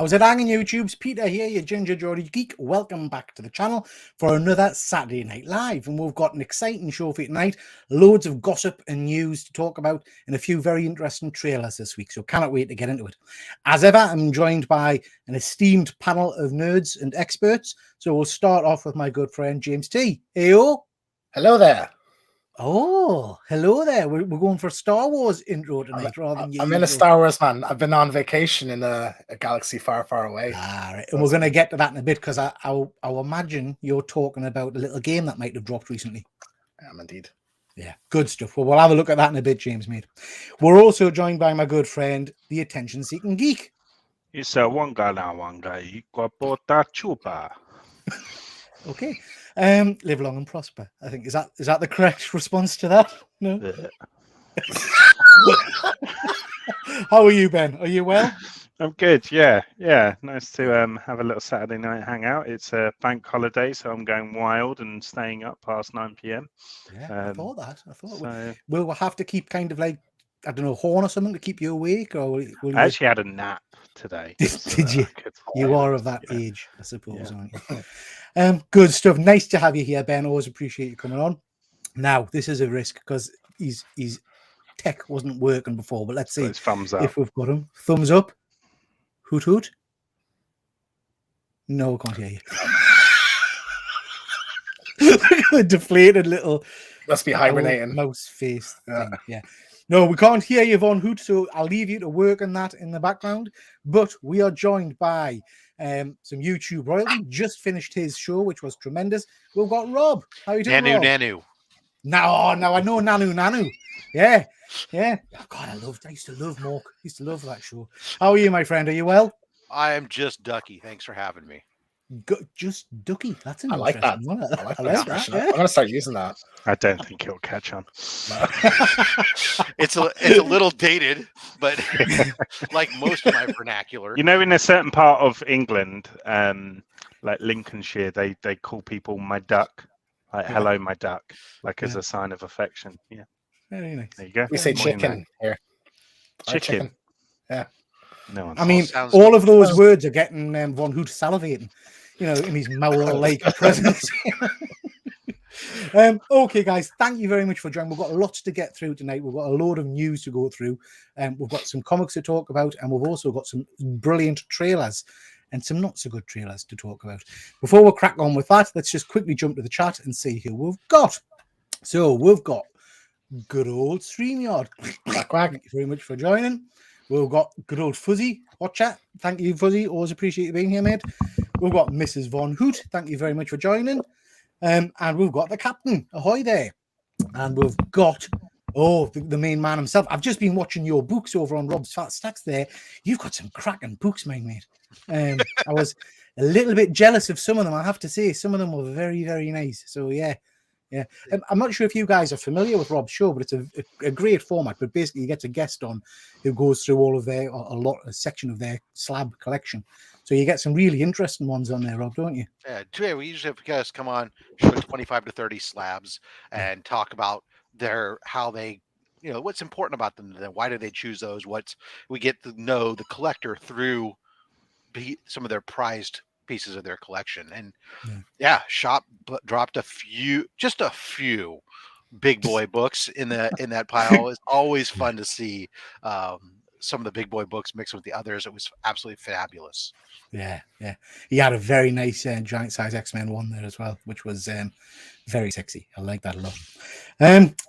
How's it hanging, YouTubes? Peter here, your Ginger Geordie Geek. Welcome back to the channel for another Saturday Night Live. And we've got an exciting show for you tonight. Loads of gossip and news to talk about and a few very interesting trailers this week. So cannot wait to get into it. As ever, I'm joined by an esteemed panel of nerds and experts. So we'll start off with my good friend, James T. Heyo. Hello there. Oh, hello there. We're going for a Star Wars intro tonight rather than I'm in a Star Wars man. I've been on vacation in a galaxy far, far away. All right. And we're going to get to that in a bit because I'll imagine you're talking about a little game that might have dropped recently. I am indeed. Yeah, good stuff. Well, we'll have a look at that in a bit, James, mate. We're also joined by my good friend, the attention-seeking geek. It's a one guy. Chupa. Okay. Live long and prosper. I think is that the correct response to that? No. How are you, Ben? Are you well? I'm good. Yeah. Nice to have a little Saturday night hangout. It's a bank holiday, so I'm going wild and staying up past 9 p.m. Yeah, I thought that. I thought we'll have to keep kind of like, I don't know, horn or something to keep you awake, or will you... I actually had a nap today. Did you? You are of that age, I suppose, aren't you? Good stuff. Nice to have you here, Ben. Always appreciate you coming on. Now, this is a risk because his tech wasn't working before, but let's see if we've got him. Thumbs up. Hoot hoot. No, I can't hear you. A deflated little must be hibernating mouse face thing. Yeah. No, we can't hear you, Von Hoot, so I'll leave you to work on that in the background. But we are joined by some YouTube royalty. Just finished his show, which was tremendous. We've got Rob. How are you doing, Rob? Nanu. Now I know Nanu. Yeah. Oh, God, I used to love Mork. Used to love that show. How are you, my friend? Are you well? I am just Ducky. Thanks for having me. Just Ducky. That's an I like that. I like that. Yeah. I'm gonna start using that. I don't think it'll catch on. It's a little dated, but like most of my vernacular. You know, in a certain part of England, like Lincolnshire, they call people my duck, like hello, my duck, like as a sign of affection. Yeah. Very nice. There you go. We say chicken here. Chicken. Yeah. No, I mean, all of those words are getting Von Hoot salivating, you know, in his Mauro-like presence. Okay, guys, thank you very much for joining. We've got lots to get through tonight. We've got a load of news to go through. We've got some comics to talk about, and we've also got some brilliant trailers and some not so good trailers to talk about. Before we crack on with that, let's just quickly jump to the chat and see who we've got. So we've got good old StreamYard. Thank you very much for joining. We've got good old Fuzzy Watcher. Thank you, Fuzzy. Always appreciate you being here, mate. We've got Mrs. Von Hoot. Thank you very much for joining. And we've got the Captain. Ahoy there. And we've got, the main man himself. I've just been watching your books over on Rob's Fat Stacks there. You've got some cracking books, my mate. I was a little bit jealous of some of them, I have to say. Some of them were very, very nice. So, yeah. Yeah, I'm not sure if you guys are familiar with Rob's show, but it's a great format. But basically, you get a guest on who goes through all of a section of their slab collection. So you get some really interesting ones on there, Rob, don't you? Yeah, we usually have guests come on, show 25 to 30 slabs, and talk about how they, what's important about them. Why do they choose those? We get to know the collector through some of their prized pieces of their collection. And Shop dropped just a few big boy books in that pile. It's always fun to see some of the big boy books mixed with the others. It was absolutely fabulous. Yeah. He had a very nice giant size X-Men one there as well, which was very sexy. I like that a lot.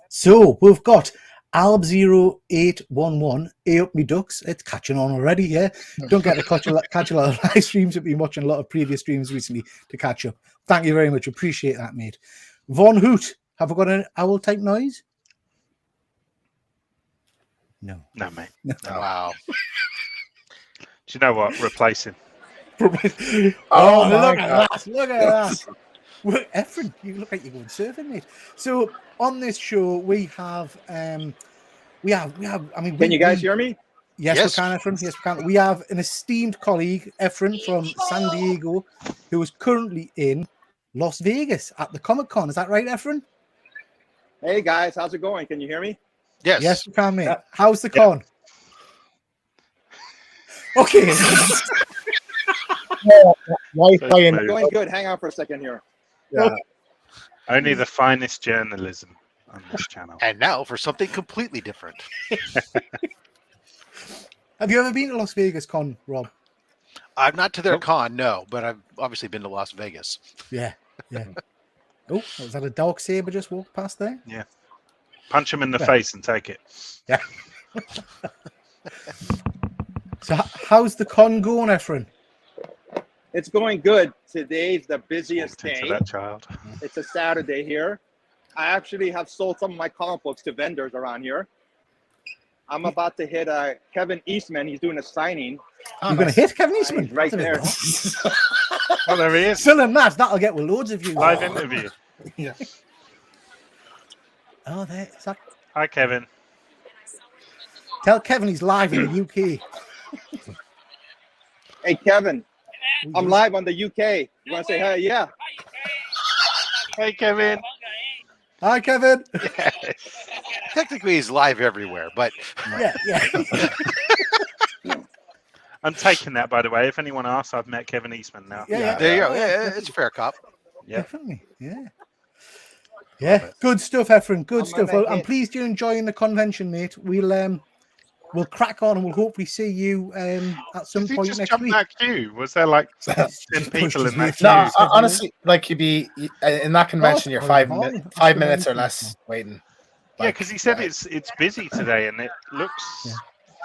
So we've got Alb0811, up me ducks. It's catching on already, yeah. Don't get to catch a lot of live streams. I've been watching a lot of previous streams recently to catch up. Thank you very much. Appreciate that, mate. Von Hoot, have I got an owl type noise? No, mate. No. Wow. Do you know what? Replace him. Look at that. Look at that. Well, Efren, you look like you're going surfing, mate. So on this show, we have. I mean, can you guys hear me? Yes, we can, Efren. Yes, we can. We have an esteemed colleague, Efren from San Diego, who is currently in Las Vegas at the Comic-Con. Is that right, Efren? Hey guys, how's it going? Can you hear me? Yes, we can, mate. How's the con? Okay. Wi-Fi and smooth. Going good. Hang on for a second here. yeah. Only the finest journalism on this channel. And now for something completely different. Have you ever been to Las Vegas Con, Rob? I'm not to their Nope. con, no, but I've obviously been to Las Vegas. Yeah, yeah. Oh, was that a dog saber just walked past there? Punch him in the Yeah. face and take it. So how's the con going, Efren? It's going good. Today's the busiest Walked into day. that child. It's a Saturday here. I actually have sold some of my comic books to vendors around here. I'm about to hit Kevin Eastman. He's doing a signing. You're going to hit Kevin He's Eastman? right That's a bit there. odd. Oh, there he is. Still in that. That'll get with loads of views. Live interview. Oh, there. Is that... Hi, Kevin. Tell Kevin he's live in the UK. Hey, Kevin, I'm live on the UK. You want to say hi? Yeah. Hey, Kevin. Hi, Kevin. Technically, he's live everywhere, but Yeah, yeah. I'm taking that, by the way. If anyone asks, I've met Kevin Eastman now. Yeah, there you go. Yeah, it's a fair cop. Yeah. Definitely. Yeah. Yeah. Good stuff, Efren. Good I'm stuff. on Well, that I'm hit. pleased you're enjoying the convention, mate. We'll crack on and we'll hopefully see you at some Did he point just next jump week. that queue? Was there like 10 Pushed people his in way that through. queue? No, Jeez. honestly, like in that convention, you're probably 5 more. minutes, That's 5 the minutes or way less through. waiting. Yeah, Like, because he said yeah, it's busy today and it looks Yeah.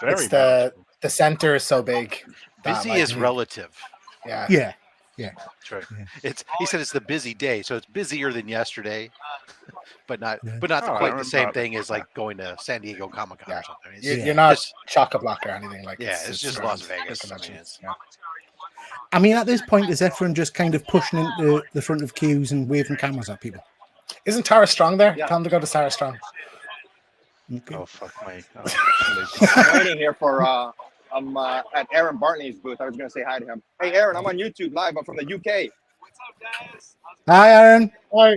very it's the manageable. the center is so big. that, Busy like, is relative. yeah. Yeah. True. He said it's the busy day, so it's busier than yesterday, but not Yeah. but not Oh, I quite the same remember thing as that. like going to San Diego Comic Con Yeah. or something. It's, You're, Yeah. you're not Just- chock-a-block or anything like. Yeah, it's just Las Vegas. it's I mean, convention. it's- Yeah. I mean, at this point, is Efren just kind of pushing into the front of queues and waving cameras at people? Isn't Tara Strong there? Yeah. Tell him to go to Tara Strong. Okay. Oh, fuck me. Oh, absolutely. I'm waiting here for. I'm at Aaron Bartley's booth. I was going to say hi to him. Hey, Aaron, I'm on YouTube live. I'm from the UK. Hi, Aaron. Hi.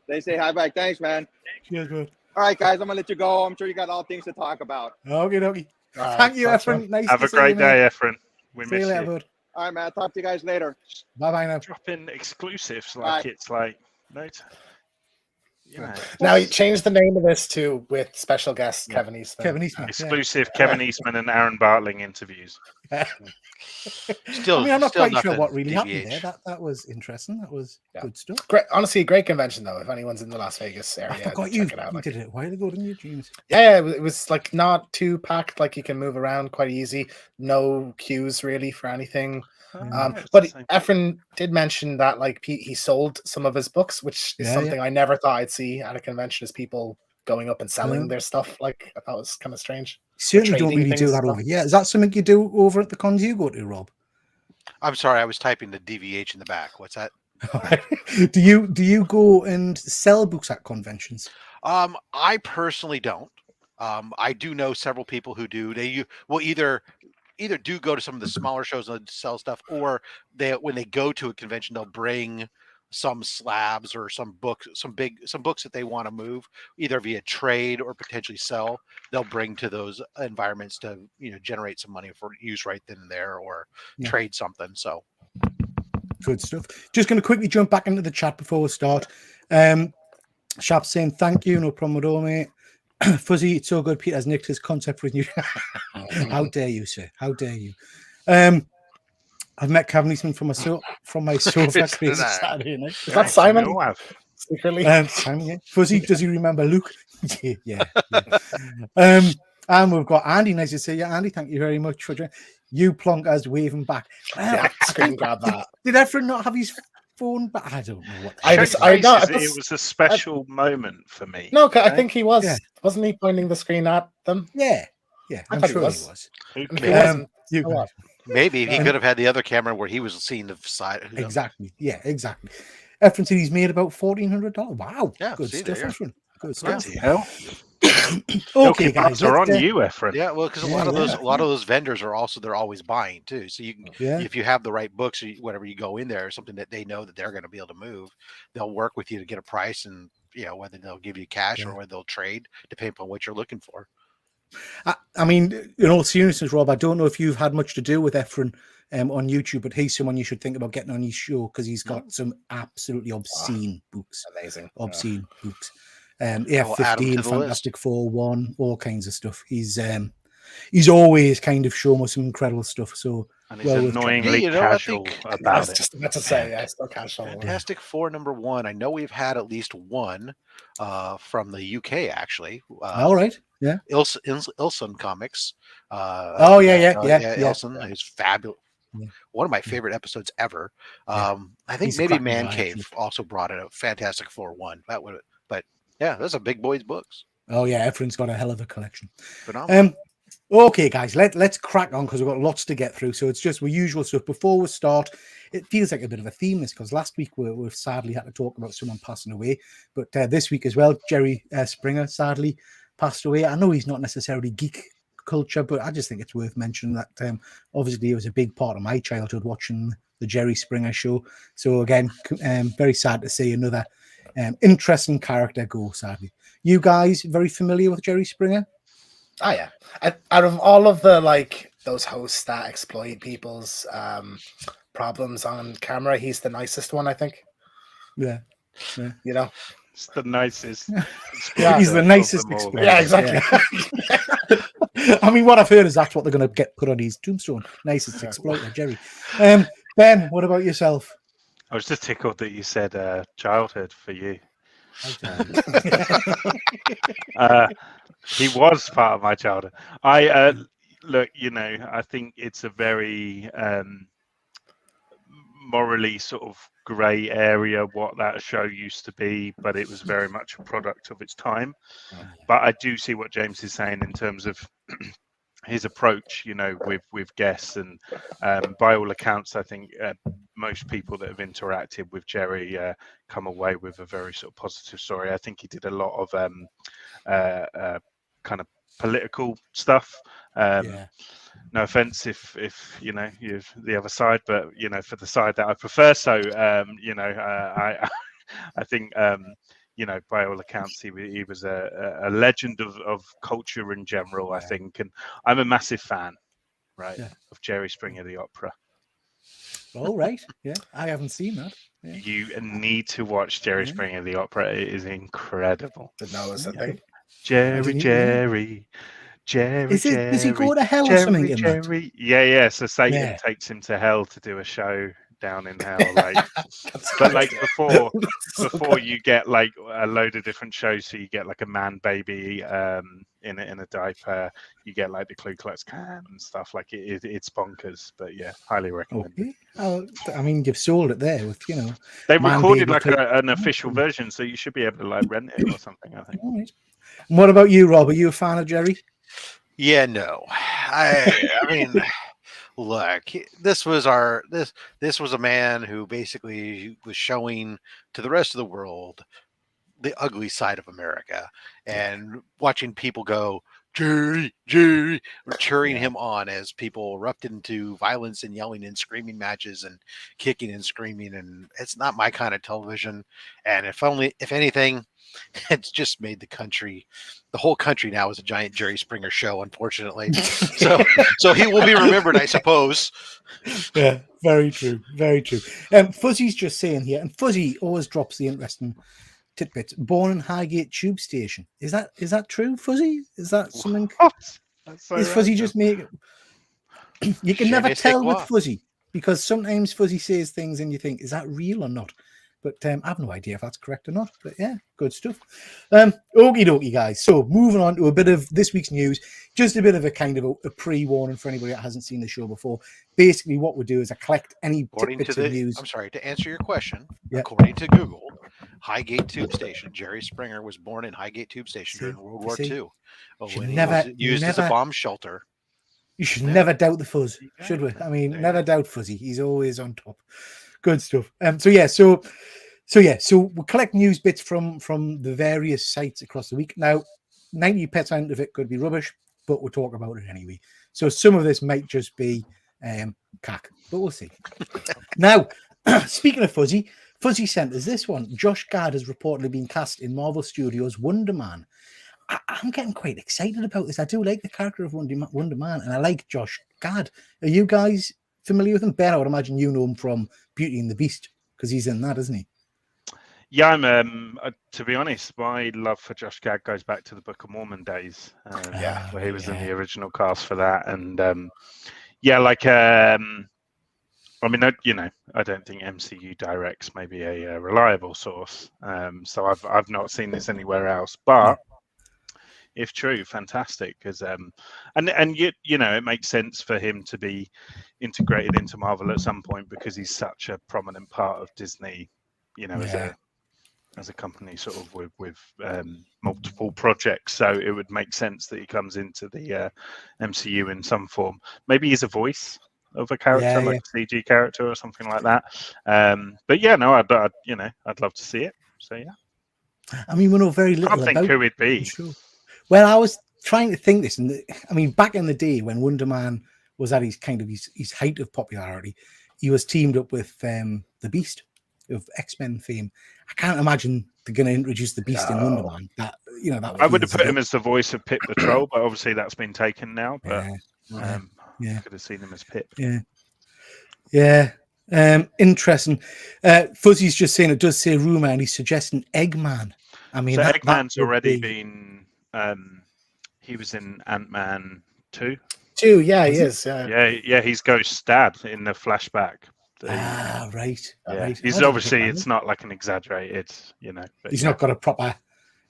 They say hi back. Thanks, man. Cheers, bud. All right, guys, I'm going to let you go. I'm sure you got all things to talk about. Okay, dokie. All right, Thank you, thanks, Efren. man. Nice Have to a see you, great mate. day, Efren. We See you miss later, you. bud. All right, man. I'll talk to you guys later. Bye-bye now. Dropping exclusives Bye. like it's like no. You know, Now you change the name of this to with special guest Kevin Eastman. Kevin Eastman. yeah. exclusive Kevin Eastman and Aaron Bartling interviews. Still, I mean, I'm not still quite sure nothing what really happened DVH. there. That was interesting. That was Yeah. good stuff. Great, honestly, great convention though. If anyone's in the Las Vegas area, I forgot you, check it out. you Like, did it a while ago, didn't you, James? yeah, it was like not too packed. Like you can move around quite easy. No queues really for anything. But Efren did mention that like he sold some of his books, which is Yeah, something I never thought I'd see at a convention. Is people going up and selling Yeah. their stuff? Like I thought it was kind of strange. Certainly don't trading really do things that and over. Yeah, is that something you do over at the cons you go to, Rob? I'm sorry, I was typing the DVH in the back. What's that? do you go and sell books at conventions? I personally don't. I do know several people who do. They will either do go to some of the smaller shows and sell stuff, or when they go to a convention, they'll bring some slabs or some books that they want to move either via trade or potentially sell. They'll bring to those environments to generate some money for use right then and there, or Yeah. trade something. So Good stuff. Just going to quickly jump back into the chat before we start. Shap saying thank you, no problem at all, mate. Fuzzy, it's so good. Peter has nicked his concept for his new. How dare you, sir? How dare you? I've met Kevin Eastman from my sofa crazy that. Saturday night. Is that Simon? We all have. Secretly, Simon, yeah. Fuzzy, does he remember Luke? yeah. And we've got Andy. Nice to see you, Andy. Thank you very much for joining. You plonkers waving back. yeah, screen grab that. Did Efren not have his phone back? I don't know what. I just- I know, Faces, it was a special moment for me. No, I Okay? think he was. Yeah. Wasn't he pointing the screen at them? Yeah, I I'm thought he sure he was. was. Who If he cares? wasn't, You so what? maybe he could have had the other camera where he was seeing the side. Who knows? exactly. Yeah, exactly. Efren said he's made about $1,400. Wow. Yeah, Good see stuff, there, yeah. Efren. Good stuff. Bloody hell. Okay, Okay, guys. are let's, on you, Efren. Yeah, well, because a Yeah, lot of yeah. those vendors are also they're always buying too. So you can Yeah. if you have the right books or whatever you go in there, something that they know that they're going to be able to move, they'll work with you to get a price, and whether they'll give you cash Yeah. or whether they'll trade, depending on what you're looking for. I mean, in all seriousness, Rob, I don't know if you've had much to do with Efren on YouTube, but he's someone you should think about getting on his show because he's got some absolutely obscene books. Amazing. Obscene books. I will add him F15, to the list. Fantastic Four 1, all kinds of stuff. He's always kind of shown us some incredible stuff. So And he's well worth checking annoyingly Yeah, you know, I casual think- I about was it. just about to say, yeah, still casual. Fantastic Four #1. I know we've had at least one from the UK actually. all right. Yeah. Ilson Comics. Oh, yeah. Ilson is fabulous. Yeah. One of my favorite episodes ever. Yeah. I think He's a maybe cracking Man guy, Cave actually. also brought it up. Fantastic Four 1. That would, but yeah, those are big boys books. Oh yeah, Efren's got a hell of a collection. Phenomenal. Okay, guys, let's crack on because we've got lots to get through. So it's just the usual stuff. Before we start, it feels like a bit of a theme this because last week we've sadly had to talk about someone passing away, but this week as well, Jerry Springer sadly passed away. I know he's not necessarily geek culture, but I just think it's worth mentioning that obviously it was a big part of my childhood watching the Jerry Springer show. So again, very sad to see another interesting character go, sadly. You guys very familiar with Jerry Springer? Oh yeah. Out of all of the those hosts that exploit people's problems on camera, he's the nicest one, I think. Yeah. You know? It's the nicest. Yeah, he's the of nicest them all. explorer. Yeah, exactly. I mean, what I've heard is that's what they're going to get put on his tombstone. Nicest exploiter, Jerry. Ben, what about yourself? I was just tickled that you said childhood for you. He was part of my childhood. I look, I think it's a very morally sort of grey area what that show used to be, but it was very much a product of its time. But I do see what James is saying in terms of his approach, with guests, and by all accounts, I think most people that have interacted with Jerry come away with a very sort of positive story. I think he did a lot of kind of political stuff. No offense if you're the other side, but for the side that I prefer. So I think by all accounts he was a legend of culture in general. I think, and I'm a massive fan, of Jerry Springer the Opera. All right, yeah, I haven't seen that. Yeah. You need to watch Jerry Springer the Opera. It is incredible. But no, it's a thing. Jerry. Does he go to hell or something in that? Jerry. Yeah. So Satan takes him to hell to do a show down in hell. But before you get a load of different shows, so you get a man baby in a diaper, you get the Ku Klux Klan and stuff. It's bonkers. But yeah, highly recommend. Okay. I mean, you've sold it there with They Man recorded Baby an official version, so you should be able to rent it or something. I think. All right. And what about you, Rob? Are you a fan of Jerry? Yeah, no. I mean, look, this was a man who basically was showing to the rest of the world the ugly side of America, and watching people go, Jerry, cheering him on as people erupted into violence and yelling and screaming matches and kicking and screaming. And it's not my kind of television. And if anything, it's just made the whole country now is a giant Jerry Springer show, unfortunately. so he will be remembered, I suppose. Yeah, very true. Very true. Fuzzy's just saying here, and Fuzzy always drops the interesting tidbits. Born in Highgate Tube Station. Is that true, Fuzzy? Is that something? Is Fuzzy just making? You can never tell with Fuzzy because sometimes Fuzzy says things and you think, is that real or not? But I have no idea if that's correct or not. But yeah, good stuff. Okie dokie, guys. So moving on to a bit of this week's news, just a bit of a kind of a pre-warning for anybody that hasn't seen the show before. Basically, what we do is I collect any tidbits of news. I'm sorry, to answer your question, according to Google, Highgate Tube Station, Jerry Springer was born in Highgate Tube Station during World War II. When he was used as a bomb shelter. You should never doubt the fuzz, should we? I mean, never doubt Fuzzy. He's always on top. Good stuff. So we'll collect news bits from the various sites across the week. Now, 90% of it could be rubbish, but we'll talk about it anyway. So some of this might just be cack, but we'll see. Now, speaking of Fuzzy sent us this one. Josh Gad has reportedly been cast in Marvel Studios' Wonder Man. I'm getting quite excited about this. I do like the character of Wonder Man, and I like Josh Gad. Are you guys familiar with him? Ben, I would imagine you know him from Beauty and the Beast because he's in that, isn't he? Yeah, I'm. To be honest, my love for Josh Gad goes back to the Book of Mormon days, where he was in the original cast for that, and I mean, I don't think MCU Directs may be a reliable source, so I've not seen this anywhere else. But if true, fantastic, because it makes sense for him to be integrated into Marvel at some point because he's such a prominent part of Disney, as a company, sort of with multiple projects. So it would make sense that he comes into the MCU in some form. Maybe he's a voice of a character, like a CG character or something like that. But yeah, no, I'd love to see it. So yeah. I mean, we know very little I think who it'd be. Sure. Well, I was trying to think this, and I mean, back in the day when Wonder Man was at his height of popularity, he was teamed up with the Beast of X-Men fame. I can't imagine they're going to introduce the Beast in Wonder Man. That I would have put him as the voice of Pip the Troll, but obviously that's been taken now. But I could have seen him as Pip. Yeah. Interesting. Fuzzy's just saying it does say rumor, and he's suggesting Eggman. I mean, so Eggman's already been. He was in Ant-Man 2. Yeah, he is. Yeah. He's Ghost Dad in the flashback. Right. Yeah. Right. He's obviously it's not like an exaggerated, but he's not got a proper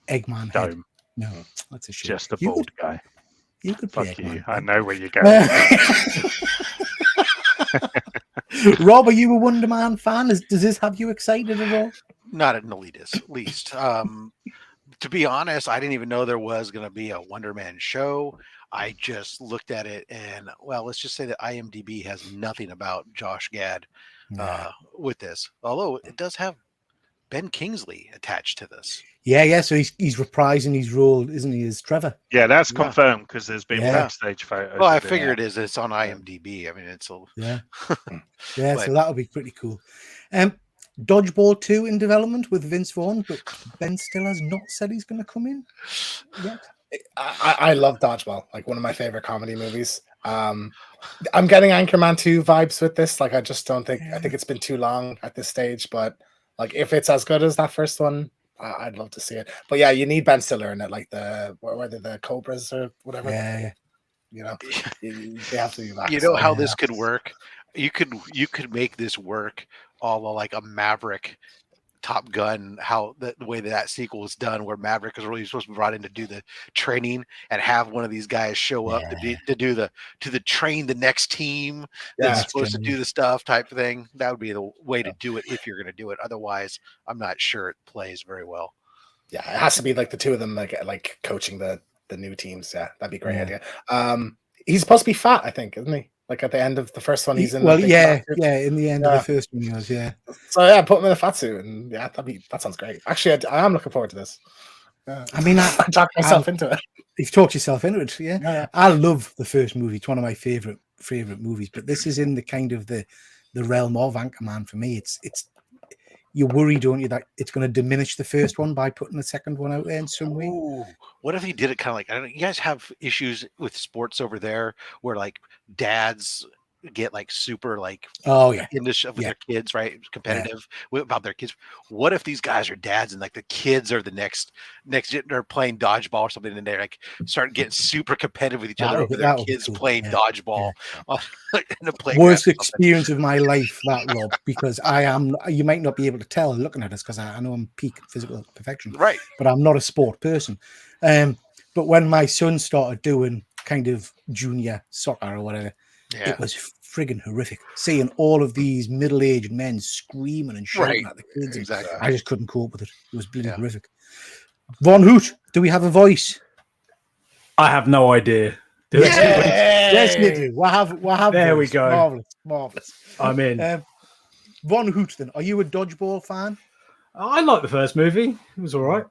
Eggman head. Dome. No, that's a shame. Just a bald guy. You could play Fuck Eggman. you. I know where you're going. Rob, are you a Wonder Man fan? Does this have you excited at all? Not in the least. To be honest, I didn't even know there was going to be a Wonder Man show. I just looked at it and, well, let's just say that IMDb has nothing about Josh Gad with this. Although it does have Ben Kingsley attached to this. Yeah. So he's reprising his role, isn't he, as Trevor? Yeah, that's confirmed because there's been backstage photos. Well, I figure it is. It's on IMDb. I mean, it's a yeah. So that'll be pretty cool. Dodgeball 2 in development with Vince Vaughn, but Ben Stiller's not said he's going to come in yet. I love Dodgeball, like one of my favorite comedy movies. I'm getting Anchorman 2 vibes with this. Like, I just don't think I think it's been too long at this stage, but like if it's as good as that first one, I'd love to see it. But yeah, you need Ben Stiller in it, like whether the Cobras or whatever. Yeah. They have to be back. You know how this could work? You could make this work all like a Maverick Top Gun, how the way that sequel is done, where Maverick is really supposed to be brought in to do the training and have one of these guys show up to train the next team that's supposed to do the stuff type of thing. That would be the way to do it if you're going to do it. Otherwise, I'm not sure it plays very well. Yeah, it has to be like the two of them like coaching the new teams. Yeah, that'd be a great idea. He's supposed to be fat, I think, isn't he? Like at the end of the first one, he's in. Well, in the end of the first one, he was. Yeah. So yeah, put him in a fat suit, and that sounds great. Actually, I am looking forward to this. I mean, I talked myself into it. You've talked yourself into it, yeah. I love the first movie. It's one of my favorite movies, but this is in the kind of the realm of Anchorman for me. It's you worry, don't you, that it's going to diminish the first one by putting the second one out there in some way? Ooh, what if he did it kind of like, I don't know, you guys have issues with sports over there where like dads get like super like into with their kids, right? Competitive about their kids. What if these guys are dads and like the kids are the next they're playing dodgeball or something and they're like start getting super competitive with each other over their kids playing dodgeball. Worst experience of my life, that, Rob, because you might not be able to tell looking at us because I know I'm peak physical perfection, right? But I'm not a sport person. But when my son started doing kind of junior soccer or whatever, it was friggin' horrific. Seeing all of these middle-aged men screaming and shouting at the kids. Exactly. I just couldn't cope with it. It was bloody horrific. Von Hoot, do we have a voice? I have no idea. Yes, you do. We'll have there voice. We go. Marvelous. I'm in. Von Hoot, then, are you a dodgeball fan? I like the first movie. It was all right.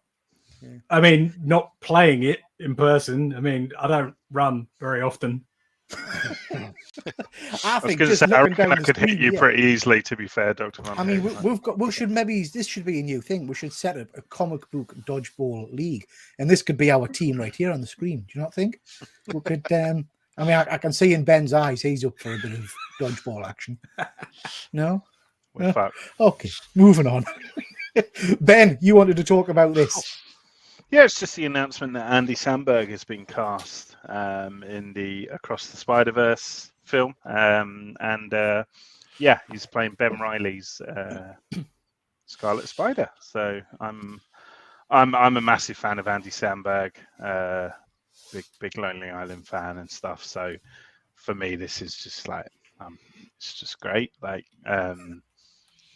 Yeah. I mean, not playing it in person. I mean, I don't run very often. I think I could hit you pretty easily, to be fair, Dr. Van. I mean, this should be a new thing. We should set up a comic book dodgeball league, and this could be our team right here on the screen. Do you not think? We could I mean, I can see in Ben's eyes he's up for a bit of dodgeball action. No? We're fucked. Okay, moving on. Ben, you wanted to talk about this. Yeah, it's just the announcement that Andy Samberg has been cast in the Across the Spider-Verse film, yeah, he's playing Ben Reilly's Scarlet Spider. So I'm a massive fan of Andy Samberg, big Lonely Island fan and stuff. So for me, this is just like it's just great. Like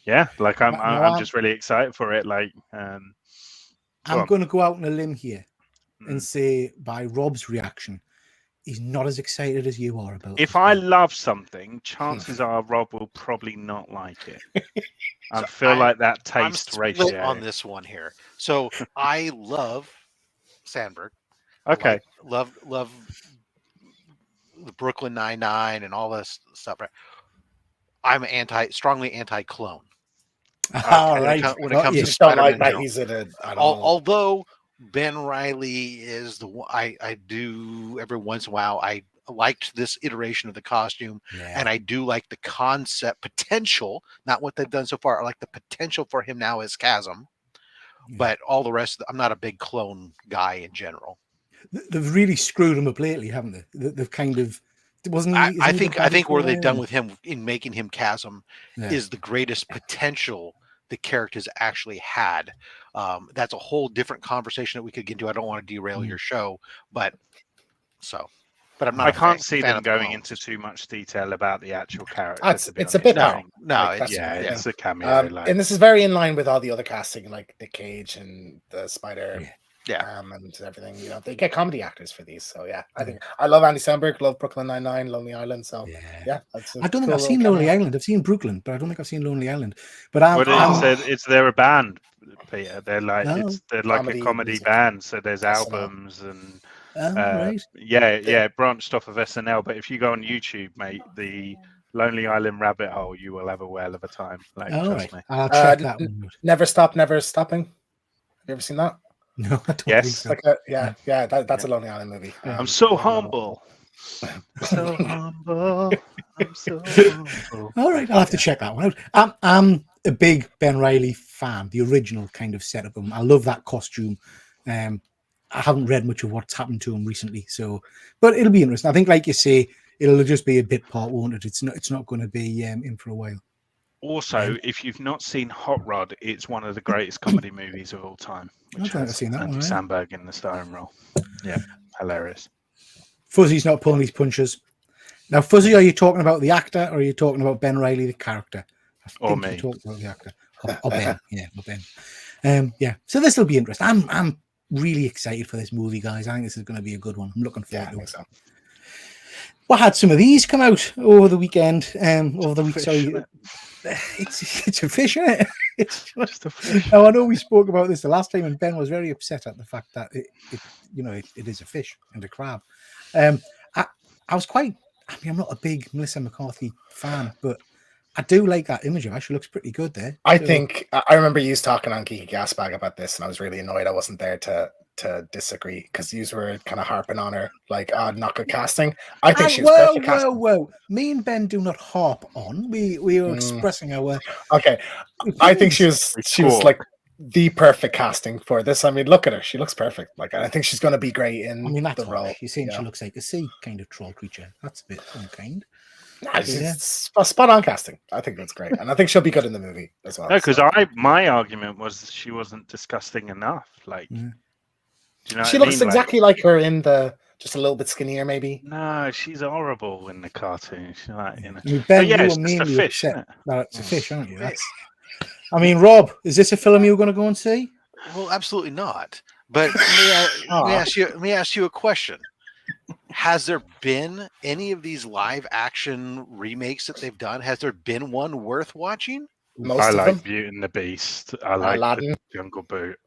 yeah, like I'm just really excited for it. Like I'm going to go out on a limb here and say, by Rob's reaction, he's not as excited as you are about. If I love something, chances are Rob will probably not like it. I feel like that taste ratio on this one here. So I love Sandberg. Okay. Love the Brooklyn Nine-Nine and all this stuff. Right? I'm strongly anti-clone. All right. When it comes to Spider-Man, like he's in it. Although Ben Reilly is the one I do every once in a while. I liked this iteration of the costume, and I do like the concept potential, not what they've done so far. I like the potential for him now as Chasm, but all the rest, I'm not a big clone guy in general. They've really screwed him up lately, haven't they? They've kind of I think where they've done with him in making him Chasm is the greatest potential the characters actually had. That's a whole different conversation that we could get into. I don't want to derail your show, but I'm not. I can't see them going into too much detail about the actual character. It's a bit it's a cameo. And this is very in line with all the other casting, like Nick Cage and the Spider. And everything, they get comedy actors for these. So I think I love Andy Samberg, love Brooklyn Nine-Nine, Lonely Island. So I don't think I've seen Lonely Island. I've seen Brooklyn, but I don't think I've seen Lonely Island. But they're a band, Peter. They're like they're like a comedy band. So there's albums and it branched off of SNL. But if you go on YouTube, mate, the Lonely Island rabbit hole, you will have a whale of a time. Like, trust me. I'll check that one out. Never Stop, Never Stopping. Have you ever seen that? No, I don't yes. think so. That's a Lonely Island movie. I'm so humble. So humble. I'm so humble. All right, I'll have to check that one out. I'm a big Ben Reilly fan, the original kind of setup of him. I love that costume. I haven't read much of what's happened to him recently, but it'll be interesting. I think, like you say, it'll just be a bit part, won't it? It's not going to be in for a while. Also, if you've not seen Hot Rod, it's one of the greatest comedy movies of all time. Which I've seen that one. Samberg in the starring role. Yeah, hilarious. Fuzzy's not pulling his punches. Now, Fuzzy, are you talking about the actor or are you talking about Ben Reilly, the character? Or me. You're talking about the actor. Or Ben. Or Ben. So this will be interesting. I'm really excited for this movie, guys. I think this is going to be a good one. I'm looking forward to it. So. Well, had some of these come out over the weekend. Over the week, sorry. It's a fish, isn't it? It's just a fish. Now, I know we spoke about this the last time, and Ben was very upset at the fact that it is a fish and a crab. I was quite. I mean, I'm not a big Melissa McCarthy fan, but I do like that image of her. She looks pretty good there. I think I remember you talking on Geeky Gasbag about this, and I was really annoyed I wasn't there to disagree because you were kind of harping on her like not good casting. I think she was perfect casting. Whoa. Me and Ben do not harp on. We are expressing our I think she was like the perfect casting for this. I mean, look at her. She looks perfect. Like, I think she's going to be great in the role. You're saying she looks like a sea kind of troll creature. That's a bit unkind. Spot on casting. I think that's great, and I think she'll be good in the movie as well. No, because my argument was she wasn't disgusting enough. Like, do you know she looks exactly like her in the just a little bit skinnier, maybe. No, she's horrible in the cartoon. She's like, Ben, you were mainly fish, upset that it's a fish, aren't you? I mean, Rob, is this a film you're going to go and see? Well, absolutely not. But let me ask you a question. Has there been any of these live action remakes that they've done? Has there been one worth watching? I like Beauty and the Beast. I like the Jungle Book.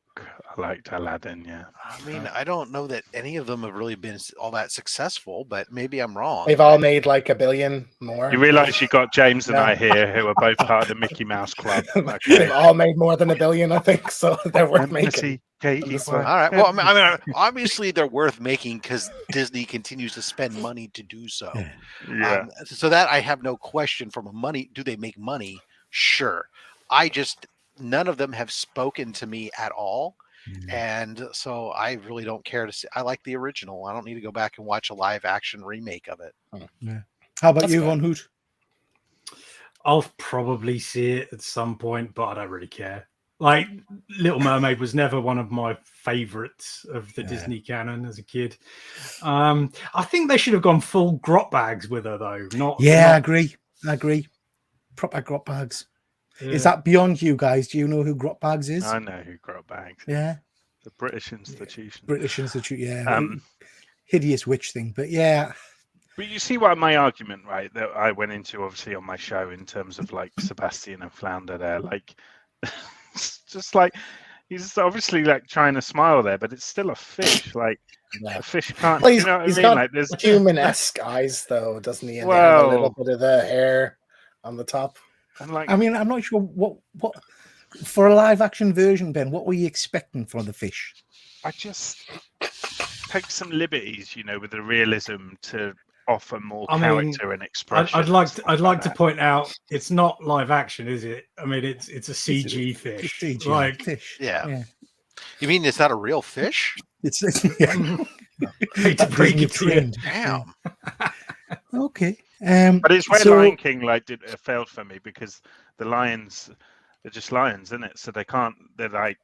I liked Aladdin. Yeah. I mean, I don't know that any of them have really been all that successful, but maybe I'm wrong. They've all made like $1 billion more. You realise you got James and Yeah. I here, who are both part of the Mickey Mouse Club. They've Okay. all made more than $1 billion, I think. So they're worth making. M-S-E-K-E-Y. All All right. Well, I mean, obviously they're worth making because Disney continues to spend money to do so. Yeah. Yeah. So that I have no question from a money. Do they make money? Sure. None of them have spoken to me at all. And so I really don't care to see. I like the original. I don't need to go back and watch a live action remake of it. How about That's you, fair. Von Hoot? I'll probably see it at some point, but I don't really care. Like, Little Mermaid was never one of my favorites of the Disney canon as a kid. I think they should have gone full grot bags with her, though. I agree. Proper grot bags. Yeah. Is that beyond you guys? Do you know who grot bags is? I know who Grot Bags. Yeah, The British institution. British Institute. Yeah, Um, hideous witch thing. But yeah, But you see what my argument, right, that I went into obviously on my show in terms of like Sebastian and Flounder there. Like, it's just like he's obviously like trying to smile there, but it's still a fish. Like, a fish can't. Well, You know what I he's mean? got Like, there's human-esque eyes, though, doesn't he? And they have a little Well- bit of the hair on the top. and like I mean, I'm not sure what for a live action version, Ben. What were you expecting for the fish? I just take some liberties, you know, with the realism to offer more I mean, character and expression. I'd and like stuff to that. point out it's not live action, is it? I mean, it's a CG fish. CGI Like, fish. Yeah. You mean it's not a real fish? It's yeah. hate to That break Disney it to you. trend. Damn. Okay. But it's where so- Lion King failed for me because the lions they're just lions, isn't it? So they can't. They're like,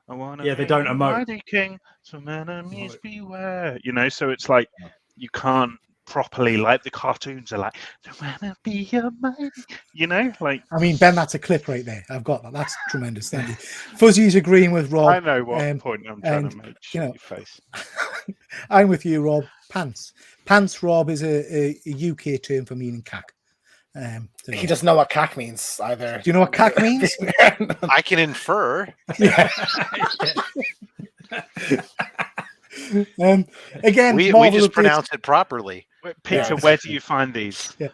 I want to. Yeah, they don't emote. Mighty King, so men enemies beware. You know, so it's like you can't properly like the cartoons are like, so man be a mighty. You know, like I mean, Ben, that's a clip right there. I've got that. That's tremendous. Thank you. Fuzzy's agreeing with Rob. I know what um, point I'm trying to and, make. you know, Your face. I'm with you, Rob. Pants. Pants, Rob, is a UK term for meaning cack. So He doesn't know what cack means either. Do you know what cack means? I can infer. Yeah. Again, We Marvel just updates- pronounce it properly. Wait, Peter, Yeah. where do you find these? Yeah.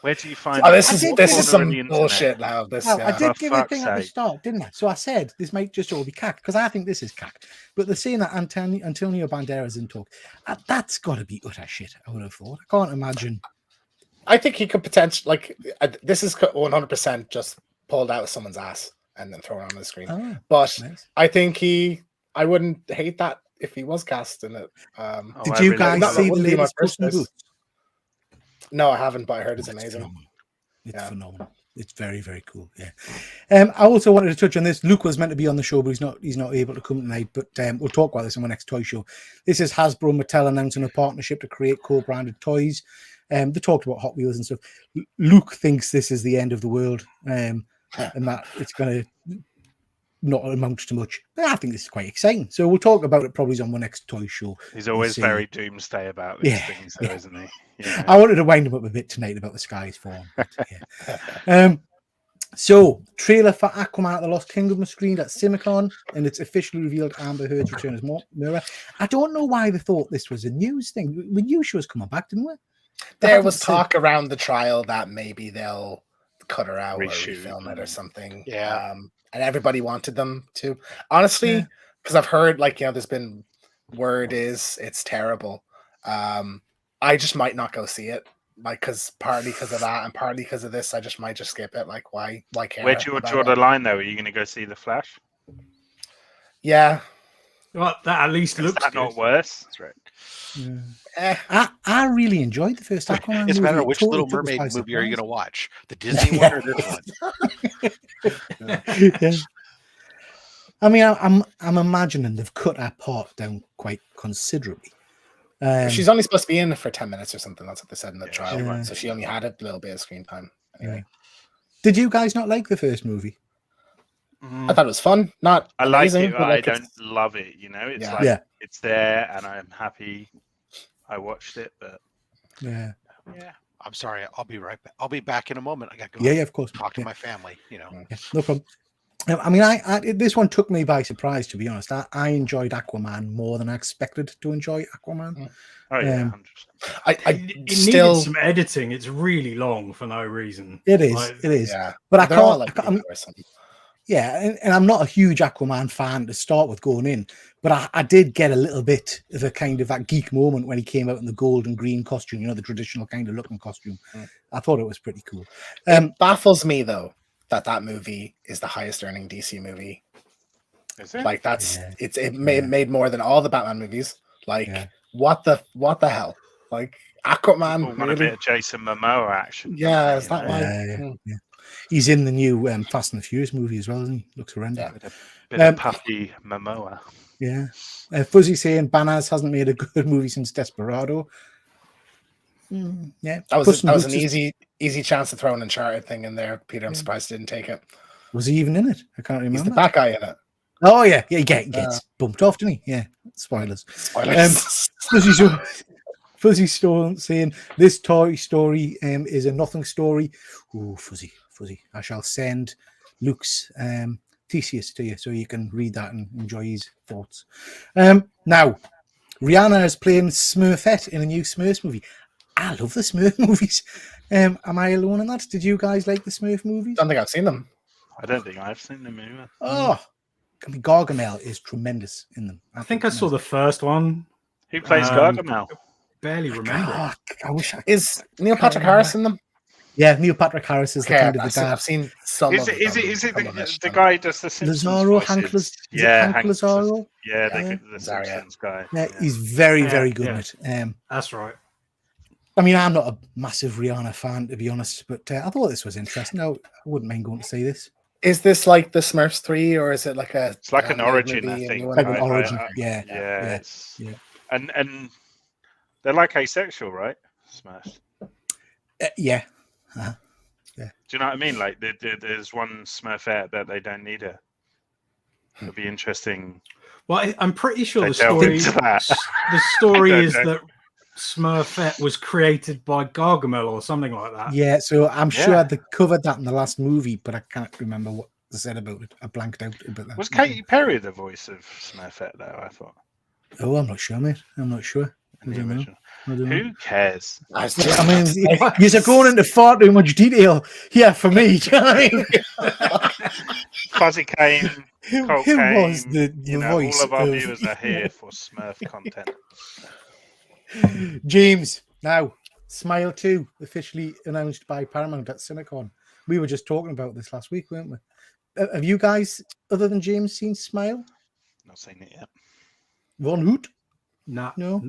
Where do you find? Oh, this I is did this give is it- some on the internet? bullshit now. This Now, I yeah. did For give a fuck's thing at the sake. start, didn't I? So I said this might just all be cack because I think this is cack. But they're saying that Antonio Banderas in talk. That's got to be utter shit. I would have thought. I can't imagine. I think he could potentially this is 100% just pulled out of someone's ass and then thrown on the screen. Oh, But nice. I think I wouldn't hate that if he was cast in it. Oh, Did I you really guys that like see the wouldn't be my latest Puss first in choice. Boots? No, I haven't, but I heard it's It's amazing. phenomenal. It's Yeah. phenomenal. It's very, very cool. Yeah. I also wanted to touch on this. Luke was meant to be on the show, but he's not able to come tonight. But we'll talk about this in my next toy show. This is Hasbro and Mattel announcing a partnership to create co-branded toys. They talked about Hot Wheels and stuff. Luke thinks this is the end of the world, and that it's going to not amount to much. But I think this is quite exciting. So we'll talk about it probably on my next toy show. He's always see. very doomsday about these Yeah, things, though, yeah. isn't he? Yeah. I wanted to wind him up a bit tonight about the skies form. But, yeah. So, trailer for Aquaman at the Lost Kingdom was screened at CinemaCon, and it's officially revealed Amber Heard's return as Mira. I don't know why they thought this was a news thing. We knew she was coming back, didn't we? They There haven't was said- talk around the trial that maybe they'll cut her out Reshoot. or refilm it or something. Yeah. And everybody wanted them to. Honestly, Yeah. because I've heard there's been word is it's terrible. I just might not go see it. Partly because of that and partly because of this, I might just skip it. Like, why care? Where do you about draw it? the line, though? Are you going to go see The Flash? Yeah. Well, that at least Is looks that good. not worse? That's right. Eh. I really enjoyed the first Aquaman It's a movie. matter It of which totally Little took us Mermaid by movie are you surprise. going to watch? The Disney one or this one? Yeah. I mean, I'm imagining they've cut our part down quite considerably. She's only supposed to be in for 10 minutes or something. That's what they said in the Yeah, trial. yeah. So she only had a little bit of screen time. Anyway, Did you guys not like the first movie? I thought it was fun. Not I like amazing, it, but but I like don't it's- love it. You know, it's Yeah. like Yeah. it's there, and I'm happy I watched it. But Yeah. yeah, I'm sorry. I'll be right back. I'll be back in a moment. I got to go Yeah, of course. talk to Yeah. my family. Yeah, no problem. I mean, this one took me by surprise, to be honest. I enjoyed Aquaman more than I expected to enjoy Aquaman. Oh yeah, Um, 100%. It still needed some editing. It's really long for no reason. It is, Like, it is. yeah, But I they're all can't. like I mean, or something. yeah, and I'm not a huge Aquaman fan to start with going in, but I did get a little bit of a kind of that geek moment when he came out in the gold and green costume, the traditional kind of looking costume. I thought it was pretty cool. It baffles me though that movie is the highest earning DC movie. Is it? Like Yeah. it made more than all the Batman movies. Like Yeah. what the hell? Like Aquaman, People want a really? bit of Jason Momoa action. Yeah, don't is they, that you know? why? Yeah. He's in the new Fast and the Furious movie as well, isn't he? Looks horrendous. Yeah. Bit of puffy Momoa. Yeah. Fuzzy saying Banners hasn't made a good movie since Desperado. Yeah. That was Puss in an Boots is- easy chance to throw an Uncharted thing in there, Peter. I'm surprised he didn't take it. Was he even in it? I can't He's remember. the bad guy in it. Oh yeah, he gets bumped off, didn't he? Yeah. Spoilers. Spoilers. Fuzzy Stone saying this Toy Story is a nothing story. Oh, Fuzzy. I shall send Luke's thesis to you so you can read that and enjoy his thoughts. Now, Rihanna is playing Smurfette in a new Smurfs movie. I love the Smurf movies. Am I alone in that? Did you guys like the Smurf movies? Don't think I've seen them. I don't think I've seen them either. Oh, I mean, Gargamel is tremendous in them. I think I saw the first one. Who plays Gargamel? Barely remember. God, I wish I. Is Neil Patrick Harris in them? Yeah, Neil Patrick Harris is the Okay, kind of the dad. I've seen some. Is it the guy who does the Simpsons Lazaro, voices? Hank Yeah, Hank Lazaro. Yeah, Yeah. the Lazaro, yeah. Simpsons guy. Yeah, he's very, Yeah, very good yeah. at it. That's right. I mean, I'm not a massive Rihanna fan, to be honest, but I thought this was interesting. I wouldn't mind going to see this. Is this like the Smurfs 3 or is it like a? It's like an made origin, movie I and think. you Like wanna- an origin, yeah. Yeah. Yeah. And they're like asexual, right? Smash. Yeah. Do you know what I mean? Like there's one Smurfette that they don't need her. It'll be interesting. Well, I'm pretty sure They the delve story. into that. The story I don't is know. that Smurfette was created by Gargamel or something like that. Yeah, so I'm sure Yeah. they covered that in the last movie, but I can't remember what they said about it. I blanked out about that. Was Katy Perry the voice of Smurfette though? I thought. Oh, I'm not sure, mate. I'm not sure. In I the don't know. original. I don't know. Who cares? I was just- I mean, you're going into far too much detail here for me. Do you know what I mean? Fuzzy Kane, Who Colt was Kane, the you know, voice all of our of viewers are here for Smurf content. James? Now, Smile 2 officially announced by Paramount at Cinecon. We were just talking about this last week, weren't we? Have you guys, other than James, seen Smile? Not seen it yet. Von Hoot? Nah. No.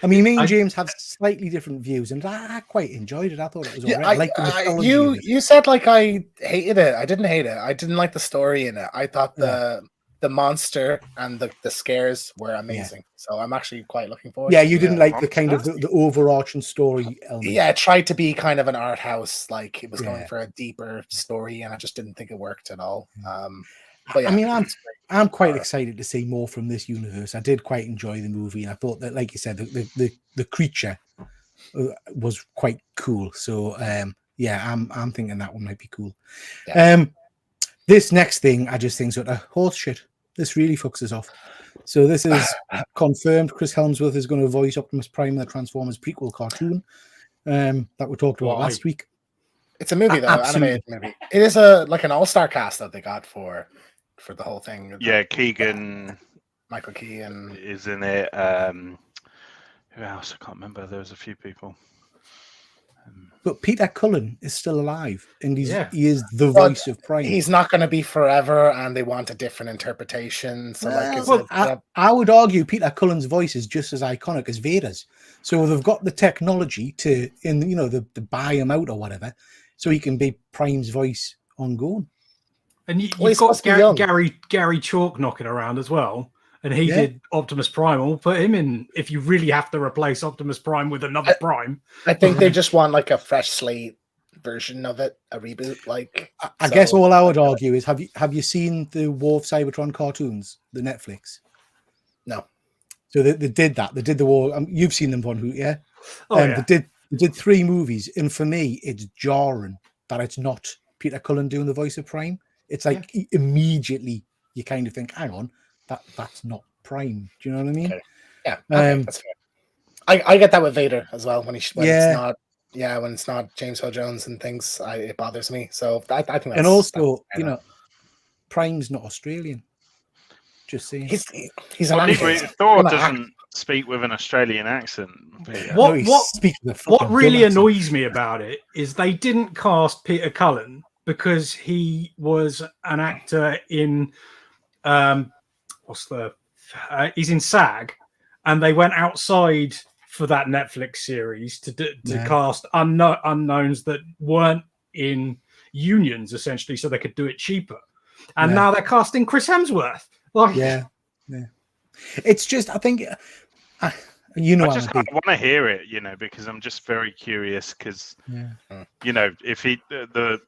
I mean, me and I- James have slightly different views, and I quite enjoyed it. I thought it was Yeah, alright. I liked the mythology of it. you said like I hated it. I didn't hate it. I didn't like the story in it. I thought the monster and the scares were amazing. So I'm actually quite looking forward. Yeah, to you it. didn't like the kind of Monster? the overarching story element. Yeah, it tried to be kind of an art house, like it was Yeah. going for a deeper story, and I just didn't think it worked at all. But yeah, I mean, I'm quite excited to see more from this universe. I did quite enjoy the movie, and I thought that, like you said, the creature was quite cool. So yeah, I'm thinking that one might be cool. Yeah. This next thing, I just think sort of horse shit. This really fucks us off. So this is confirmed. Chris Helmsworth is going to voice Optimus Prime in the Transformers prequel cartoon that we talked about Why? last week. it's a movie though, Absolutely. animated movie. It is like an all-star cast that they got for the whole thing. Yeah, Keegan Michael Keane. is in it. Who else? I can't remember. There was a few people. But Peter Cullen is still alive, and he is the But voice of Prime. He's not going to be forever, and they want a different interpretation. So, like, is Well, it, I would argue Peter Cullen's voice is just as iconic as Vader's. So they've got the technology to, to buy him out or whatever, so he can be Prime's voice ongoing. And Well, you've he's supposed got to be Gary, young. Gary Chalk knocking around as well. And he Yeah. did Optimus Primal. Put him in if you really have to replace Optimus Prime with another Prime. I think they just want like a fresh slate version of it, a reboot. Like, I guess all I would argue is, have you seen the War of Cybertron cartoons, the Netflix? No. So they did that. They did the War. You've seen them, Von Hoot, yeah? Oh, yeah. They did 3 movies, and for me, it's jarring that it's not Peter Cullen doing the voice of Prime. It's like immediately you kind of think, hang on, that's not Prime. Do you know what I mean? Okay. Yeah, okay, that's fair. I get that with Vader as well when it's not when it's not James Earl Jones and things. It bothers me. So I think that's, and also Prime's not Australian. Just saying. He's an actor. Thor doesn't speak with an Australian accent. What really annoys me about it is they didn't cast Peter Cullen because he was an actor in he's in SAG, and they went outside for that Netflix series to cast unknowns that weren't in unions, essentially, so they could do it cheaper. And now they're casting Chris Hemsworth. Like, yeah. It's just, I think, I want to hear it, because I'm just very curious. Because if he the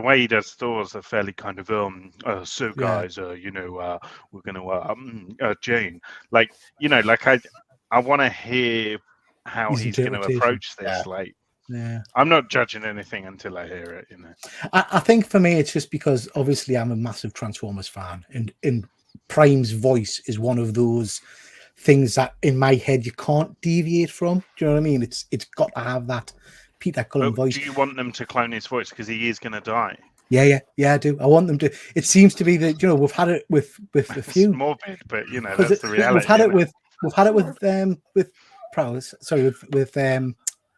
way he does Thor's are fairly kind of guys, we're gonna Jane, I want to hear how he's going to approach this. I'm not judging anything until I hear it. I think for me, it's just because obviously I'm a massive Transformers fan, and Prime's voice is one of those things that in my head you can't deviate from. Do you know what I mean? It's got to have that Peter Cullen voice. Do you want them to clone his voice because he is going to die? Yeah, I do. I want them to. It seems to be that we've had it with a few. It's morbid, but that's the reality. We've had it with Prowse. Sorry, with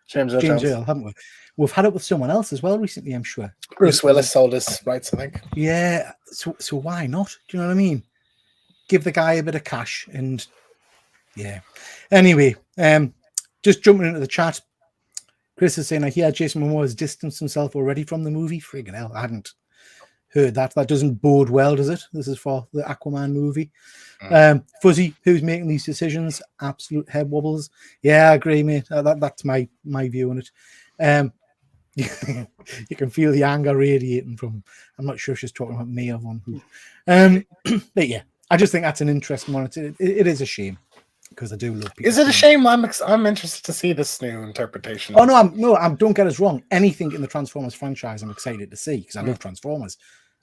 James Earl, haven't we? We've had it with someone else as well recently, I'm sure. Bruce Willis sold his rights, I think. Yeah, so why not? Do you know what I mean? Give the guy a bit of cash, and Anyway, just jumping into the chat. Chris is saying, I hear Jason Momoa has distanced himself already from the movie. Friggin' hell, I hadn't heard that. That doesn't bode well, does it? This is for the Aquaman movie. Fuzzy, who's making these decisions? Absolute head wobbles. Yeah, I agree, mate. That's my view on it. You can feel the anger radiating from. I'm not sure if she's talking about me or Von Hood. But yeah, I just think that's an interesting one. It is a shame because I do love people. Is it a shame? I'm interested to see this new interpretation. Oh no, don't get us wrong. Anything in the Transformers franchise, I'm excited to see because I love Transformers.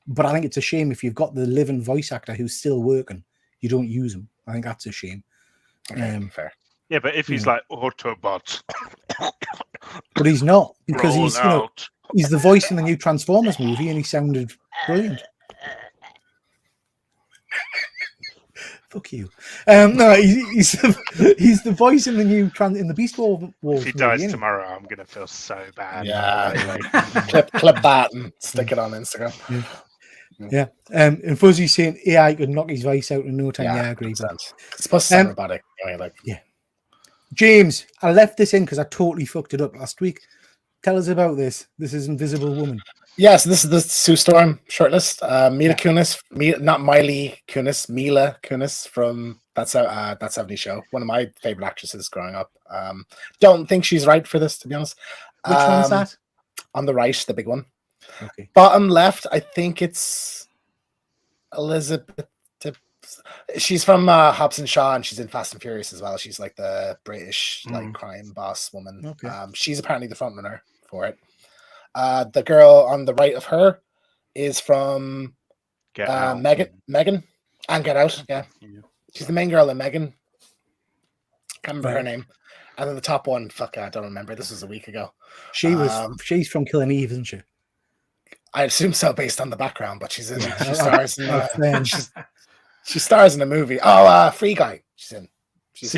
But I think it's a shame if you've got the living voice actor who's still working, you don't use him. I think that's a shame. Okay, fair. Yeah, but if he's like Autobots, but he's not, because he's the voice in the new Transformers movie, and he sounded brilliant. Fuck you. No, he's the voice in the new in the Beast Wars. If he dies tomorrow, I'm gonna feel so bad. Yeah, clip that and stick it on Instagram. Yeah. And Fuzzy's saying AI could knock his voice out in no time. Yeah, I agree. It's supposed to sound robotic. Yeah. James, I left this in because I totally fucked it up last week. Tell us about this. This is Invisible Woman. Yes, this is the Sue Storm shortlist. Mila Kunis, not Miley Kunis, Mila Kunis from That 70s Show. One of my favorite actresses growing up. Don't think she's right for this, to be honest. Which one's that? On the right, the big one. Okay. Bottom left, I think it's Elizabeth. She's from Hobbs and Shaw, and she's in Fast and Furious as well. She's like the British crime boss woman. Okay. She's apparently the front runner for it. The girl on the right of her is from Megan and Get Out. Yeah, she's the main girl in Megan. Can't remember her name. And then the top one, I don't remember. This was a week ago. She's from Killing Eve, isn't she? I assume so, based on the background. But she's in. She stars in. She stars in a movie. Oh, Free Guy. She's in.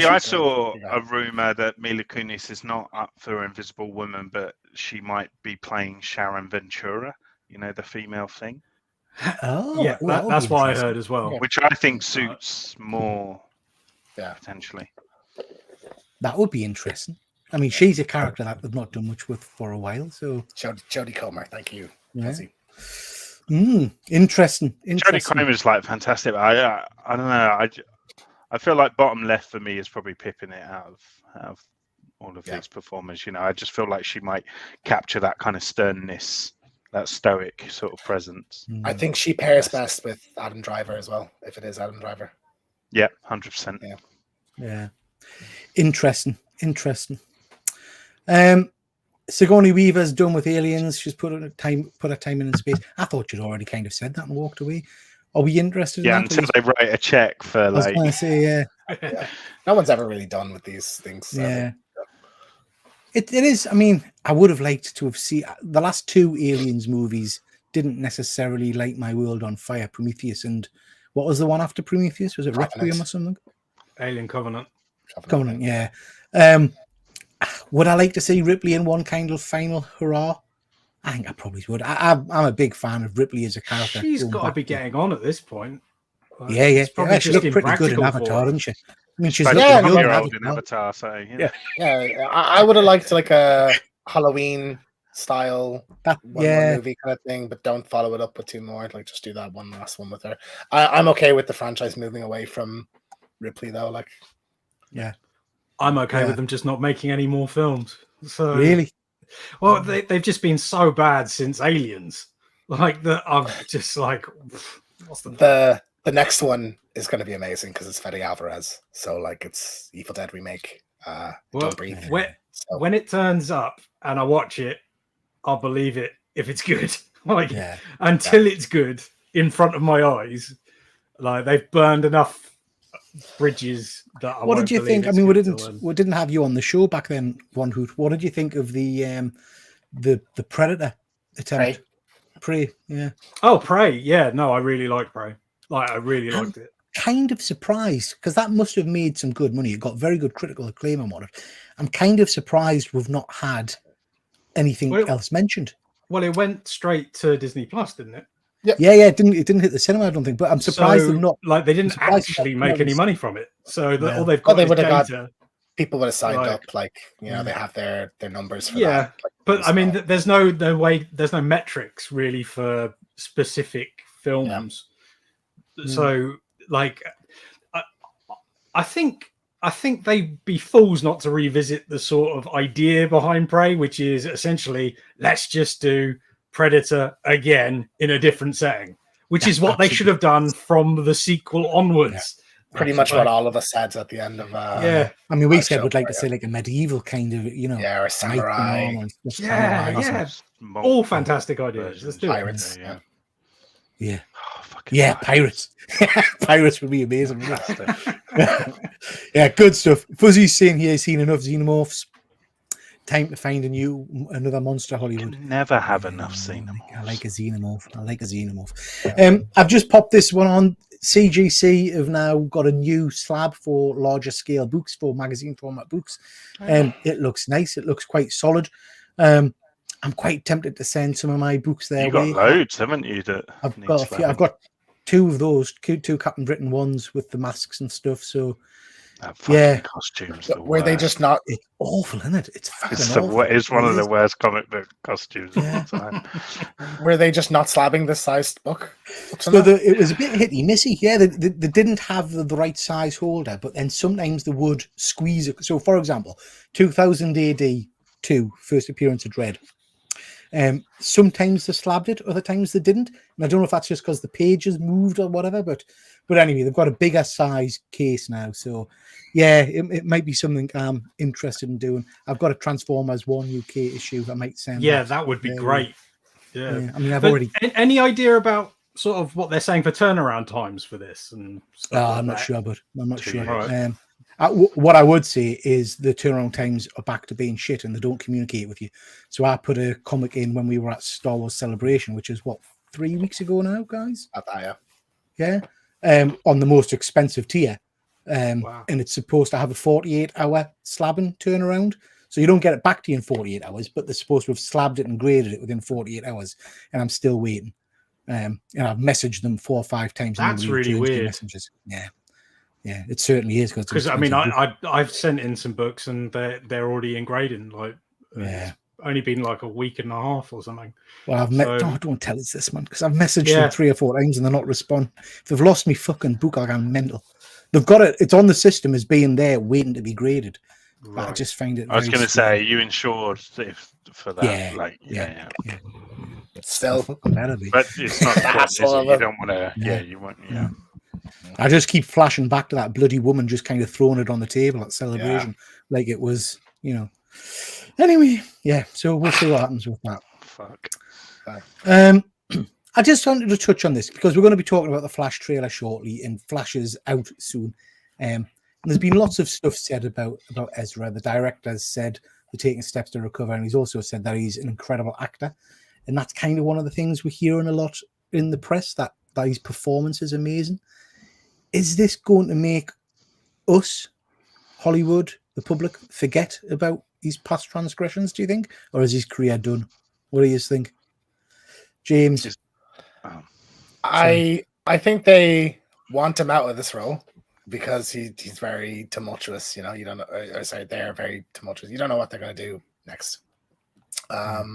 I saw a rumor that Mila Kunis is not up for Invisible Woman, but she might be playing Sharon Ventura. The female thing. Oh, yeah, that's what I heard as well. Which I think suits more. Yeah, potentially. That would be interesting. I mean, she's a character that we've not done much with for a while. So Jodie Comer, thank you. Yeah. Interesting. Jodie Comer is fantastic. I don't know. I feel like bottom left for me is probably pipping it out of all of these performers. I just feel like she might capture that kind of sternness, that stoic sort of presence. I think she pairs best with Adam Driver as well, if it is Adam Driver. Yeah, 100%. Yeah. Interesting. Sigourney Weaver's done with Aliens. She's put her time in space. I thought you'd already kind of said that and walked away. Are we interested in Yeah, that? until they write a check for I was like. going to say, yeah. Yeah. No one's ever really done with these things. So Yeah. It is. I mean, I would have liked to have seen the last two Aliens movies. Didn't necessarily light my world on fire. Prometheus and what was the one after Prometheus? Was it Covenant. Requiem or something? Alien Covenant. Covenant, yeah. Would I like to see Ripley in one kind of final hurrah? I think I probably would. I'm a big fan of Ripley as a character. She's going got to back be getting on at this point. Like, Yeah. it's probably She just looked pretty good in impractical for Avatar, her. didn't she? I mean, she's Like Yeah, a looking good in 1-year-old in Avatar. Avatar, so Yeah. Yeah, I would have liked like a Halloween style That, one yeah, movie kind of thing, but don't follow it up with two more. Like, just do that one last one with her. I'm okay with the franchise moving away from Ripley though. Like, I'm okay Yeah. with them just not making any more films. So really. well, they've just been so bad since Aliens. Like that, I'm just like, what's the the next one is going to be amazing because it's Fede Alvarez. So like, it's Evil Dead remake. Well, Don't Breathe. when, So, when it turns up and I watch it, I'll believe it if it's good. Like Yeah. until it's good in front of my eyes, like they've burned enough bridges that I What won't did you believe think? I it's mean, good till then. we didn't have you on the show back then, One Hoot. What did you think of the Predator attempt? Prey, yeah. Oh, Prey. Yeah, no, I really like Prey. Like, I really liked it. Kind of surprised because that must have made some good money. It got very good critical acclaim and whatnot. I'm kind of surprised we've not had anything Well, else mentioned. Well, it went straight to Disney Plus, didn't it? Yeah, it didn't hit the cinema, I don't think. But I'm surprised So, they've not. like they didn't surprised actually that make any was- money from it. So Yeah. all they've Well, got they is would've got- data. people would have signed Like- up, like, you know, they have their numbers for Yeah, that. Like, But it's I mean, not- there's no way, there's no metrics really for specific films. So, like, I think they'd be fools not to revisit the sort of idea behind Prey, which is essentially let's just do Predator again in a different setting, which is what they should have done from the sequel onwards. pretty much what all of us said at the end of Yeah, I mean, we I'll said show we'd like to for say like a medieval kind of, you know, yeah, or knight samurai and all and stuff, Yeah, samurai. yeah. Multiple all fantastic ideas. Let's do it. pirates. Yeah. Yeah. Oh, fucking Yeah, right. pirates. Pirates would be amazing. wouldn't it? Yeah, good stuff. Fuzzy's saying here he's seen enough xenomorphs. Time to find another monster Hollywood. Can never have enough I xenomorphs. like a xenomorph. I've just popped this one on. CGC have now got a new slab for larger scale books, for magazine format books. It looks nice. It looks quite solid. I'm quite tempted to send some of my books their You got way. loads, haven't you? That I've need got a few. slabbing? I've got two of those, two Captain Britain ones with the masks and stuff. So That fucking yeah. costumes. Were they just not? it's awful, isn't it? It's fucking It's, awful. it's one of It the is. worst comic book costumes of Yeah. all time. Were they just not slabbing this sized book? So it was a bit hitty missy. Yeah, they didn't have the right size holder, but then sometimes they would squeeze it. So, for example, 2000 AD 2, first appearance of Dread. Sometimes they slabbed it, other times they didn't. And I don't know if that's just because the pages moved or whatever, but anyway, they've got a bigger size case now. So, yeah, it might be something I'm interested in doing. I've got a Transformers 1 UK issue. I might send. Yeah, that would be Yeah. great. Yeah. Yeah, I mean, I've But already. any idea about sort of what they're saying for turnaround times for this and stuff like I'm not that? sure, but I'm not 2 sure. years. What I would say is the turnaround times are back to being shit and they don't communicate with you. So I put a comic in when we were at Star Wars Celebration, which is what, 3 weeks ago now, guys? Yeah. On the most expensive tier. Wow. And it's supposed to have a 48-hour slabbing turnaround. So you don't get it back to you in 48 hours, but they're supposed to have slabbed it and graded it within 48 hours. And I'm still waiting. And I've messaged them 4 or 5 times. and That's nobody really returns the weird. Messages. Yeah, it certainly is. Because I mean, I've sent in some books and they're already in grading. Like, Yeah. it's only been like a week and a half or something. Well, don't tell us this, man, because I've messaged Yeah. them 3 or 4 times and they're not responding. If they've lost me fucking book, I'll go mental. They've got it. It's on the system as being there, waiting to be graded. But I Right. just find it. I was very going to strange. say, you insured for that. Yeah, Like, yeah. yeah. Still, Fucking better be. But it's not fun, is it? Hassle of You it. don't want to. Yeah. Yeah, you want. Yeah. I just keep flashing back to that bloody woman just kind of throwing it on the table at Celebration, like it was, Anyway, yeah. So we'll see what happens with that. Fuck. I just wanted to touch on this because we're going to be talking about the Flash trailer shortly, and Flash is out soon. And there's been lots of stuff said about Ezra. The director has said they're taking steps to recover, and he's also said that he's an incredible actor. And that's kind of one of the things we're hearing a lot in the press, that his performance is amazing. Is this going to make us, Hollywood, the public, forget about his past transgressions, do you think? Or is his career done? What do you think? James? I think they want him out of this role because he's very tumultuous. You know, you don't know. Sorry, they're very tumultuous. You don't know what they're going to do next. But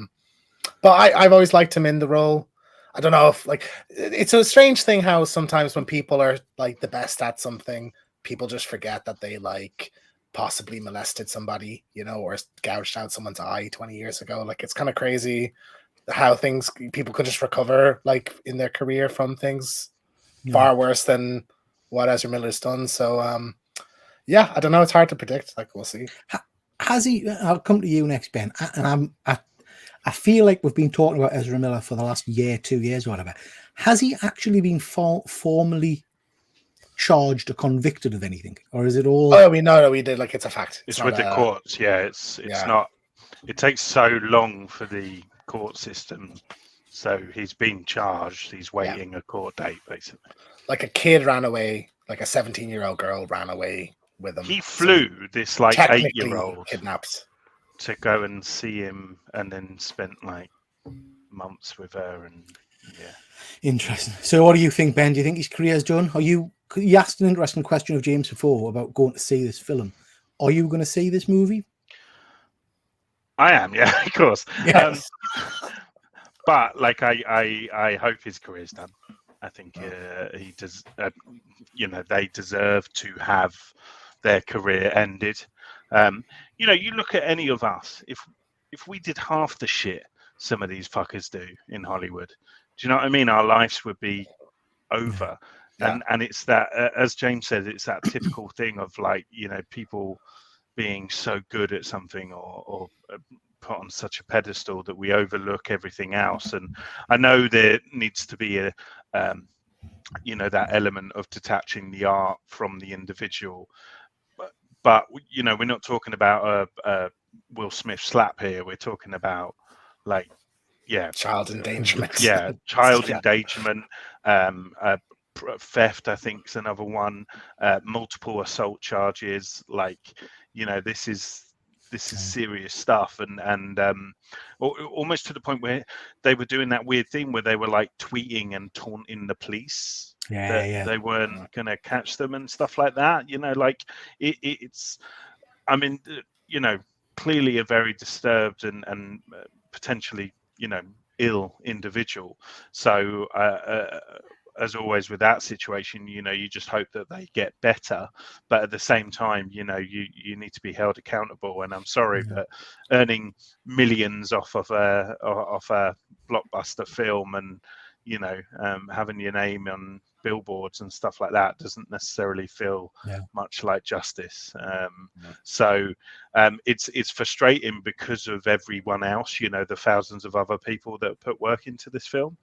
I've always liked him in the role. I don't know if, like, it's a strange thing how sometimes when people are like the best at something, people just forget that they like possibly molested somebody, you know, or gouged out someone's eye 20 years ago. Like, it's kind of crazy how people could just recover like in their career from things far worse than what Ezra Miller's done. So yeah, I don't know. It's hard to predict. Like, we'll see. Has he? I'll come to you next, Ben. And I feel like we've been talking about Ezra Miller for the last year, 2 years, whatever. Has he actually been formally charged or convicted of anything, or is it all? Oh, we know that we did. Like, it's a fact. It's with the courts. Yeah, it's not. It takes so long for the court system. So he's been charged. He's waiting a court date, basically. Like a kid ran away. Like a 17-year-old girl ran away with him. He flew this like 8-year-old kidnapped to go and see him, and then spent like months with her, and Interesting. So, what do you think, Ben? Do you think his career's done? You asked an interesting question of James before about going to see this film. Are you going to see this movie? I am, yeah, of course. Yes. But like, I hope his career's done. I think he does. They deserve to have their career ended. You look at any of us. If we did half the shit some of these fuckers do in Hollywood, do you know what I mean? Our lives would be over. Yeah. And it's that, as James said, it's that typical thing of like, people being so good at something or put on such a pedestal that we overlook everything else. And I know there needs to be that element of detaching the art from the individual. But we're not talking about a Will Smith slap here. We're talking about child endangerment. Yeah, child endangerment, theft, I think, is another one. Multiple assault charges. This is serious stuff, and almost to the point where they were doing that weird thing where they were like tweeting and taunting the police. They weren't going to catch them and stuff like that. It's. I mean, clearly a very disturbed and potentially, ill individual. So, as always with that situation, you just hope that they get better. But at the same time, you need to be held accountable. And I'm sorry, but earning millions off of a blockbuster film and, having your name on billboards and stuff like that doesn't necessarily feel much like justice. So it's frustrating because of everyone else, the thousands of other people that put work into this film.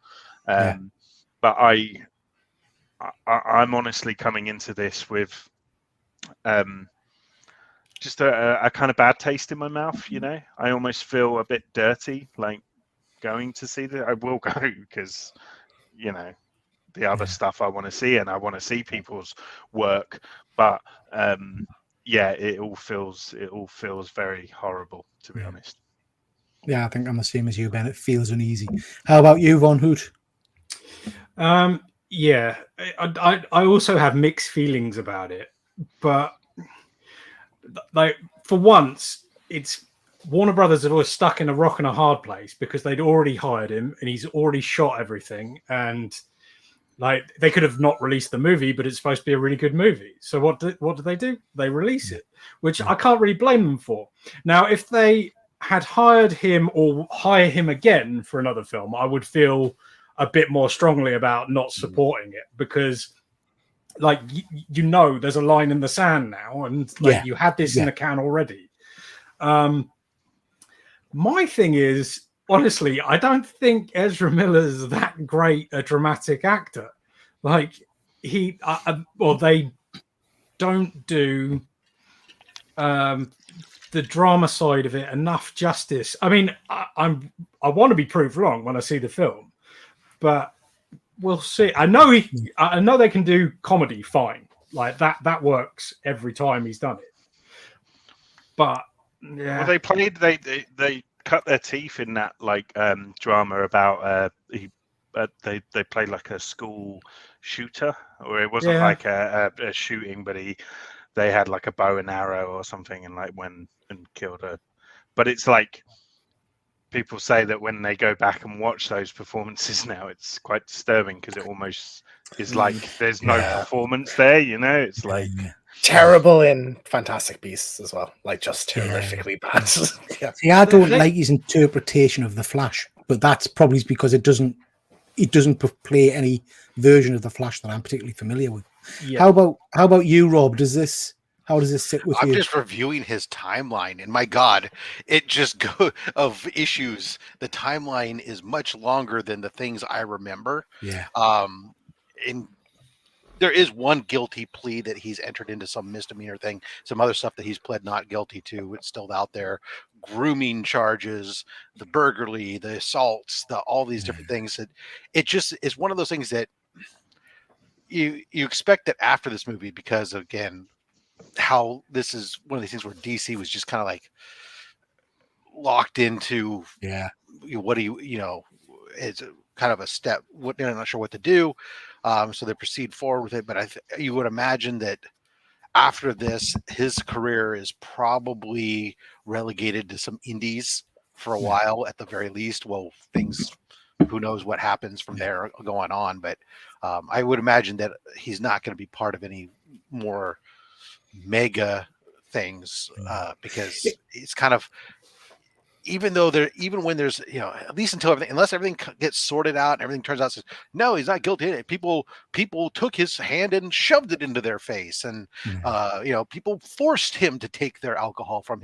But I'm honestly coming into this with just a kind of bad taste in my mouth. I almost feel a bit dirty, like going to see that. I will go because the other stuff I want to see, and I want to see people's work. But it all feels very horrible, to be honest. Yeah, I think I'm the same as you, Ben. It feels uneasy. How about you, Von Hoot? I also have mixed feelings about it, but like for once, it's Warner Brothers are always stuck in a rock and a hard place because they'd already hired him and he's already shot everything, and like they could have not released the movie, but it's supposed to be a really good movie. So what do they do? They release it, which I can't really blame them for. Now, if they had hired him or hire him again for another film, I would feel a bit more strongly about not supporting it because there's a line in the sand now, and you had this in the can already. My thing is, honestly, I don't think Ezra Miller's that great a dramatic actor. Like they don't do the drama side of it enough justice. I mean, I want to be proved wrong when I see the film, but we'll see. I know they can do comedy fine, like that works every time he's done it. But yeah, well, they cut their teeth in that like drama about they played like a school shooter, or it wasn't like a shooting, but they had like a bow and arrow or something and like went and killed her. But it's like people say that when they go back and watch those performances now, it's quite disturbing because it almost is like there's no performance there, you know? It's like terrible in Fantastic Beasts as well, like just terrifically bad. See, I don't like his interpretation of the Flash, but that's probably because it doesn't play any version of the Flash that I'm particularly familiar with. Yeah. How about you, Rob? How does this sit with you? I'm just reviewing his timeline, and my God, it just of issues. The timeline is much longer than the things I remember. Yeah. And there is one guilty plea that he's entered into some misdemeanor thing, some other stuff that he's pled not guilty to. It's still out there. Grooming charges, the burglary, the assaults, all these different things. That it just is one of those things that you expect that after this movie, because again, how this is one of these things where DC was just kind of like locked into what do it's kind of a step. They're not sure what to do, so they proceed forward with it. But you would imagine that after this, his career is probably relegated to some indies for a while at the very least. Well, who knows what happens from there going on, but I would imagine that he's not going to be part of any more mega things because it's kind of, even when there's, at least unless everything gets sorted out and everything turns out no, he's not guilty. People took his hand and shoved it into their face, and people forced him to take their alcohol from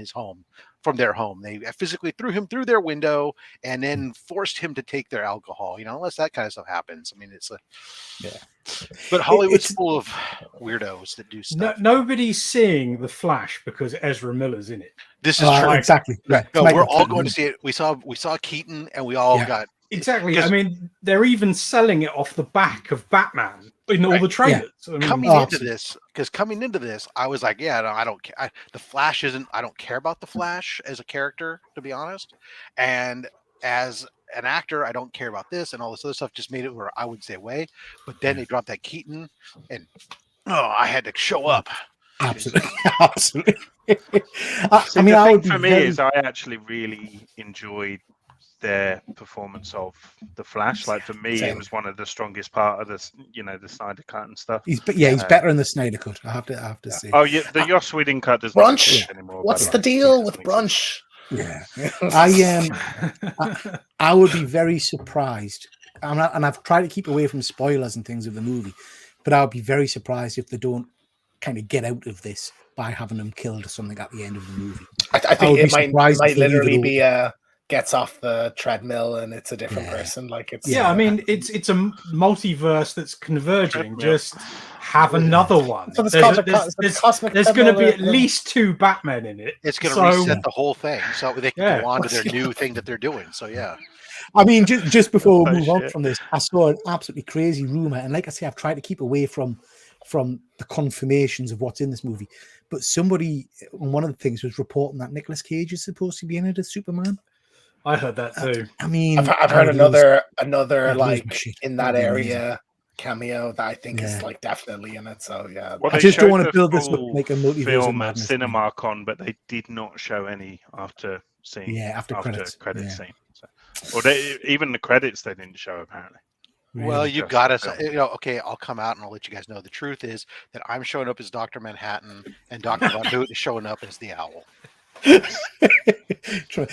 their home. They physically threw him through their window and then forced him to take their alcohol. Unless that kind of stuff happens. I mean, it's But Hollywood's full of weirdos that do stuff. Nobody's seeing The Flash because Ezra Miller's in it. This is true. Exactly. Right. No, we're all going to see it. We saw Keaton, and we all got exactly. I mean, they're even selling it off the back of Batman in all the trailers. Yeah. I mean, coming into this, I was like, I don't care. The Flash I don't care about the Flash as a character, to be honest. And as an actor, I don't care about this, and all this other stuff just made it where I would say away. But then they dropped that Keaton, and I had to show up. Absolutely. I actually really enjoyed their performance of the Flash. Like for me, it was one of the strongest part of the Snyder Cut and stuff. He's better in the Snyder Cut. I have to say. Oh yeah, the Joss Whedon cut doesn't Brunch anymore. What's the deal with Brunch? Yeah, I would be very surprised, and I've tried to keep away from spoilers and things of the movie, but I would be very surprised if they don't kind of get out of this by having them killed or something at the end of the movie. I think it might literally be gets off the treadmill and it's a different person. Like it's I mean it's a multiverse that's converging. Just have another one. So there's going to be at least 2 Batmen in it. It's going to reset the whole thing, so they can go on to their new thing that they're doing. So I mean, just before we move on from this, I saw an absolutely crazy rumor, and like I say, I've tried to keep away from the confirmations of what's in this movie. But somebody, one of the things, was reporting that Nicolas Cage is supposed to be in it as Superman. I heard that too. I mean, I've heard another like in that area cameo that I think is like definitely in it. So well, I just don't want to build this up like a multiverse film at CinemaCon, but they did not show any after seeing after credits scene. So, even the credits they didn't show apparently. Well, you got us. Okay, I'll come out and I'll let you guys know. The truth is that I'm showing up as Dr. Manhattan, and Dr. Von Hoot is showing up as the Owl.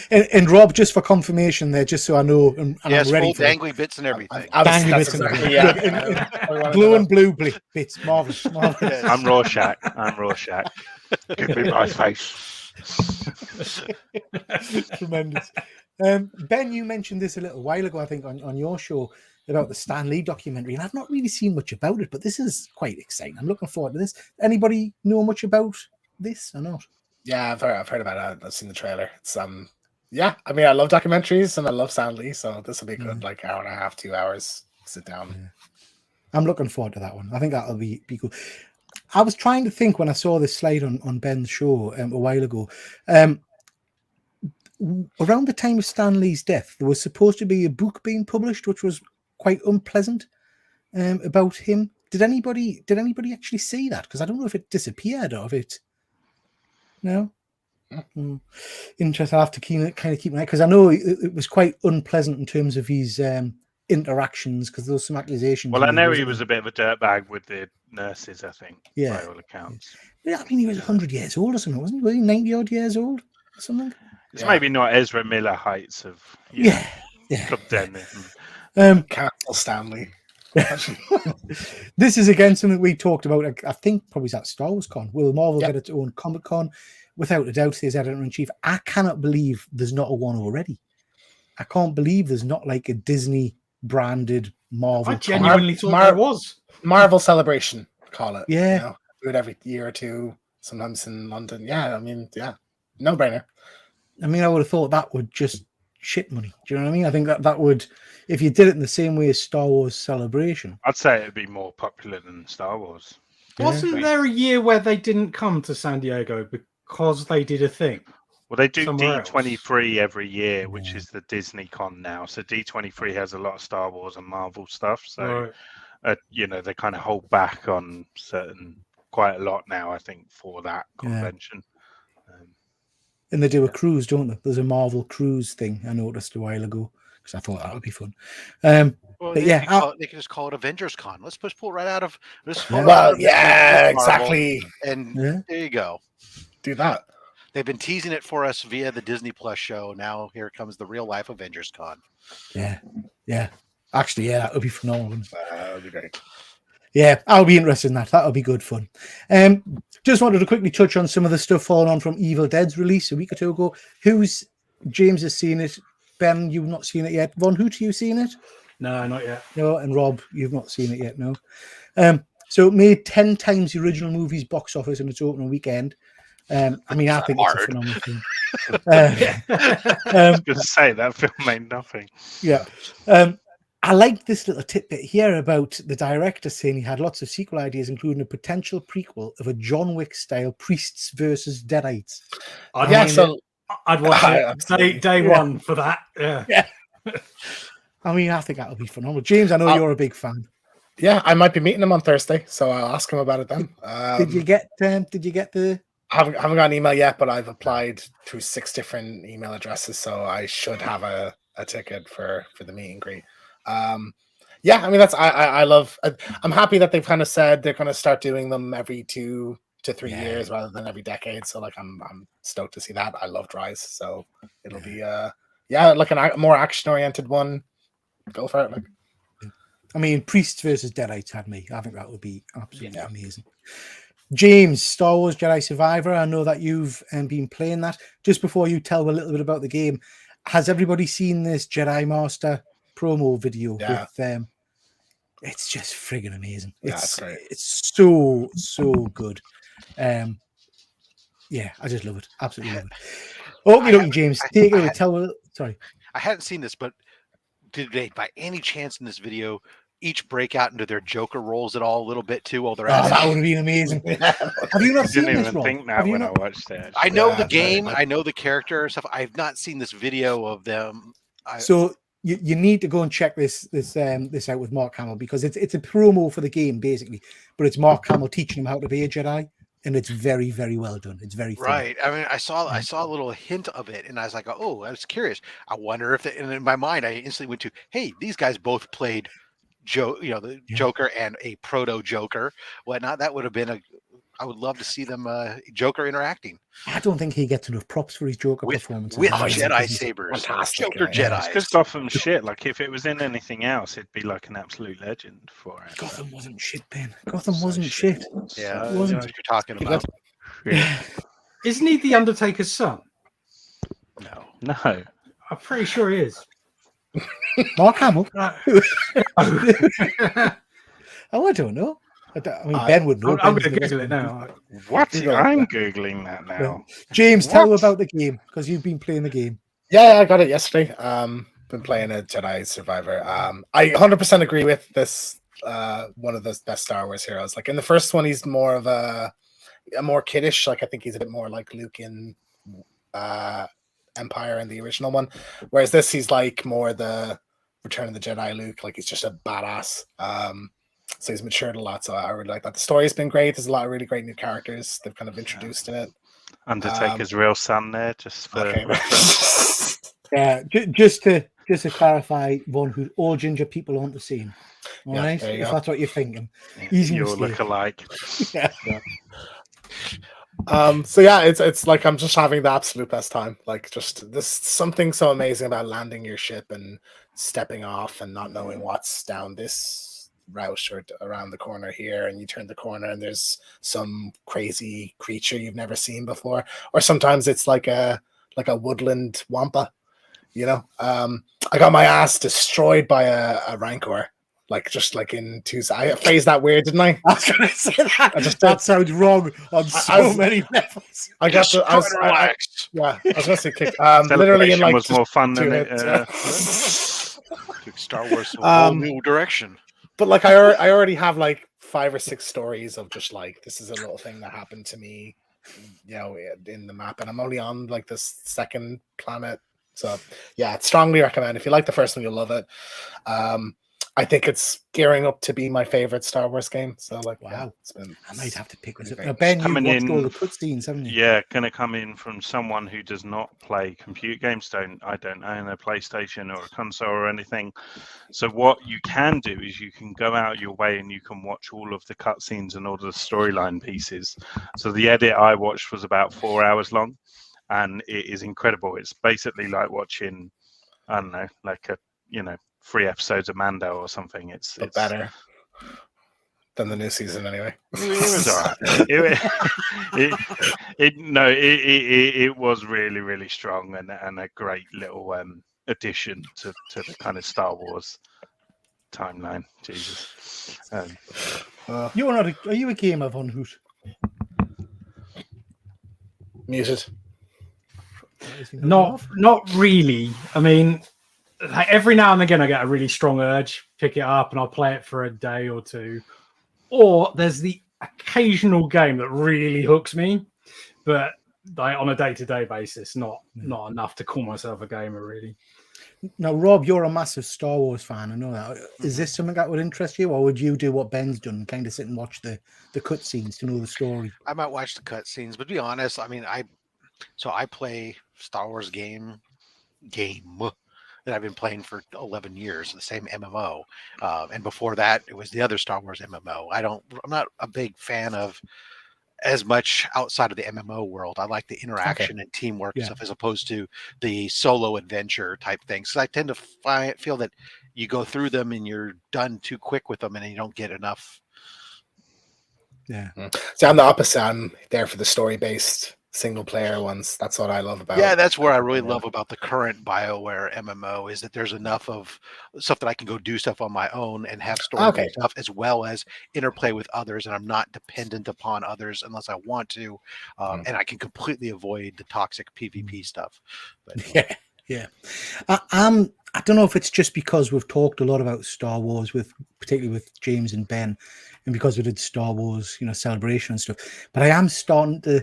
and Rob, just for confirmation there, just so I know, and I'm ready for dangly bits and everything. Blue and blue bits, marvelous. I'm Rorschach. Give me my face. Tremendous. Ben, you mentioned this a little while ago, I think, on your show about the Stan Lee documentary, and I've not really seen much about it, but this is quite exciting. I'm looking forward to this. Anybody know much about this or not? Yeah, I've heard about it. I've seen the trailer. It's yeah. I mean, I love documentaries and I love Stan Lee, so this will be good. Like hour and a half, 2 hours. Sit down. Yeah. I'm looking forward to that one. I think that'll be cool. I was trying to think when I saw this slide on Ben's show a while ago. Around the time of Stan Lee's death, there was supposed to be a book being published, which was quite unpleasant about him. Did anybody actually see that? Because I don't know if it disappeared or if it. No. Interesting. I have to keep an eye, because I know it was quite unpleasant in terms of his interactions, because there was some accusations. Well, I know he was a bit of a dirtbag with the nurses, I think, yeah, by all accounts. Yeah, I mean, he was 100 years old or something, wasn't he? Was he 90 odd years old or something? It's maybe not Ezra Miller heights of Club Dennis. Cancel Stanley. This is again something we talked about. I think probably at Star Wars Con. Will Marvel get its own Comic Con? Without a doubt, says editor in chief. I cannot believe there's not a one already. I can't believe there's not like a Disney branded Marvel. I genuinely thought there was Marvel Celebration. Call it. Yeah, you know, do it every year or two. Sometimes in London. Yeah, I mean, no brainer. I mean, I would have thought that would just shit money. Do you know what I mean? I think that would, if you did it in the same way as Star Wars Celebration, I'd say it'd be more popular than Star Wars. Wasn't there a year where they didn't come to San Diego because they did a thing? Well, they do somewhere D23 every year, which is the Disney Con now. So D23 has a lot of Star Wars and Marvel stuff. So, you know, they kind of hold back on quite a lot now, I think, for that convention. And they do a cruise, don't they? There's a Marvel cruise thing I noticed a while ago, because I thought that would be fun. Well, but they yeah, can just call it Avengers Con. Let's push pull right out of this. Well, yeah, exactly. And there you go. Do that. They've been teasing it for us via the Disney Plus show. Now here comes the real life Avengers Con. Yeah. Actually, that would be phenomenal. That would be great. Yeah, I'll be interested in that. That'll be good fun. Just wanted to quickly touch on some of the stuff following on from Evil Dead's release a week or two ago. James has seen it. Ben, you've not seen it yet. Von Hoot, you seen it? No, not yet. No, and Rob, you've not seen it yet, no. So it made 10 times the original movie's box office in its opening weekend. I mean, I think it's a phenomenal film. I was going to say that film made nothing. Yeah. I like this little tidbit here about the director saying he had lots of sequel ideas, including a potential prequel of a John Wick style priests versus Deadites. I'd watch it day one for that. Yeah. I mean, I think that'll be phenomenal. James, I know you're a big fan. Yeah, I might be meeting him on Thursday, so I'll ask him about it then. Did you get the? I haven't got an email yet, but I've applied to 6 different email addresses, so I should have a ticket for the meet and greet. I mean, I love. I'm happy that they've kind of said they're going to start doing them every 2 to 3 years rather than every decade. So like, I'm stoked to see that. I loved Rise, so it'll be like a more action oriented one. Go for it. Like, I mean, priests versus Deadites had me. I think that would be absolutely amazing. James, Star Wars Jedi Survivor. I know that you've been playing that. Just before you tell a little bit about the game, has everybody seen this Jedi Master promo video with them? It's just friggin' amazing. It's so good. I just love it. Absolutely love it. Okay, James, take it away. Sorry. I hadn't seen this, but did they by any chance in this video each break out into their Joker roles at all a little bit too while they're at it? That would have been amazing. Have you not seen this? I didn't even think that when I watched it. I know the game, I know the character and stuff. I've not seen this video of them. So you need to go and check this out with Mark Hamill, because it's a promo for the game basically, but it's Mark Hamill teaching him how to be a Jedi, and it's very, very well done. It's very fun. Right. I mean, I saw a little hint of it, and I was like, oh, I was curious. I wonder if and in my mind, I instantly went to, hey, these guys both played Joker and a proto Joker, whatnot. That would have been I would love to see them Joker interacting. I don't think he gets enough props for his Joker performance. With Jedi sabers, Joker Jedi. Because Gotham's shit. Like if it was in anything else, it'd be like an absolute legend for it. Gotham wasn't shit, Ben. Gotham wasn't shit. Yeah, it wasn't. What you're talking about. Isn't he the Undertaker's son? No. No. I'm pretty sure he is. Mark Hamill. I'm Oh, I don't know. I mean, Ben would know. going Ben's to the Google best it one. now. What? You know, I'm Googling that now. James, tell What? about the game because you've been playing the game. Yeah, I got it yesterday. Been playing a Jedi Survivor. I 100% agree with this. One of the best Star Wars heroes. Like in the first one, he's more of a more kiddish. Like I think he's a bit more like Luke in Empire in the original one. Whereas this, he's like more the Return of the Jedi Luke. Like he's just a badass. So he's matured a lot. So I really like that. The story's been great. There's a lot of really great new characters they've kind of introduced in it. Undertaker's real son there, just for Okay. Yeah, just to clarify, one who all ginger people aren't the same. All Yeah, right, there you if go. that's what you're thinking. Easy you'll mistake. look alike. Yeah. So yeah, it's like I'm just having the absolute best time. Like just there's something so amazing about landing your ship and stepping off and not knowing what's down this route or around the corner here, and you turn the corner and there's some crazy creature you've never seen before, or sometimes it's like a woodland wampa. You know, I got my ass destroyed by a rancor. Like just like in two, I phrased that weird, didn't I? I was going to say that. I just That sounds wrong on so many levels. I got the. I was, Try to relax. yeah, I was gonna say kick. Literally in Celebration like was just more fun than 2 it. hits, yeah. Took Star Wars to a whole Um, new direction. But like I already have like 5 or 6 stories of just like this is a little thing that happened to me, you know, in the map, and I'm only on like this second planet. So yeah, strongly recommend. If you like the first one, you'll love it. I think it's gearing up to be my favorite Star Wars game. So like, wow, Wow. it's been. I might have to pick this up. Great. Now, Ben, you've Coming watched all in- the cutscenes, haven't you? Yeah, going to come in from someone who does not play computer games. I don't own a PlayStation or a console or anything. So what you can do is you can go out your way and you can watch all of the cutscenes and all the storyline pieces. So the edit I watched was about 4 hours long, and it is incredible. It's basically like watching, I don't know, like 3 episodes of Mando or something. It's better than the new season anyway. It was all right. It was really, really strong and a great little addition to the kind of Star Wars timeline. Jesus. You're not. Are you a gamer, Von Hoot? Muted. Not really. I mean, like every now and again, I get a really strong urge, pick it up, and I'll play it for a day or two. Or there's the occasional game that really hooks me, but like on a day-to-day basis, not enough to call myself a gamer, really. Now, Rob, you're a massive Star Wars fan. I know that. Is this something that would interest you, or would you do what Ben's done, kind of sit and watch the cutscenes to know the story? I might watch the cutscenes, but to be honest, I mean, I play Star Wars game that I've been playing for 11 years, the same MMO, and before that, it was the other Star Wars MMO. I'm not a big fan of as much outside of the MMO world. I like the interaction and teamwork stuff as opposed to the solo adventure type things. So I tend to feel that you go through them and you're done too quick with them, and you don't get enough. Yeah. So I'm the opposite. I'm there for the story-based single-player ones. That's what I love about. Yeah, that's where I really love about the current BioWare MMO is that there's enough of stuff that I can go do stuff on my own and have story stuff as well as interplay with others, and I'm not dependent upon others unless I want to, and I can completely avoid the toxic PvP stuff. But, Yeah. I don't know if it's just because we've talked a lot about Star Wars particularly with James and Ben, and because we did Star Wars, Celebration and stuff. But I am starting to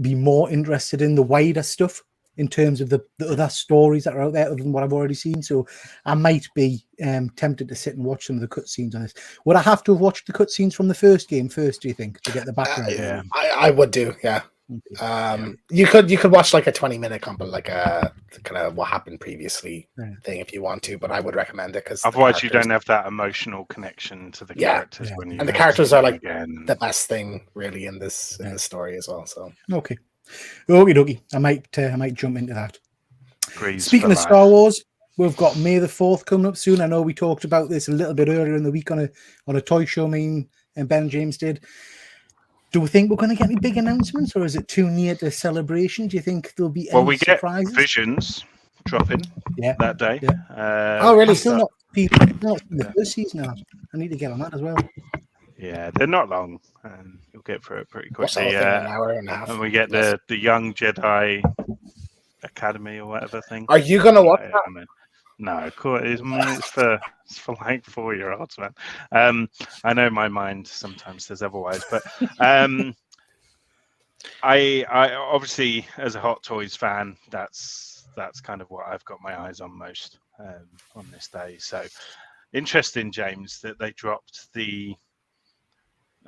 be more interested in the wider stuff in terms of the other stories that are out there other than what I've already seen. So I might be tempted to sit and watch some of the cutscenes on this. Would I have to have watched the cutscenes from the first game first, do you think, to get the background? I would do, yeah. You could watch like a 20-minute combo, like a kind of what happened previously thing if you want to, but I would recommend it because otherwise you don't have that emotional connection to the characters when you and the characters are like again. the best thing really in this in the story as well. So okay, dokie. I might jump into that. Breeze Speaking for of life. Star Wars, we've got May the 4th coming up soon. I know we talked about this a little bit earlier in the week on a toy show. Me and Ben and James did. Do we think we're going to get any big announcements, or is it too near to Celebration? Do you think there'll be any Well, we get surprises? Visions dropping Yeah. that day. Yeah. Oh, really? I'm still not the first season now. I need to get on that as well. Yeah, they're not long, and you'll get through it pretty What's the quickly. whole thing, an hour and a half? And we get the Young Jedi Academy or whatever thing. Are you gonna watch that? I mean, no, of course, it's for like 4-year-olds, man. I know my mind sometimes says otherwise, but I obviously, as a Hot Toys fan, that's kind of what I've got my eyes on most on this day. So interesting, James, that they dropped the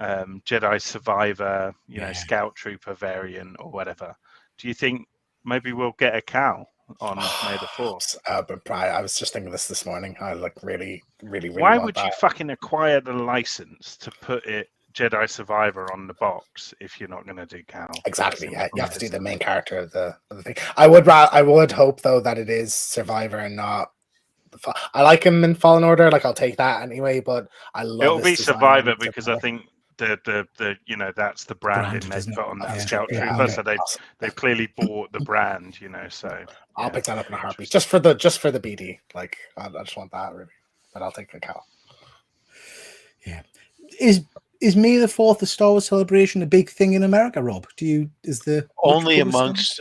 Jedi Survivor, Scout Trooper variant or whatever. Do you think maybe we'll get a cow on May the 4th? But I was just thinking this morning. I really Why want would that. you fucking acquire the license to put it Jedi Survivor on the box if you're not going to do cow? Exactly. Yeah, you have to do the main character of the thing. I would hope though that it is Survivor and not. I like him in Fallen Order. Like I'll take that anyway. But I love it'll be his design Survivor and because I think the that's the branding they've got on that Scout Trooper. So they've clearly bought the brand, So I'll pick that up in a heartbeat. Just for the BD. Like I just want that really. But I'll take the cow. Yeah. Is May the 4th the Star Wars celebration a big thing in America, Rob? Only amongst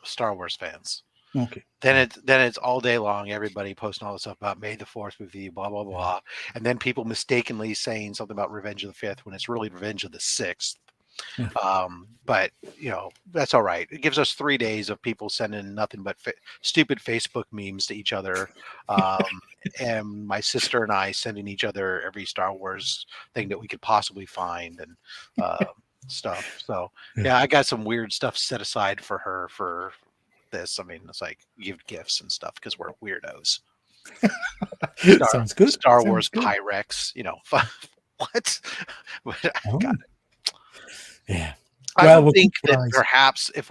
Star Wars fans. Okay. Then it's all day long, everybody posting all this stuff about May the 4th with you, blah blah blah, and then people mistakenly saying something about Revenge of the 5th when it's really Revenge of the 6th. But that's all right. It gives us 3 days of people sending nothing but stupid Facebook memes to each other, and my sister and I sending each other every Star Wars thing that we could possibly find and stuff. So yeah, I got some weird stuff set aside for her for this. I mean, it's like give gifts and stuff because we're weirdos. Sounds good. Star Wars Pyrex, what? Got it. Yeah. I would think that perhaps if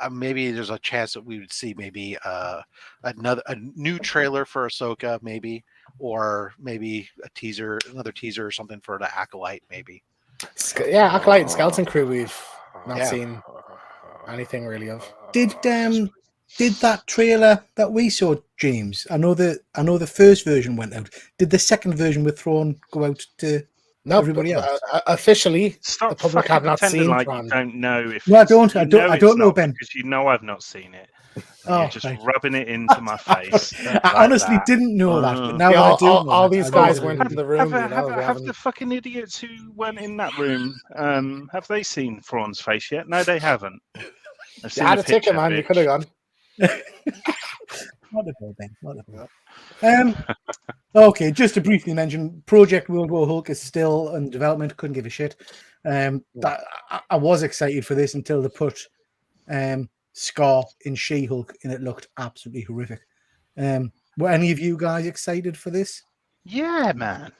maybe there's a chance that we would see maybe a new trailer for Ahsoka, maybe, or maybe another teaser or something for the Acolyte, maybe. Yeah, Acolyte and Skeleton Crew. We've not seen anything really of. Did that trailer that we saw, James? I know the first version went out. Did the second version with Thrawn go out to? No, everybody else. Officially, Stop the public have not seen. Like you don't know if. No, I don't. I don't know, Ben. Because I've not seen it. You're just rubbing it into my face. I honestly didn't know that, but now I do. All these guys went into the room. Have the fucking idiots who went in that room? Have they seen Thrawn's face yet? No, they haven't. You had a ticket, man. You could have gone. Not about Ben. Not about. Okay, just to briefly mention, Project World War Hulk is still in development. Couldn't give a shit. I was excited for this until they put Scar in She-Hulk, and it looked absolutely horrific. Were any of you guys excited for this? Yeah, man.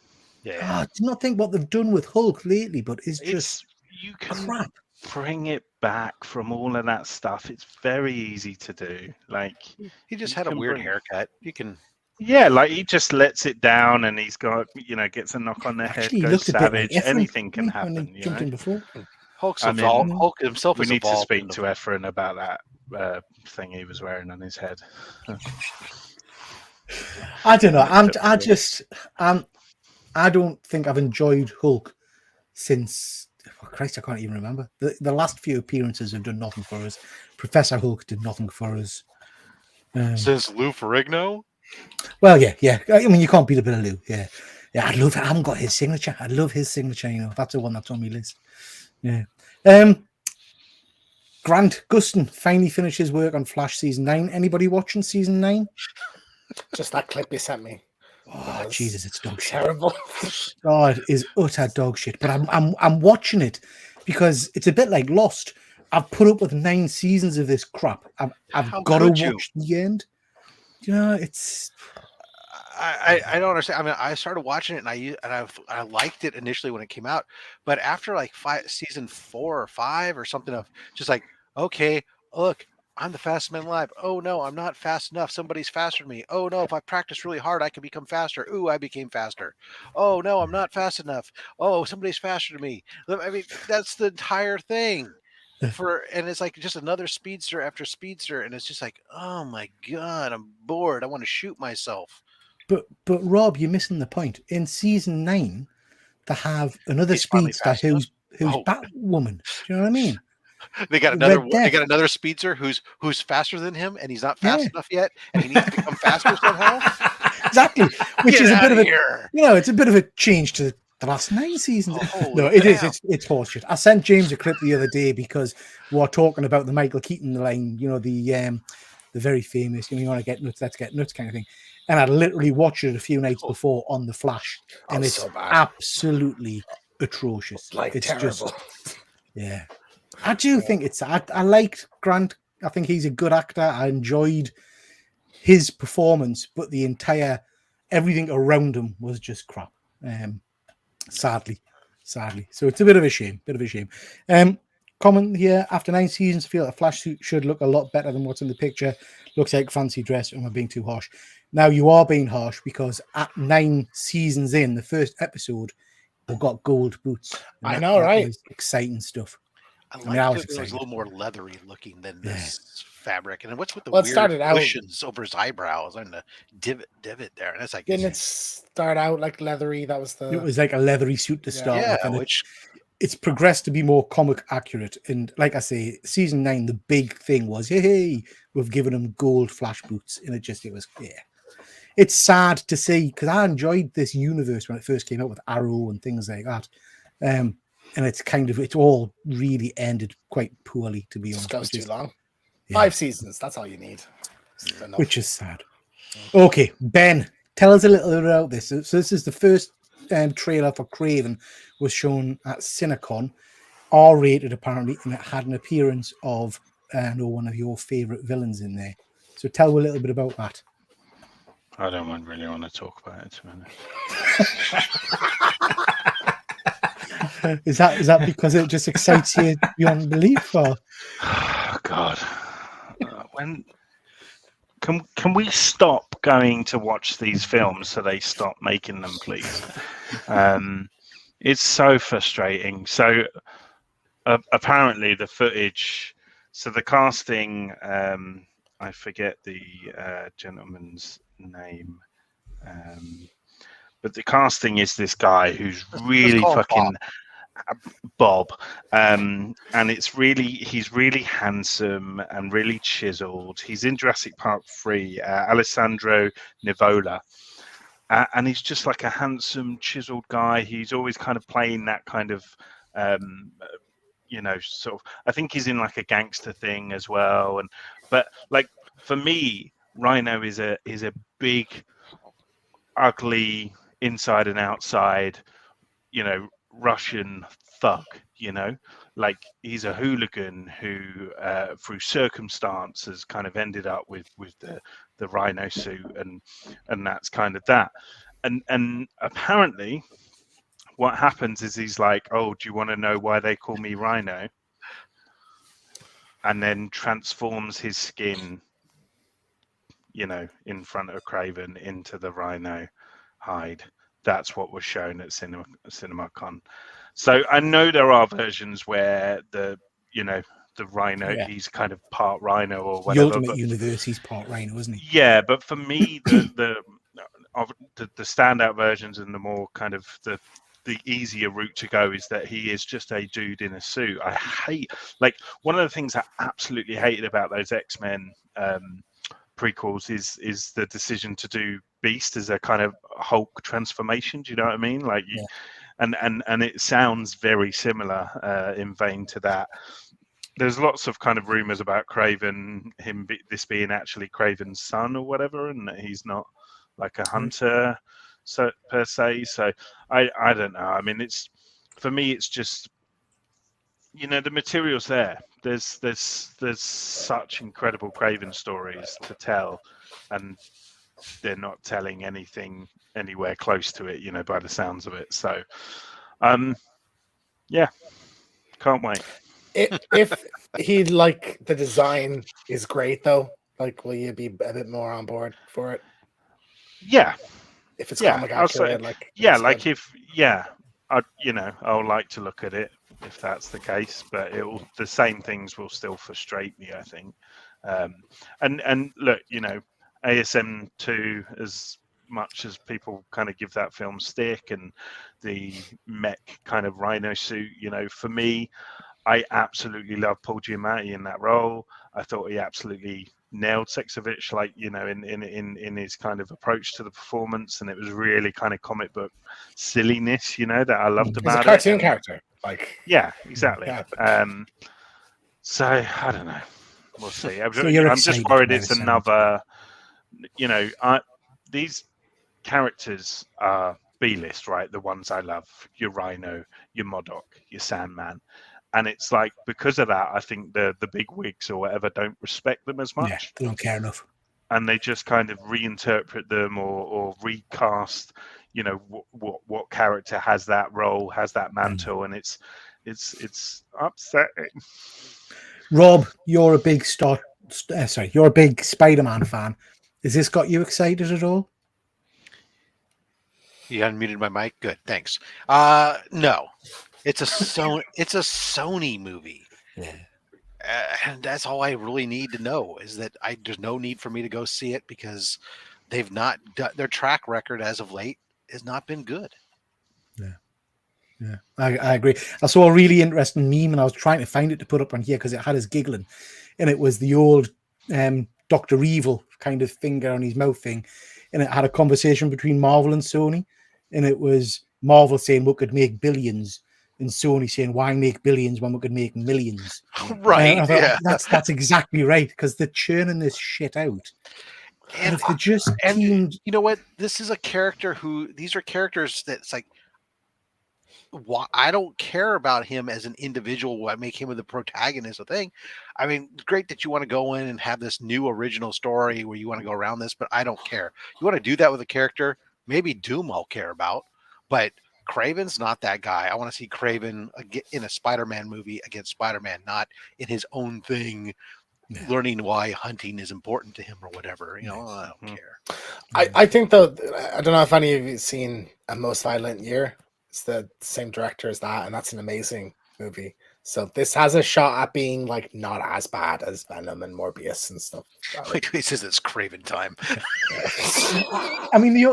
Yeah. I did not think what they've done with Hulk lately, but it's just crap. Bring it back from all of that stuff. It's very easy to do. Like he just had a weird haircut. You can. Yeah, like he just lets it down, and he's got gets a knock on the head, goes savage. Anything can happen. Jumped in before. Hulk himself. We need to speak to Efren about that thing he was wearing on his head. I don't know. I don't think I've enjoyed Hulk since. Oh Christ, I can't even remember. The last few appearances have done nothing for us. Professor Hulk did nothing for us. Since Lou Ferrigno? Well, yeah. I mean, you can't beat a bit of Lou. Yeah. I'd love that. I haven't got his signature. I'd love his signature. That's the one that's on my list. Yeah. Grant Gustin finally finishes work on Flash season 9. Anybody watching season 9? Just that clip you sent me. Oh Jesus, it's dog shit. Terrible. God, it is utter dog shit. But I'm watching it because it's a bit like Lost. I've put up with 9 seasons of this crap. I've got to watch the end. It's. I don't understand. I mean, I started watching it and I liked it initially when it came out, but after like season 4 or 5 or something of just like, okay, look, I'm the fastest man alive. Oh no, I'm not fast enough. Somebody's faster than me. Oh no, if I practice really hard, I can become faster. Ooh, I became faster. Oh no, I'm not fast enough. Oh, somebody's faster than me. I mean, that's the entire thing. And it's like just another speedster after speedster, and it's just like, oh my god, I'm bored. I want to shoot myself. But Rob, you're missing the point. In season 9, they have another He's finally speedster fast who's Oh. Batwoman. Do you know what I mean? They got Red Death. another speedster who's faster than him, and he's not fast Yeah. enough yet, and he needs to become faster somehow. Exactly. Which Get is a bit outta of a here. it's a bit of a change to the last 9 seasons. Holy No, it is. cow. It's horseshit. I sent James a clip the other day because we were talking about the Michael Keaton line, the very famous, you want to get nuts, let's get nuts kind of thing. And I literally watched it a few nights before on the Flash, and it's so bad. absolutely atrocious. It's terrible. Yeah. I do think it's. I liked Grant. I think he's a good actor. I enjoyed his performance, but everything around him was just crap. Sadly. So it's a bit of a shame. Comment here: after 9 seasons, I feel that Flash suit should look a lot better than what's in the picture. Looks like fancy dress, and we're being too harsh. Now you are being harsh because at 9 seasons in, the first episode, we got gold boots. I know, right? Was exciting stuff. I mean, I was liked it. It was excited. a little more leathery looking than this fabric. And then what's with the Well, it weird started out- cushions over his eyebrows and the divot there? And it's like, Didn't it start out like leathery? That was the. It was like a leathery suit to start yeah, with, and which it's progressed to be more comic accurate. And like I say, season 9, the big thing was, hey, we've given him gold Flash boots, and it was. It's sad to see because I enjoyed this universe when it first came out with Arrow and things like that. And it's all really ended quite poorly, to be Just honest. goes too long. Yeah. 5 seasons. That's all you need. Enough. Which is sad. Okay, Ben, tell us a little bit about this. So this is the first trailer for Craven, was shown at Cinecon, R-rated apparently, and it had an appearance of one of your favorite villains in there. So tell us a little bit about that. I don't really want to talk about it, to be honest. Is that because it just excites you beyond belief? Or? Oh, God. When can we stop going to watch these films so they stop making them, please? It's so frustrating. So apparently the footage, so the casting, I forget the gentleman's name, but the casting is this guy who's really fucking Bob, and he's really handsome and really chiseled. He's in Jurassic Park 3, Alessandro Nivola, and he's just like a handsome, chiseled guy. He's always kind of playing that kind of sort of, I think he's in like a gangster thing as well. But like for me, Rhino is a big, ugly, inside and outside, Russian thug, like he's a hooligan who through circumstance has kind of ended up with the Rhino suit, and that's kind of that. And apparently what happens is he's like, oh, do you want to know why they call me Rhino? And then transforms his skin, in front of Craven into the Rhino hide. That's what was shown at CinemaCon. So I know there are versions where the Rhino, he's kind of part Rhino or whatever. The Ultimate Universe, he's part Rhino, isn't he? Yeah, but for me, the standout versions and the more kind of the easier route to go is that he is just a dude in a suit. I hate, like, one of the things I absolutely hated about those X-Men prequels is the decision to do Beast as a kind of Hulk transformation. Do you know what I mean? Like, and it sounds very similar in vein to that. There's lots of kind of rumors about Craven, this being actually Craven's son or whatever, and that he's not like a hunter per se. So I don't know. I mean, for me, it's just, the material's there. There's such incredible Craven stories to tell, and they're not telling anything anywhere close to it, by the sounds of it. So, yeah, can't wait. If he like the design is great though, like will you be a bit more on board for it? Yeah, If it's Yeah, comic I'll say- accurate, like yeah, that's like good. if yeah, I'll like to look at it if that's the case, but the same things will still frustrate me, I think. And look, ASM2, as much as people kind of give that film stick, and the mech kind of rhino suit, for me, I absolutely love Paul Giamatti in that role. I thought he absolutely nailed Sexovich, like, in his kind of approach to the performance, and it was really kind of comic book silliness, that I loved He's about a cartoon it. And- character. Like Yeah, exactly. Yeah. So I don't know. We'll see. I'm So you're just excited worried about it's it, sounds another. These characters are B-list, right? The ones I love, your Rhino, your MODOK, your Sandman, and it's like because of that, I think the big wigs or whatever don't respect them as Yeah, much, they don't care enough. and they just kind of reinterpret them or recast. What character has that role, has that mantle, and it's upsetting. Rob, you're a big you're a big Spider-Man fan. Has this got you excited at all? You unmuted my mic. Good, thanks. No, it's a Sony movie. Yeah. And that's all I really need to know is that there's no need for me to go see it because they've not their track record as of late has not been good. Yeah, I agree. I saw a really interesting meme and I was trying to find it to put up on here because it had us giggling, and it was the old Dr. Evil kind of finger on his mouth thing, and it had a conversation between Marvel and Sony, and it was Marvel saying we could make billions, and Sony saying why make billions when we could make millions. Right? I thought, Yeah. that's exactly right, because they're churning this shit out. And if they just teamed, you know what? This is a character these are characters that's like, why I don't care about him as an individual. Why make him the protagonist a thing? I mean, it's great that you want to go in and have this new original story where you want to go around this, but I don't care. You want to do that with a character? Maybe Doom I'll care about, but Kraven's not that guy. I want to see Kraven in a Spider-Man movie against Spider-Man, not in his own thing, learning why hunting is important to him or whatever. I don't care. I think though, I don't know if any of you have seen A Most Violent Year. It's the same director as that, and that's an amazing movie. So this has a shot at being like not as bad as Venom and Morbius and stuff. Wait, he says it's Kraven time. I mean, the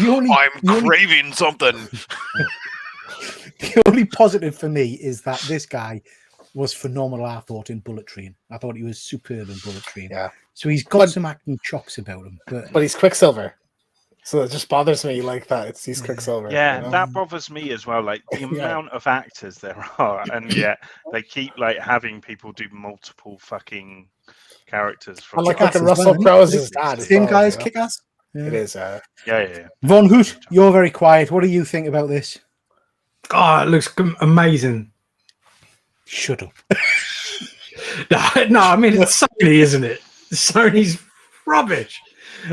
only craving something. The only positive for me is that this guy was phenomenal. I thought in Bullet Train. I thought he was superb in Bullet Train. Yeah. So he's got some acting chops about him, but he's Quicksilver. So it just bothers me like that. He's Quicksilver. Yeah, that bothers me as well. Like the amount of actors there are, and yet they keep like having people do multiple fucking characters. I like the Russell Crowe's his dad. Same guy as Kick-Ass. It is. Yeah. Von Hoot, you're very quiet. What do you think about this? Oh, it looks amazing. Shut up. No, I mean it's Sony, isn't it? Sony's rubbish.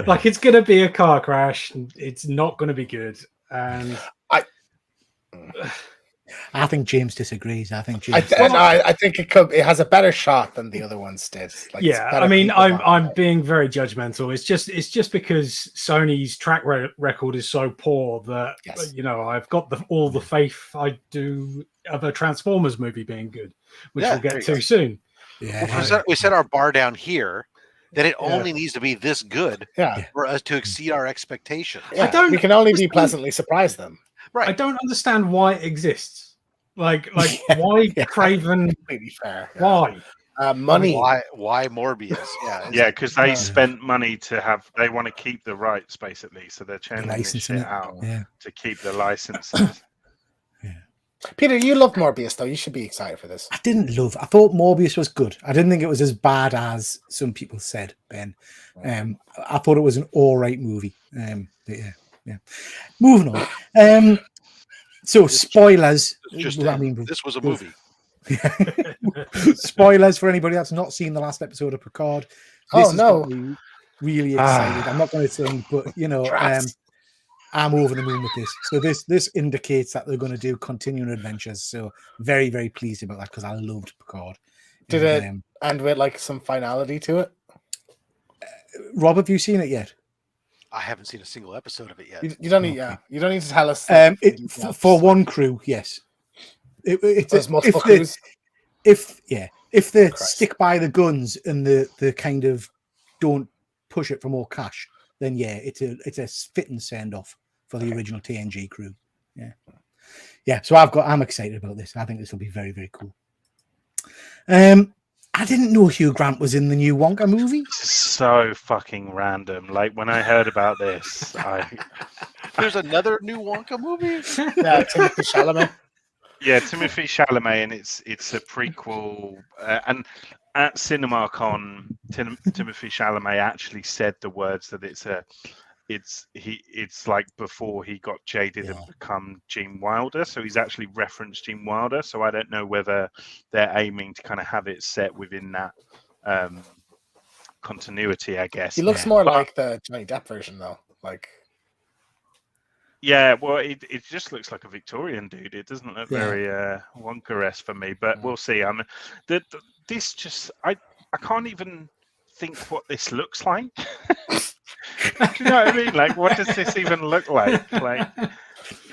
Like it's going to be a car crash. And it's not going to be good. And I think James disagrees. I think I think it has a better shot than the other ones did. Like, yeah, I mean, I'm being very judgmental. It's just because Sony's track record is so poor that I've got all the faith I do of a Transformers movie being good, which we'll get to soon. Yeah, we set our bar down here. That it only needs to be this good for us to exceed our expectations. Yeah, we can only be pleasantly surprised them. Right. I don't understand why it exists. Like why Kraven? Completely fair. Why? Money. Why Morbius? Yeah, because they spent money they want to keep the rights basically, so they're churning this shit out to keep the licenses. Peter, you love Morbius, though. You should be excited for this. I thought Morbius was good. I didn't think it was as bad as some people said, Ben. I thought it was an all right movie. Yeah. Moving on. So, spoilers. This was a movie. Spoilers for anybody that's not seen the last episode of Picard. This is got me really excited. I'm not going to sing, but, I'm over the moon with this. So this indicates that they're going to do continuing adventures. So very, very pleased about that because I loved Picard. Did it end with like some finality to it? Rob, have you seen it yet? I haven't seen a single episode of it yet. You don't need, you don't need to tell us. For one crew, yes. There's multiple crews. If they stick by the guns and the kind of don't push it for more cash, then yeah, it's a fitting send off for the original TNG crew. Yeah. So I'm excited about this. I think this will be very, very cool. I didn't know Hugh Grant was in the new Wonka movie. This is so fucking random. Like when I heard about this, There's another new Wonka movie. Yeah, Timothy Chalamet. Yeah, Timothy Chalamet, and it's a prequel. And at CinemaCon, Timothy Chalamet actually said the words that it's like before he got jaded and become Gene Wilder. So he's actually referenced Gene Wilder. So I don't know whether they're aiming to kind of have it set within that continuity, I guess. He looks more like the Johnny Depp version, though. Like. Yeah, well, it just looks like a Victorian dude. It doesn't look very Wonka-esque for me, but we'll see. This just I can't even think what this looks like. Do you know what I mean? Like, what does this even look like? Like,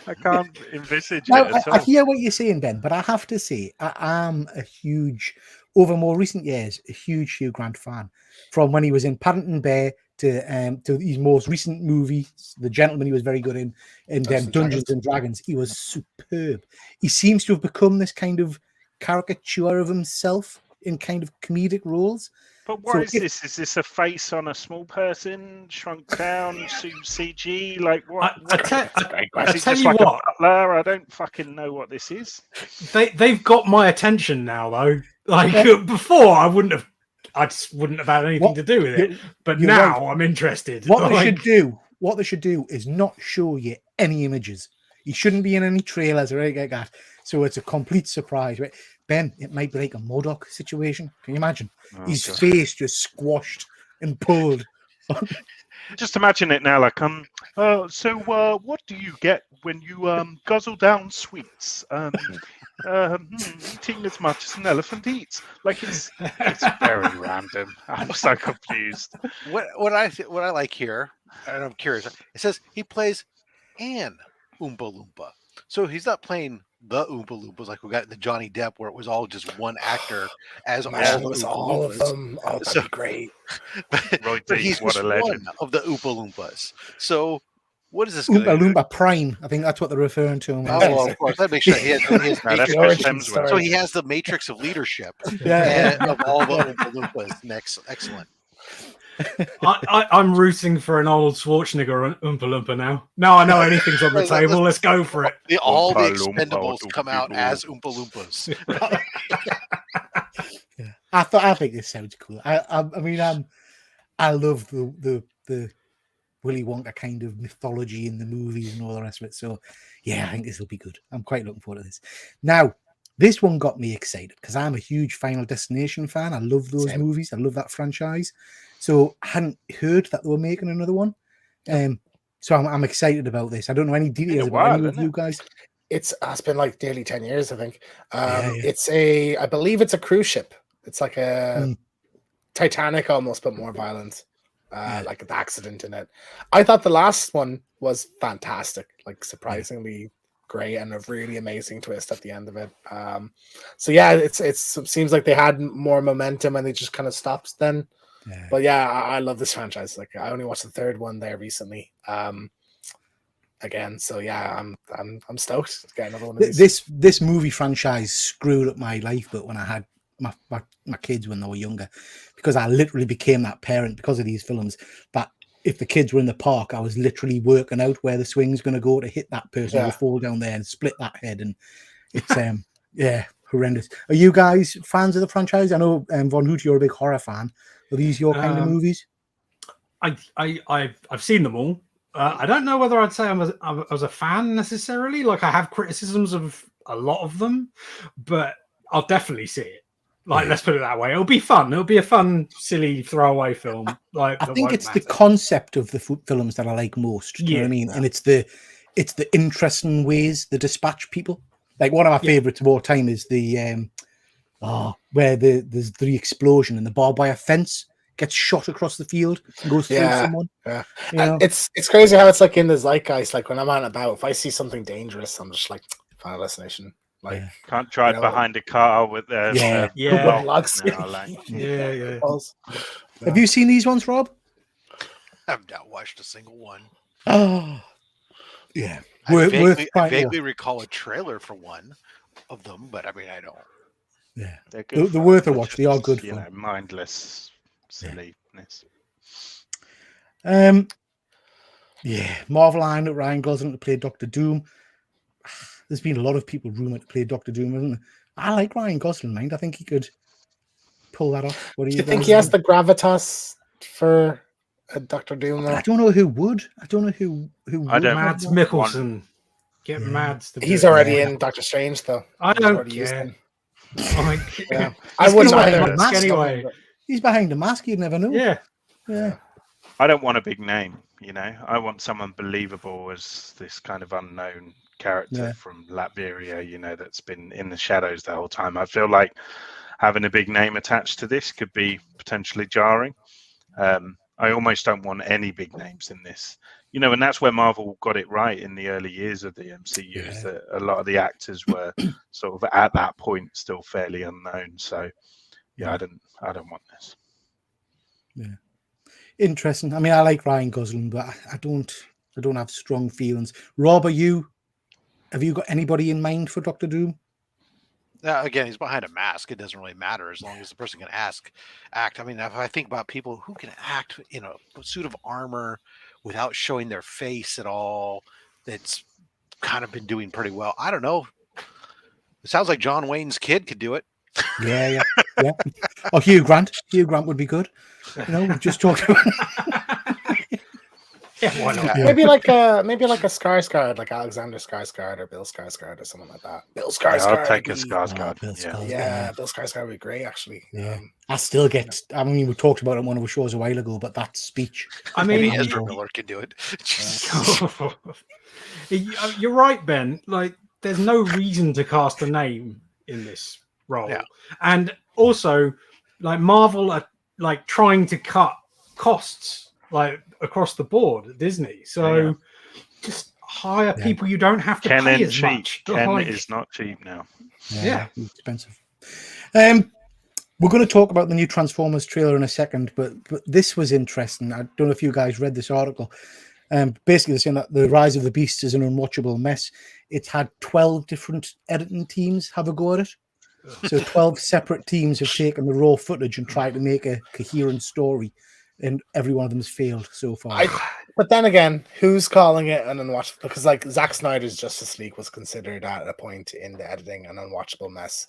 I can't envisage it at all. I hear what you're saying, Ben, but I have to say, I am over more recent years, a huge Hugh Grant fan. From when he was in Paddington Bear to his most recent movie, The Gentleman, he was very good in Dungeons and Dragons. He was superb. He seems to have become this kind of caricature of himself in kind of comedic roles. But what is this? Is this a face on a small person shrunk down, CG? Like what? I tell you like what, Butler? I don't fucking know what this is. They've got my attention now, though. Like before, I just wouldn't have had anything to do with it. But now I'm interested. What they should do is not show you any images. He shouldn't be in any trailers or anything like that. So it's a complete surprise, right? Ben, it might be like a MODOK situation. Can you imagine? His face just squashed and pulled. Just imagine it now, like what do you get when you guzzle down sweets? Eating as much as an elephant eats. Like it's very random. I'm so confused. What I like here, and I'm curious. It says he plays an Oompa Loompa, so he's not playing the Oompa Loompas like we got the Johnny Depp, where it was all just one actor as all of them. Oh, that's great. But he's what a legend. one of the Oompa Loompas. So what is this? Oompa Loompa Prime. I think that's what they're referring to him. Oh, well, of course. That makes sure he has so he has the matrix of leadership. Of all the Oompa Loompas. Excellent. I'm rooting for an old Schwarzenegger Oompa Loompa now. Now I know anything's on the table. Let's go for it. All the Expendables come out as Oompa Loompas. I think this sounds cool. I love the Willy Wonka kind of mythology in the movies and all the rest of it. So yeah, I think this will be good. I'm quite looking forward to this. Now, this one got me excited because I'm a huge Final Destination fan. I love those movies. I love that franchise. So I hadn't heard that they were making another one. So I'm excited about this. I don't know any details about any of you guys. It's been like nearly 10 years, I think. I believe it's a cruise ship. It's like a Titanic almost, but more violent. Like the accident in it. I thought the last one was fantastic, like surprisingly great, and a really amazing twist at the end of it. So yeah, it seems like they had more momentum and they just kind of stopped then. Yeah. But yeah, I love this franchise. Like I only watched the third one there recently. Again, so yeah, I'm stoked to get another one of these. This movie franchise screwed up my life, but when I had my kids when they were younger, because I literally became that parent because of these films. But if the kids were in the park, I was literally working out where the swing's going to go to hit that person who fall down there and split that head. And it's horrendous. Are you guys fans of the franchise? I know Von Hoot, you're a big horror fan. Are these your kind of movies? I've seen them all. I don't know whether I'd say I was a fan necessarily. Like I have criticisms of a lot of them, but I'll definitely see it. Like, let's put it that way. It'll be fun. It'll be a fun, silly throwaway film. Like, I that think won't it's the matter. concept of the films that I like most. Do you know what I mean? And it's the interesting ways they dispatch people. Like one of my favorites of all time is the where there's the explosion and the barbed wire fence gets shot across the field and goes through someone. Yeah. You know? It's crazy how it's like in the zeitgeist. Like when I'm out and about, if I see something dangerous, I'm just like Final Destination. Like Can't drive behind a car with logs. Yeah. Have you seen these ones, Rob? I've not watched a single one. Oh, yeah. I vaguely recall a trailer for one of them, but I mean, I don't. Yeah, they're they're worth a watch. They are good You fun. know, mindless silliness. Yeah, Marvel lined up Ryan Gosling to play Doctor Doom. There's been a lot of people rumored to play Doctor Doom, isn't there? I like Ryan Gosling, mind. I think he could pull that off. What do you think he has the gravitas for a Doctor Doom? Though? I don't know who would. I don't know who I would. don't- Mads Mikkelsen. Get Mads to do He's it. already in Doctor Strange, though. I He's don't already used care. him. Yeah. I wouldn't behind either. the mask anyway. He's behind the mask. You'd never know. Yeah. I don't want a big name, you know. I want someone believable as this kind of unknown character from Latveria, you know, that's been in the shadows the whole time. I feel like having a big name attached to this could be potentially jarring. I almost don't want any big names in this, you know, and that's where Marvel got it right in the early years of the MCU. Is that a lot of the actors were sort of at that point still fairly unknown. So, I don't want this. Yeah, interesting. I mean, I like Ryan Gosling, but I don't have strong feelings. Rob, have you got anybody in mind for Doctor Doom? Again, he's behind a mask. It doesn't really matter as long as the person can act. I mean, if I think about people who can act in a suit of armor without showing their face at all, that's kind of been doing pretty well. I don't know. It sounds like John Wayne's kid could do it. Yeah. Or Hugh Grant. Hugh Grant would be good. You know, we've just talked about. Why not? Yeah. Maybe like a Skarsgård, like Alexander Skarsgård or Bill Skarsgård or someone like that. Bill Skarsgård. I'll take a Skarsgård. Bill Skarsgård. Yeah, Bill Skarsgård would be great, actually. Yeah. I still get. I mean, we talked about it on one of our shows a while ago, but that speech. I Maybe mean, Ezra Miller could do it. you're right, Ben. Like, there's no reason to cast a name in this role, and also, like, Marvel are like trying to cut costs like across the board at Disney. So just hire people you don't have to Ken pay ain't as cheap. much. Ken Like, is not cheap now. Yeah. Expensive. We're going to talk about the new Transformers trailer in a second, but this was interesting. I don't know if you guys read this article. Basically, they're saying that The Rise of the Beast is an unwatchable mess. It's had 12 different editing teams have a go at it. So 12 separate teams have taken the raw footage and tried to make a coherent story, and every one of them has failed so far. But then again, who's calling it an unwatchable? Because like Zack Snyder's Justice League was considered at a point in the editing an unwatchable mess.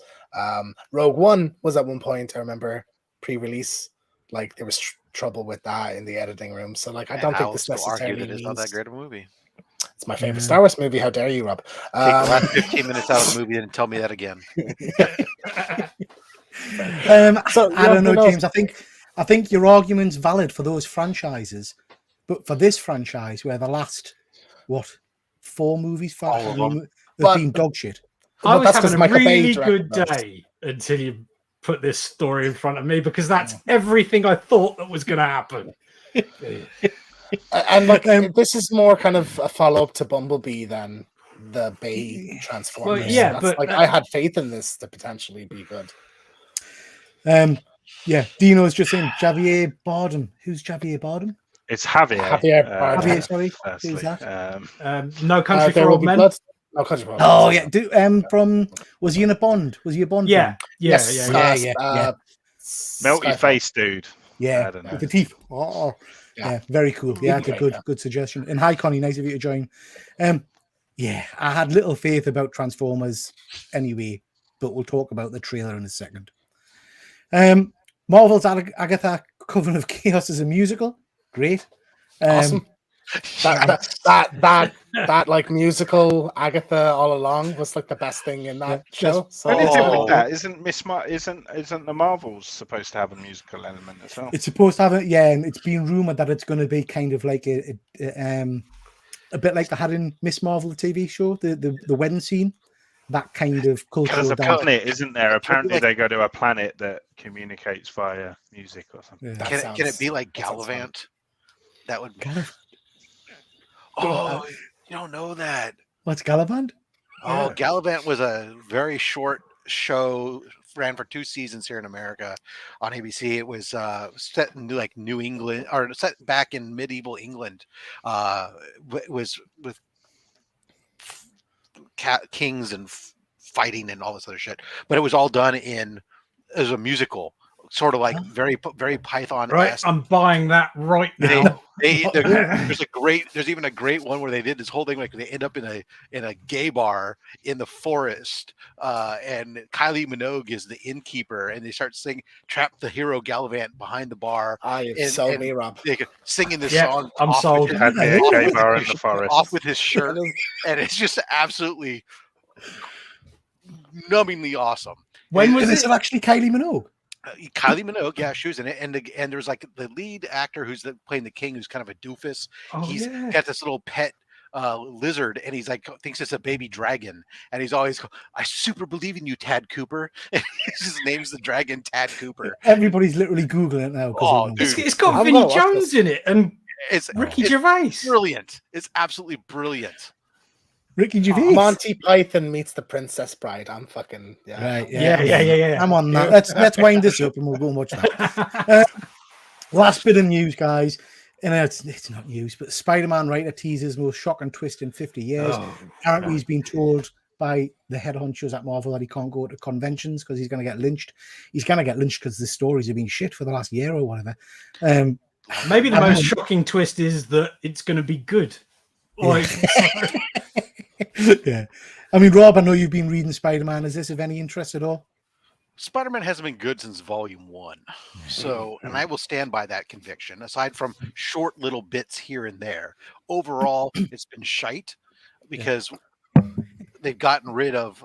Rogue One was at one point, I remember, pre-release, like there was trouble with that in the editing room. So like I don't think this necessarily that it's not that means great a movie. it's my favorite Star Wars movie. How dare you, Rob? Take the last 15 minutes out of the movie and tell me that again. So I don't know, James. I think your argument's valid for those franchises, but for this franchise, where the last 4 movies, 5 have been dog shit. I was that's having a Michael Bay really directed good those. day until you put this story in front of me, because that's everything I thought that was going to happen. And like this is more kind of a follow-up to Bumblebee than the Bay Transformers. Well, yeah, That's but like I had faith in this to potentially be good. Dino's just saying Javier Bardem. Who's Javier Bardem? It's Javier. Javier Bardem. Javier, sorry. Firstly. Who's that? No Country for There Will Old Be Men. Blood. No Country for Old Oh Men. yeah. From was he in a Bond? Was he a Bond? Yeah, film? yeah. Melty face dude. Yeah, I don't know. with the teeth. Oh, yeah, very cool. Yeah, that's a good suggestion. And hi, Connie, nice of you to join. Yeah, I had little faith about Transformers anyway, but we'll talk about the trailer in a second. Marvel's Agatha Coven of Chaos is a musical. Great. Awesome. that like musical Agatha All Along was like the best thing in that show. So What is it with Oh. that? Isn't isn't the Marvels supposed to have a musical element as well? It's supposed to have it, yeah, and it's been rumored that it's going to be kind of like a bit like they had in Miss Marvel, the TV show, the wedding scene, that kind of cultural There's a dance. planet, isn't there? Apparently, they go to a planet that communicates via music or something. Yeah. That Can it be sounds- like that sounds fun. Gallivant? That would. Gallivant? Oh, you don't know that. What's Gallivant? Oh, Yeah. Gallivant was a very short show, ran for 2 seasons here in America on ABC. It was set in like New England, or set back in medieval England. It was with kings and fighting and all this other shit. But it was all done as a musical, sort of like very Python. Right, I'm buying that right now. There's even a great one where they did this whole thing, like they end up in a gay bar in the forest, and Kylie Minogue is the innkeeper, and they start singing "Trap the Hero Gallivant" behind the bar. You sold me, Rob. They singing this Yeah, song. I'm off sold. with Had the off gay with bar his- in the forest. off with his shirt, and it's just absolutely numbingly awesome. When was Is this it? actually Kylie Minogue? Kylie Minogue, yeah, she was in it, and there's like the lead actor who's playing the king, who's kind of a doofus. Oh, He's yeah. got this little pet lizard, and he's like thinks it's a baby dragon, and he's always I super believe in you, Tad Cooper. His name's the dragon, Tad Cooper. Everybody's literally Googling it now. 'cause Oh, of- dude. It's got I'm Vinnie gonna watch Jones this. in it and It's Ricky it's Gervais. brilliant. It's absolutely brilliant. Ricky Gervais. Monty Python meets the Princess Bride. I'm fucking Right, Yeah. I'm on that. Let's wind this up and we'll go and watch that. Last bit of news, guys. And it's not news, but Spider-Man writer teases most shocking twist in 50 years. Oh, Apparently, he's been told by the head honchos at Marvel that he can't go to conventions because he's going to get lynched. He's going to get lynched because the stories have been shit for the last year or whatever. Maybe the I most mean- shocking twist is that it's going to be good. Like, Yeah. I mean, Rob, I know you've been reading Spider-Man. Is this of any interest at all? Spider-Man hasn't been good since Volume 1. So, and I will stand by that conviction. Aside from short little bits here and there, overall, it's been shite because they've gotten rid of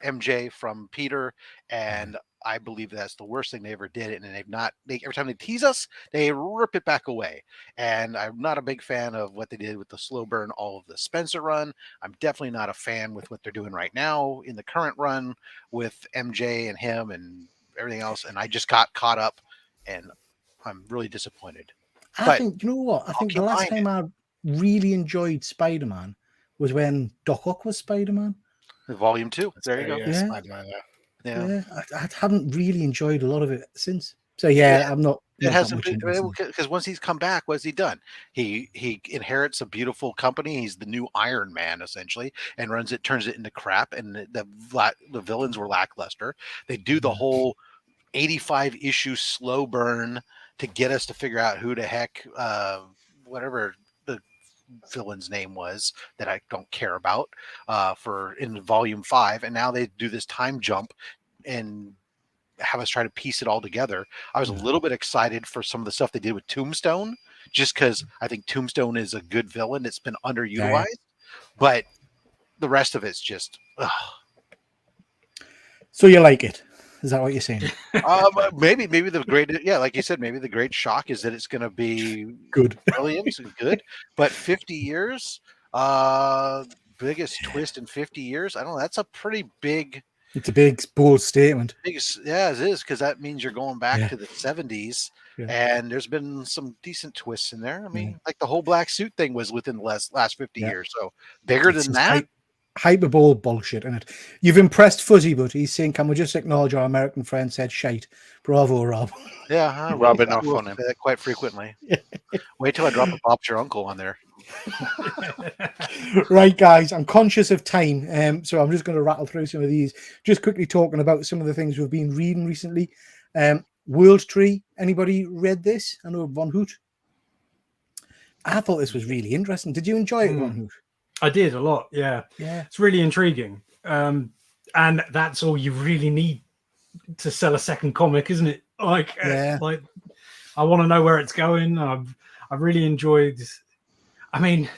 MJ from Peter, and I believe that's the worst thing they ever did. And they've not. Every time they tease us, they rip it back away. And I'm not a big fan of what they did with the slow burn, all of the Spencer run. I'm definitely not a fan with what they're doing right now in the current run with MJ and him and everything else. And I just got caught up, and I'm really disappointed. I But think, you know what? I I'll think the keep last buying time I really enjoyed Spider-Man was when Doc Ock was Spider-Man. Volume 2. There you go. Yeah. Spider-Man, yeah. Yeah. Yeah, I haven't really enjoyed a lot of it since. So yeah, I'm not. It not that hasn't much been interest in it. because once he's come back, what's he done? He inherits a beautiful company. He's the new Iron Man essentially, and turns it into crap. And the villains were lackluster. They do the whole 85 issue slow burn to get us to figure out who the heck whatever the villain's name was that I don't care about for in Volume 5, and now they do this time jump and have us try to piece it all together. I was a little bit excited for some of the stuff they did with Tombstone, just because I think Tombstone is a good villain that's been underutilized, but the rest of it's just So you like it? Is that what you're saying? maybe the great, yeah, like you said, maybe the great shock is that it's going to be Good. brilliant and good, but 50 years, biggest twist in 50 years. I don't know. That's a pretty big. It's a big, bold statement. Yeah, it is, because that means you're going back Yeah. to the 70s, Yeah. and there's been some decent twists in there. I mean, like the whole black suit thing was within the last 50 Yeah. years, so bigger It's than just that. Hyperbole bullshit in it. You've impressed Fuzzy, but he's saying, "Can we just acknowledge our American friend said shite?" Bravo, Rob. Yeah, huh? Rubbing I off will on him. say that quite frequently. Wait till I drop a Bob's Your Uncle on there. Right, guys, I'm conscious of time, so I'm just going to rattle through some of these. Just quickly talking about some of the things we've been reading recently. World Tree. Anybody read this? I know Von Hoot. I thought this was really interesting. Did you enjoy it, Von Hoot? I did a lot. Yeah. Yeah. It's really intriguing. And that's all you really need to sell a second comic, isn't it? Like, Yeah. like I want to know where it's going. I've really enjoyed. I mean,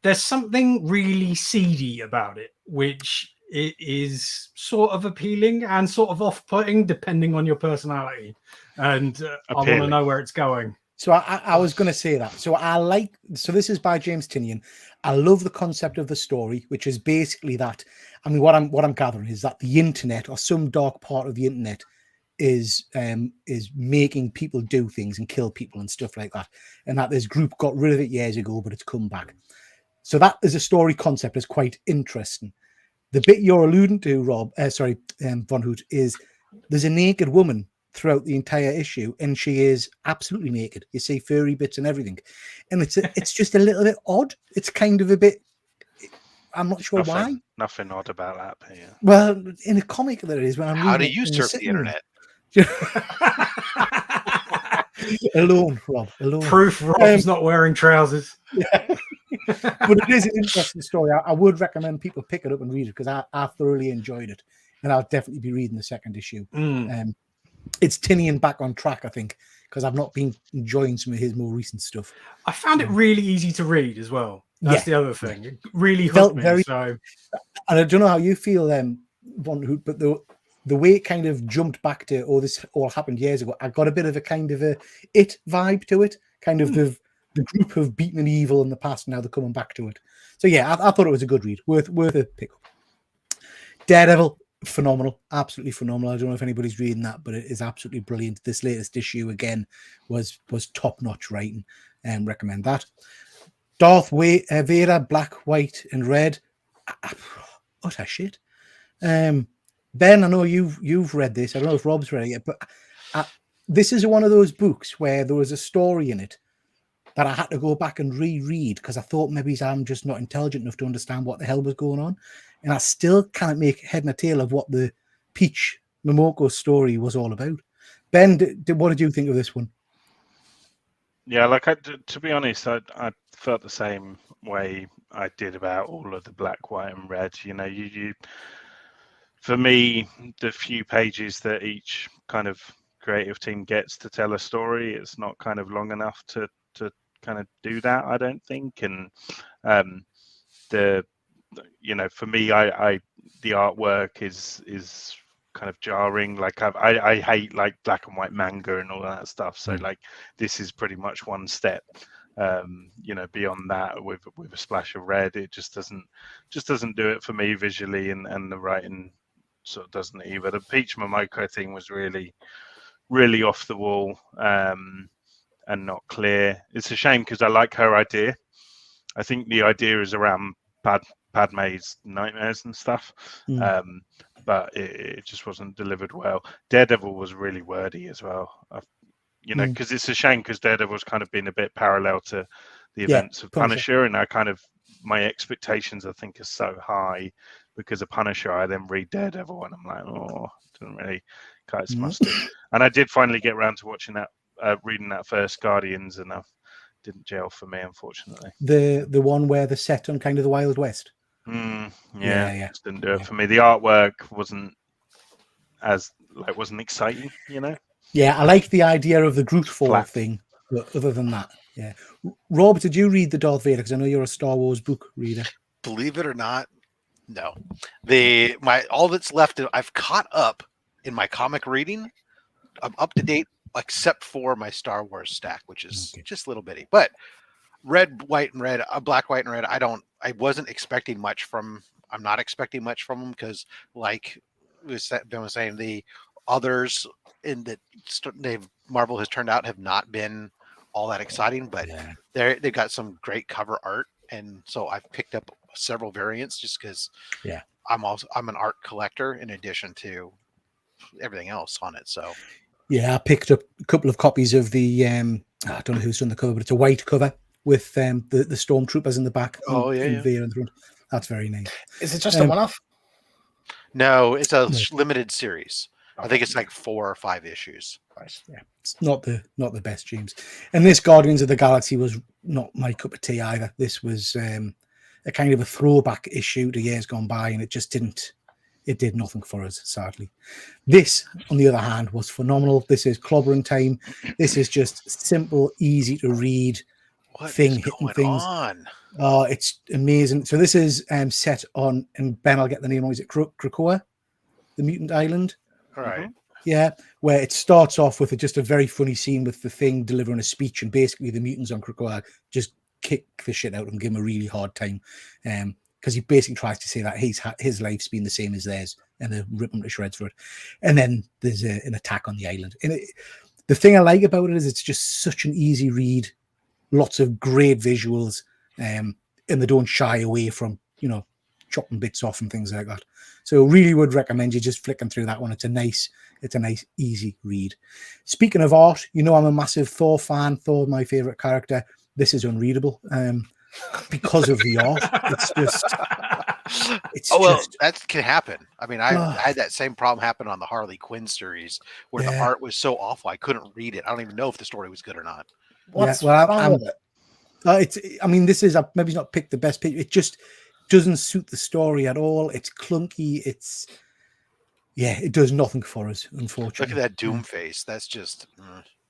there's something really seedy about it, which it is sort of appealing and sort of off-putting depending on your personality. And I want to know where it's going. So I was going to say that. So this is by James Tynion. I love the concept of the story, which is basically that. I mean, what I'm gathering is that the internet, or some dark part of the internet, is making people do things and kill people and stuff like that. And that this group got rid of it years ago, but it's come back. So that as a story concept is quite interesting. The bit you're alluding to, Von Hoot, is there's a naked woman throughout the entire issue, and she is absolutely naked. You see furry bits and everything, and it's just a little bit odd. It's kind of a bit. I'm not sure why. Nothing odd about that. But yeah. Well, in a comic there is. When I'm how do you surf the internet? Alone, Rob. Alone. Proof Rob's not wearing trousers. Yeah. But it is an interesting story. I would recommend people pick it up and read it because I thoroughly enjoyed it, and I'll definitely be reading the second issue. It's Tynion back on track, I think, because I've not been enjoying some of his more recent stuff. I found it really easy to read as well. That's the other thing. It really hooked me. And I don't know how you feel, Von Hoot, but the way it kind of jumped back to, this all happened years ago, I got a bit of a kind of a It vibe to it. Kind of the group have beaten an evil in the past, and now they're coming back to it. So yeah, I thought it was a good read, worth a pick up. Daredevil. Phenomenal, absolutely phenomenal. I don't know if anybody's reading that, but it is absolutely brilliant. This latest issue again was top-notch writing, and recommend that. Darth Vader, Black, White, and Red. Utter shit. Ben, I know you've read this. I don't know if Rob's read it yet, but this is one of those books where there was a story in it that I had to go back and reread because I thought maybe I'm just not intelligent enough to understand what the hell was going on. And I still can't make head and a tail of what the Peach Momoko story was all about. Ben, what did you think of this one? Yeah, to be honest, I felt the same way I did about all of the Black, White, and Red. You know, you for me, the few pages that each kind of creative team gets to tell a story, it's not kind of long enough to kind of do that, I don't think. And for me, I the artwork is kind of jarring. Like I hate like black and white manga and all that stuff. So like this is pretty much one step beyond that with a splash of red. It just doesn't do it for me visually, and the writing sort of doesn't either. The Peach Momoko thing was really off the wall and not clear. It's a shame because I like her idea. I think the idea is around Padme's nightmares and stuff, but it just wasn't delivered well. Daredevil was really wordy as well, because it's a shame because Daredevil's kind of been a bit parallel to the events of Punisher, and my expectations I think are so high because of Punisher. I then read Daredevil and I'm like, it doesn't really cut its mustard. And I did finally get around to watching that, reading that first Guardians, and didn't gel for me, unfortunately. The one where they're set on kind of the Wild West. Just didn't do it for me. The artwork wasn't exciting, Yeah, I like the idea of the Groot Fall thing, but other than that, yeah. Rob, did you read the Darth Vader? Because I know you're a Star Wars book reader. Believe it or not, no. All that's left, I've caught up in my comic reading. I'm up to date, except for my Star Wars stack, which is just a little bitty. But Red, White, and Red, Black, White, and Red. I wasn't expecting much from. I'm not expecting much from them because, like Ben was saying, the others in that Marvel has turned out have not been all that exciting. But they've got some great cover art, and so I've picked up several variants just because. Yeah, I'm an art collector in addition to everything else on it. So. Yeah, I picked up a couple of copies of the. I don't know who's done the cover, but it's a white cover with the stormtroopers in the back. And Vader in the front. That's very nice. Is it just a one-off? No, it's a limited series. I think it's like 4 or 5 issues. Right. Yeah, it's not the best, James. And this Guardians of the Galaxy was not my cup of tea either. This was a kind of a throwback issue to years gone by, and it just didn't. It did nothing for us, sadly. This, on the other hand, was phenomenal. This is clobbering time. This is just simple, easy to read, What thing is hitting going things. on? Oh, it's amazing. So this is set on, and Ben, I'll get the name wrong. Is it Krakoa, the mutant island? All right. Yeah, where it starts off with just a very funny scene with the Thing delivering a speech, and basically the mutants on Krakoa just kick the shit out of him, give him a really hard time, because he basically tries to say that his life's been the same as theirs, and they rip him to shreds for it. And then there's an attack on the island. And the thing I like about it is it's just such an easy read, lots of great visuals, and they don't shy away from, you know, chopping bits off and things like that. So really would recommend you just flicking through that one. It's a nice, easy read. Speaking of art, you know, I'm a massive Thor fan. Thor, my favorite character. This is unreadable because of the art. It's just, that can happen. I mean, I had that same problem happen on the Harley Quinn series where the art was so awful I couldn't read it. I don't even know if the story was good or not. What's wrong with it? I mean, this is maybe not picked the best picture. It just doesn't suit the story at all. It's clunky. It does nothing for us, unfortunately. Look at that Doom face. That's just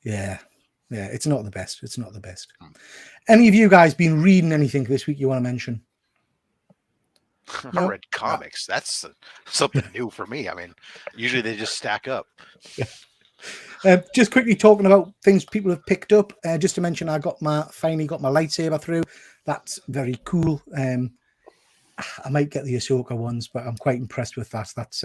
yeah. It's not the best. It's not the best. Any of you guys been reading anything this week you want to mention? I read comics. That's something new for me. I mean, usually they just stack up. Just quickly talking about things people have picked up. Just to mention, I finally got my lightsaber through. That's very cool. I might get the Ahsoka ones, but I'm quite impressed with that. That's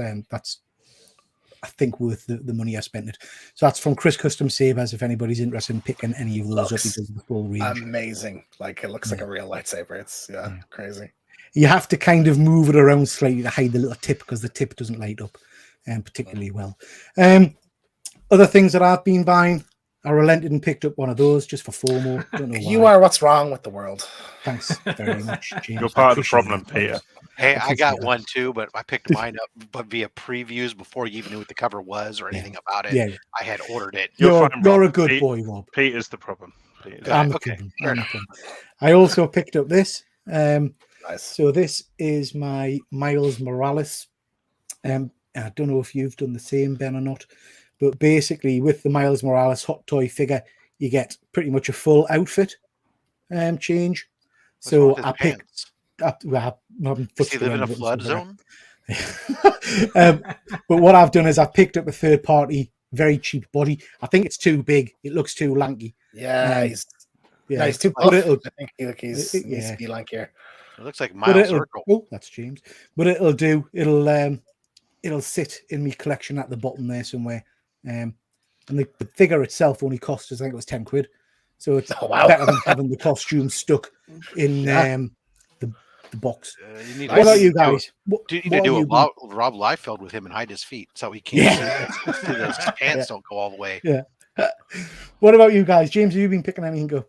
I think worth the money I spent it. So that's from Chris Custom Sabers. If anybody's interested in picking any of those up, he does the full range. Amazing. Like, it looks like a real lightsaber. It's crazy. You have to kind of move it around slightly to hide the little tip, because the tip doesn't light up particularly well. Other things that I've been buying, I relented and picked up one of those just for FOMO. Don't know why. You are what's wrong with the world. Thanks very much, James. You're part of the problem, Peter. Hey, I got one too, but I picked mine up but via previews before you even knew what the cover was or anything about it. Yeah. I had ordered it. You're a good boy, Rob. Peter's the problem. I'm the problem. I also picked up this. Nice. So this is my Miles Morales. I don't know if you've done the same, Ben, or not, but basically with the Miles Morales hot toy figure, you get pretty much a full outfit change. So I picked up. Does he live in a flood zone? But what I've done is I've picked up a third party, very cheap body. I think it's too big. It looks too lanky. Yeah, he's too buff. I think he's needs to be lankier. It looks like Miles Circle. Oh, that's James. But it'll do. It'll sit in my collection at the bottom there somewhere. And the figure itself only cost us, I think it was 10 quid. So it's better than having the costume stuck in the box. What about you guys? You need to do a Rob Liefeld with him and hide his feet so he can't see those pants don't go all the way. Yeah. What about you guys? James, have you been picking anything up?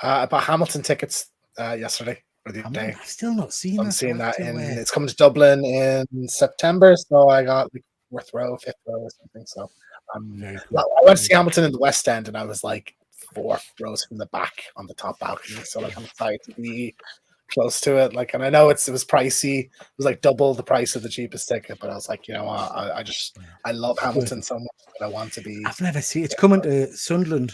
I bought Hamilton tickets yesterday or the other day. I've still not seen that. I'm seeing that it's coming to Dublin in September, so I got like fourth row, fifth row or something. So I went to see Hamilton in the West End and I was like 4 rows from the back on the top balcony. So like I'm excited to be close to it. Like, and I know it was pricey. It was like double the price of the cheapest ticket, but I was like, you know what? I love Hamilton so much that I want to be. I've never seen it. It's coming to Sunderland,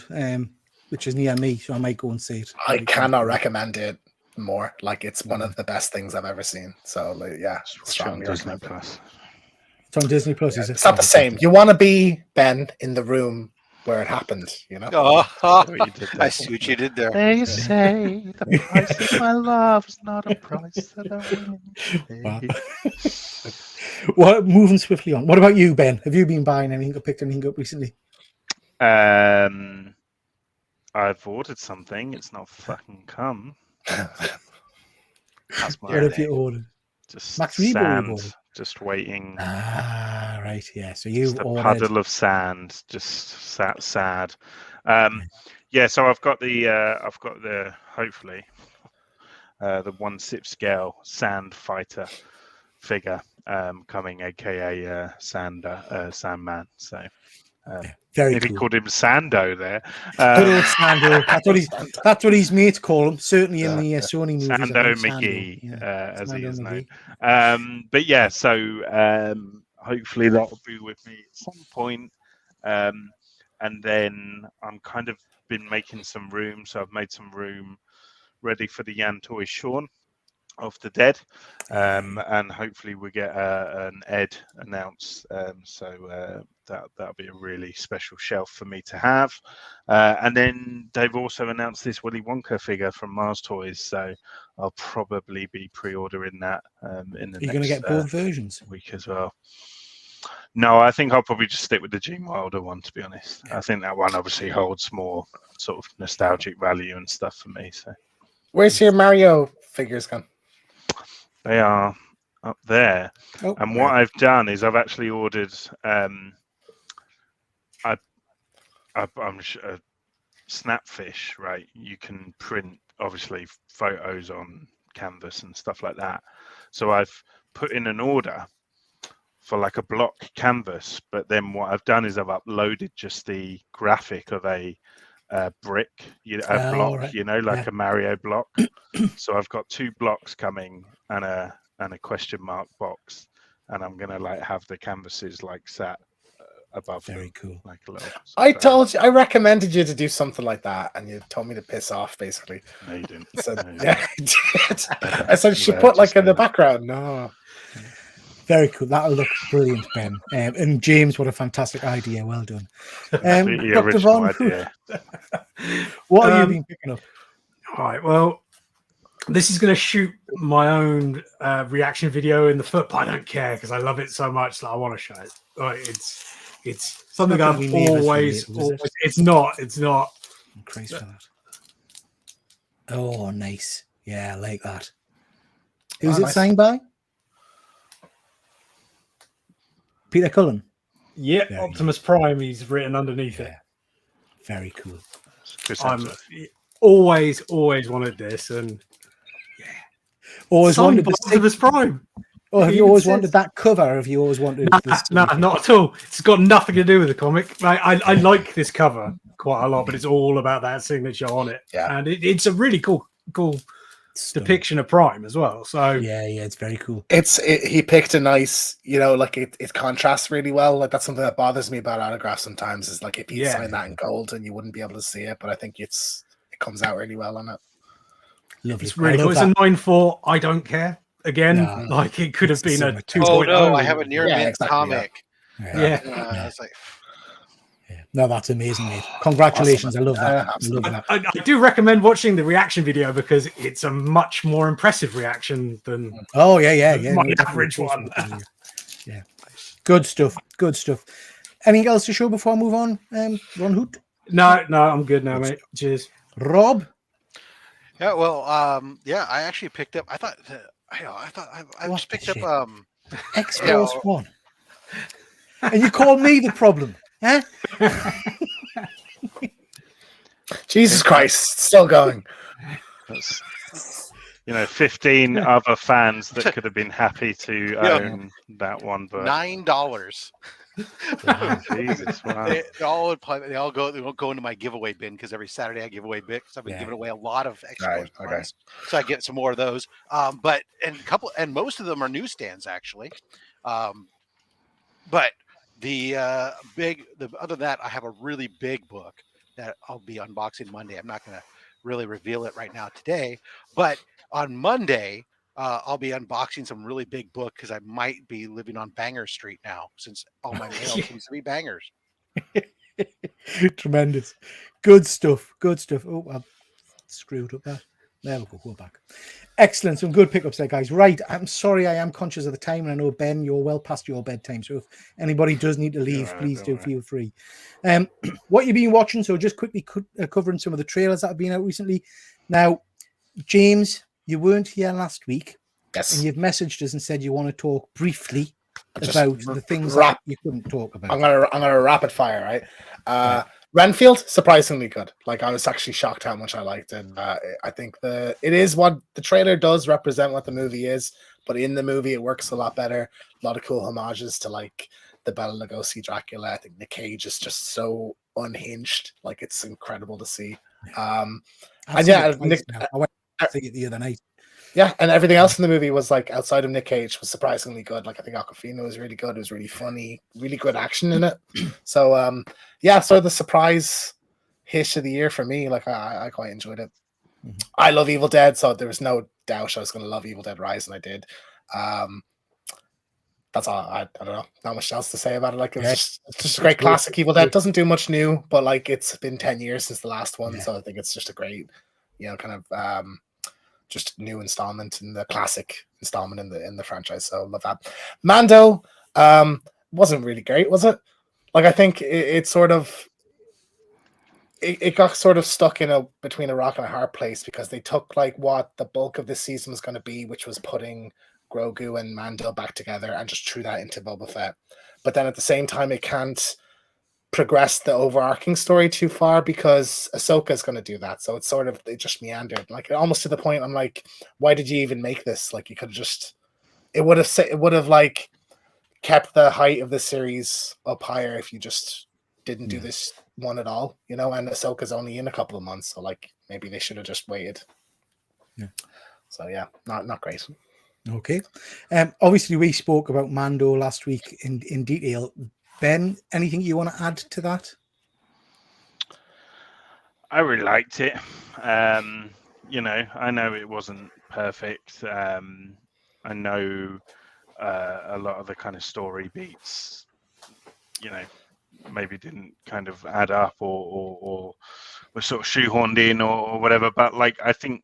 which is near me, so I might go and see it. I cannot recommend it more. Like, it's one of the best things I've ever seen. So like, yeah, strongly recommend it. It's on Disney Plus. It's not the same. You want to be Ben in the room where it happened, you know. I see what you did there. They say the price of my love is not a price that I win. What? Moving swiftly on. What about you, Ben? Have you been buying anything or picked anything up recently? I've ordered something. It's not fucking come. That's what have you ordered? Just Max sand. Just waiting. Ah, right. Yeah. So you ordered a puddle of sand. Just sad. Yeah. So I've got the hopefully the 1/6 scale sand fighter figure coming, aka Sandman. So. Very maybe cool. Called him Sando there. Good old Sando. That's what his mates call him. Certainly in the Sony movies. Sando McGee, as he is known. But yeah, so hopefully that will be with me at some point. And then I'm kind of been making some room, so I've made some room ready for the Jan Toy Sean of the Dead, and hopefully we get an Ed announced. So that'll be a really special shelf for me to have. And then they've also announced this Willy Wonka figure from Mars Toys, so I'll probably be pre-ordering that in the You're going to get both versions week as well. No, I think I'll probably just stick with the Gene Wilder one, to be honest. I think that one obviously holds more sort of nostalgic value and stuff for me. So, where's your Mario figures gone? They are up there. Oh, And what I've done is I've actually ordered Snapfish, right? You can print obviously photos on canvas and stuff like that. So I've put in an order for like a block canvas, but then what I've done is I've uploaded just the graphic of a brick, block, right. like a Mario block. So I've got 2 blocks coming and a question mark box, and I'm gonna like have the canvases like sat above. Very them, cool. like a little. I recommended you to do something like that, and you told me to piss off, basically. No, you didn't. So, No, you yeah, didn't. I did. I said you should put like in the background. No. Very cool. That'll look brilliant, Ben. And James, what a fantastic idea. Well done. Completely Dr. original Von, idea. what have you been picking up? All right. Well, this is going to shoot my own reaction video in the foot, but I don't care because I love it so much that I want to show it. Like, it's something not I've gonna be made as always. relatable, is it? It's not. It's not. I'm crazy for that. Oh, nice. Yeah, I like that. Who's it nice. signed by? Peter Cullen. Yeah, Very Optimus Prime. He's written underneath it. Very cool. Chris I'm Hemsworth. always wanted this, and Always signed wanted by the Optimus Prime. Oh, have It you always even wanted says- that cover? Or have you always wanted this? Nah, not at all. It's got nothing to do with the comic. I like this cover quite a lot, but it's all about that signature on it. Yeah. And it's a really cool depiction of Prime as well. So Yeah, it's very cool. He picked a nice, like it contrasts really well. Like that's something that bothers me about autographs sometimes. Is like if you sign that in gold and you wouldn't be able to see it, but I think it comes out really well on it. Lovely. it's really I cool. love It's a 9.4. I don't care. Again, No. like it could have been a It's 2.0. Oh no, I have a near mint exactly, comic. that. Yeah. It's like Yeah. No, that's amazing, mate. Congratulations. Awesome. I love that. I love Absolutely. that. I do recommend watching the reaction video because it's a much more impressive reaction than Oh, yeah. My No, definitely. average one. Yeah. Good stuff. Anything else to show before I move on, Ron Hoot? No, I'm good now, mate. Cheers. Rob? yeah, well, I actually picked up. I What just picked the up. shit? X-Force 1. And you call me the problem, huh? Jesus Christ, still going. That's 15 other fans that could have been happy to own that one, but $9. wow, Jesus, wow. They all go into my giveaway bin because every Saturday I give away bits. I've been giving away a lot of extra Right, okay. so I get some more of those. But most of them are newsstands actually. But other than that, I have a really big book that I'll be unboxing Monday. I'm not going to really reveal it right now today, but on Monday. I'll be unboxing some really big book because I might be living on Banger Street now since all my mail seems to be bangers. Tremendous. Good stuff. Oh, I screwed up that. There we go back. Excellent. Some good pickups there, guys. Right. I'm sorry, I am conscious of the time, and I know, Ben, you're well past your bedtime. So if anybody does need to leave, please do feel free. What you've been watching, so just quickly covering some of the trailers that have been out recently. Now, James, you weren't here last week. Yes. And you've messaged us and said you want to talk briefly Just about the things wrap- that you couldn't talk about. I'm gonna rapid fire, right? Renfield, surprisingly good. Like I was actually shocked how much I liked it. I think it is what the trailer does represent what the movie is, but in the movie it works a lot better. A lot of cool homages to like the Bela Lugosi Dracula. I think Nick Cage is just so unhinged. Like it's incredible to see. I've and seen yeah, it twice Nick, now. I went to see it the other night. yeah, and everything else in the movie was like outside of Nick Cage was surprisingly good. Like I think Aquafina was really good. It was really funny, really good action in it. So so the surprise hit of the year for me. Like I quite enjoyed it. Mhm. I love Evil Dead, so there was no doubt I was going to love Evil Dead Rise, and I did. That's all. I don't know. Not much else to say about it. Like Yeah. it's just a great great. classic. Evil Dead doesn't do much new, but like it's been 10 years since the last one, Yeah. so I think it's just a great, kind of just new installment in the classic installment in the franchise. So love that. Mando wasn't really great, was it? Like I think it sort of it got sort of stuck between a rock and a hard place because they took like what the bulk of this season was going to be, which was putting Grogu and Mando back together, and just threw that into Boba Fett. But then at the same time, it can't progress the overarching story too far because Ahsoka is going to do that. So it's sort of it just meandered, like almost to the point. I'm like, why did you even make this? Like you could have just it would have like kept the height of the series up higher if you just didn't do this one at all, and Ahsoka's only in a couple of months, so like maybe they should have just waited. Yeah. So yeah, not great. Okay. Obviously we spoke about Mando last week in detail. Ben, anything you want to add to that? I really liked it. I know it wasn't perfect. I know a lot of the kind of story beats, maybe didn't kind of add up or were sort of shoehorned in or whatever. But like, I think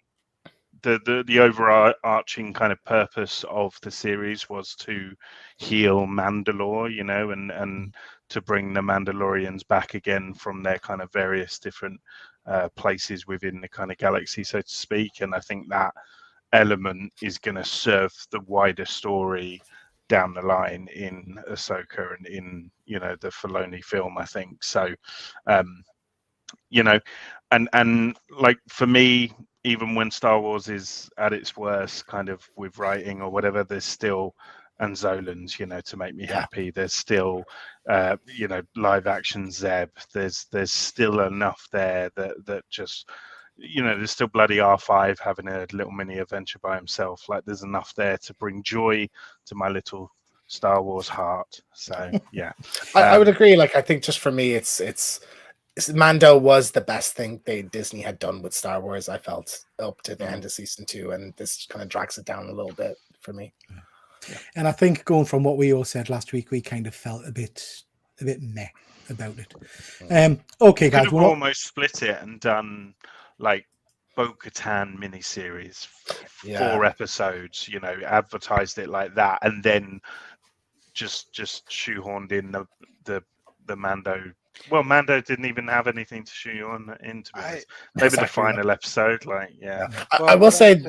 the overarching kind of purpose of the series was to heal Mandalore, and to bring the Mandalorians back again from their kind of various different places within the kind of galaxy, so to speak. And I think that element is going to serve the wider story down the line in Ahsoka and in the Filoni film, I think. So and like for me, even when Star Wars is at its worst kind of with writing or whatever, there's still Anzolans, to make me happy. There's still live action Zeb. There's still enough there that just there's still bloody R5 having a little mini adventure by himself. Like there's enough there to bring joy to my little Star Wars heart. So yeah. I would agree. Like I think just for me it's Mando was the best thing Disney had done with Star Wars, I felt, up to the end of season 2, and this kind of drags it down a little bit for me. Yeah. And I think going from what we all said last week, we kind of felt a bit meh about it. Okay, guys, we've almost split it and done like Bo-Katan miniseries, 4 episodes, advertised it like that, and then just shoehorned in the Mando. Well, Mando didn't even have anything to shoehorn into it. Maybe the final episode, I will say.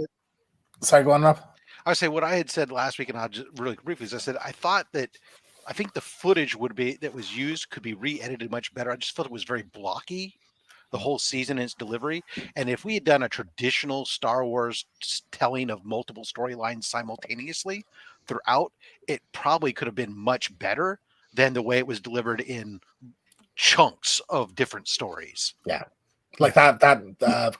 Sorry, go on, Rob. I would say what I had said last week, and I'll just really briefly. I said I think the footage that was used could be re-edited much better. I just felt it was very blocky, the whole season and its delivery. And if we had done a traditional Star Wars telling of multiple storylines simultaneously throughout, it probably could have been much better than the way it was delivered in chunks of different stories. Yeah. Like that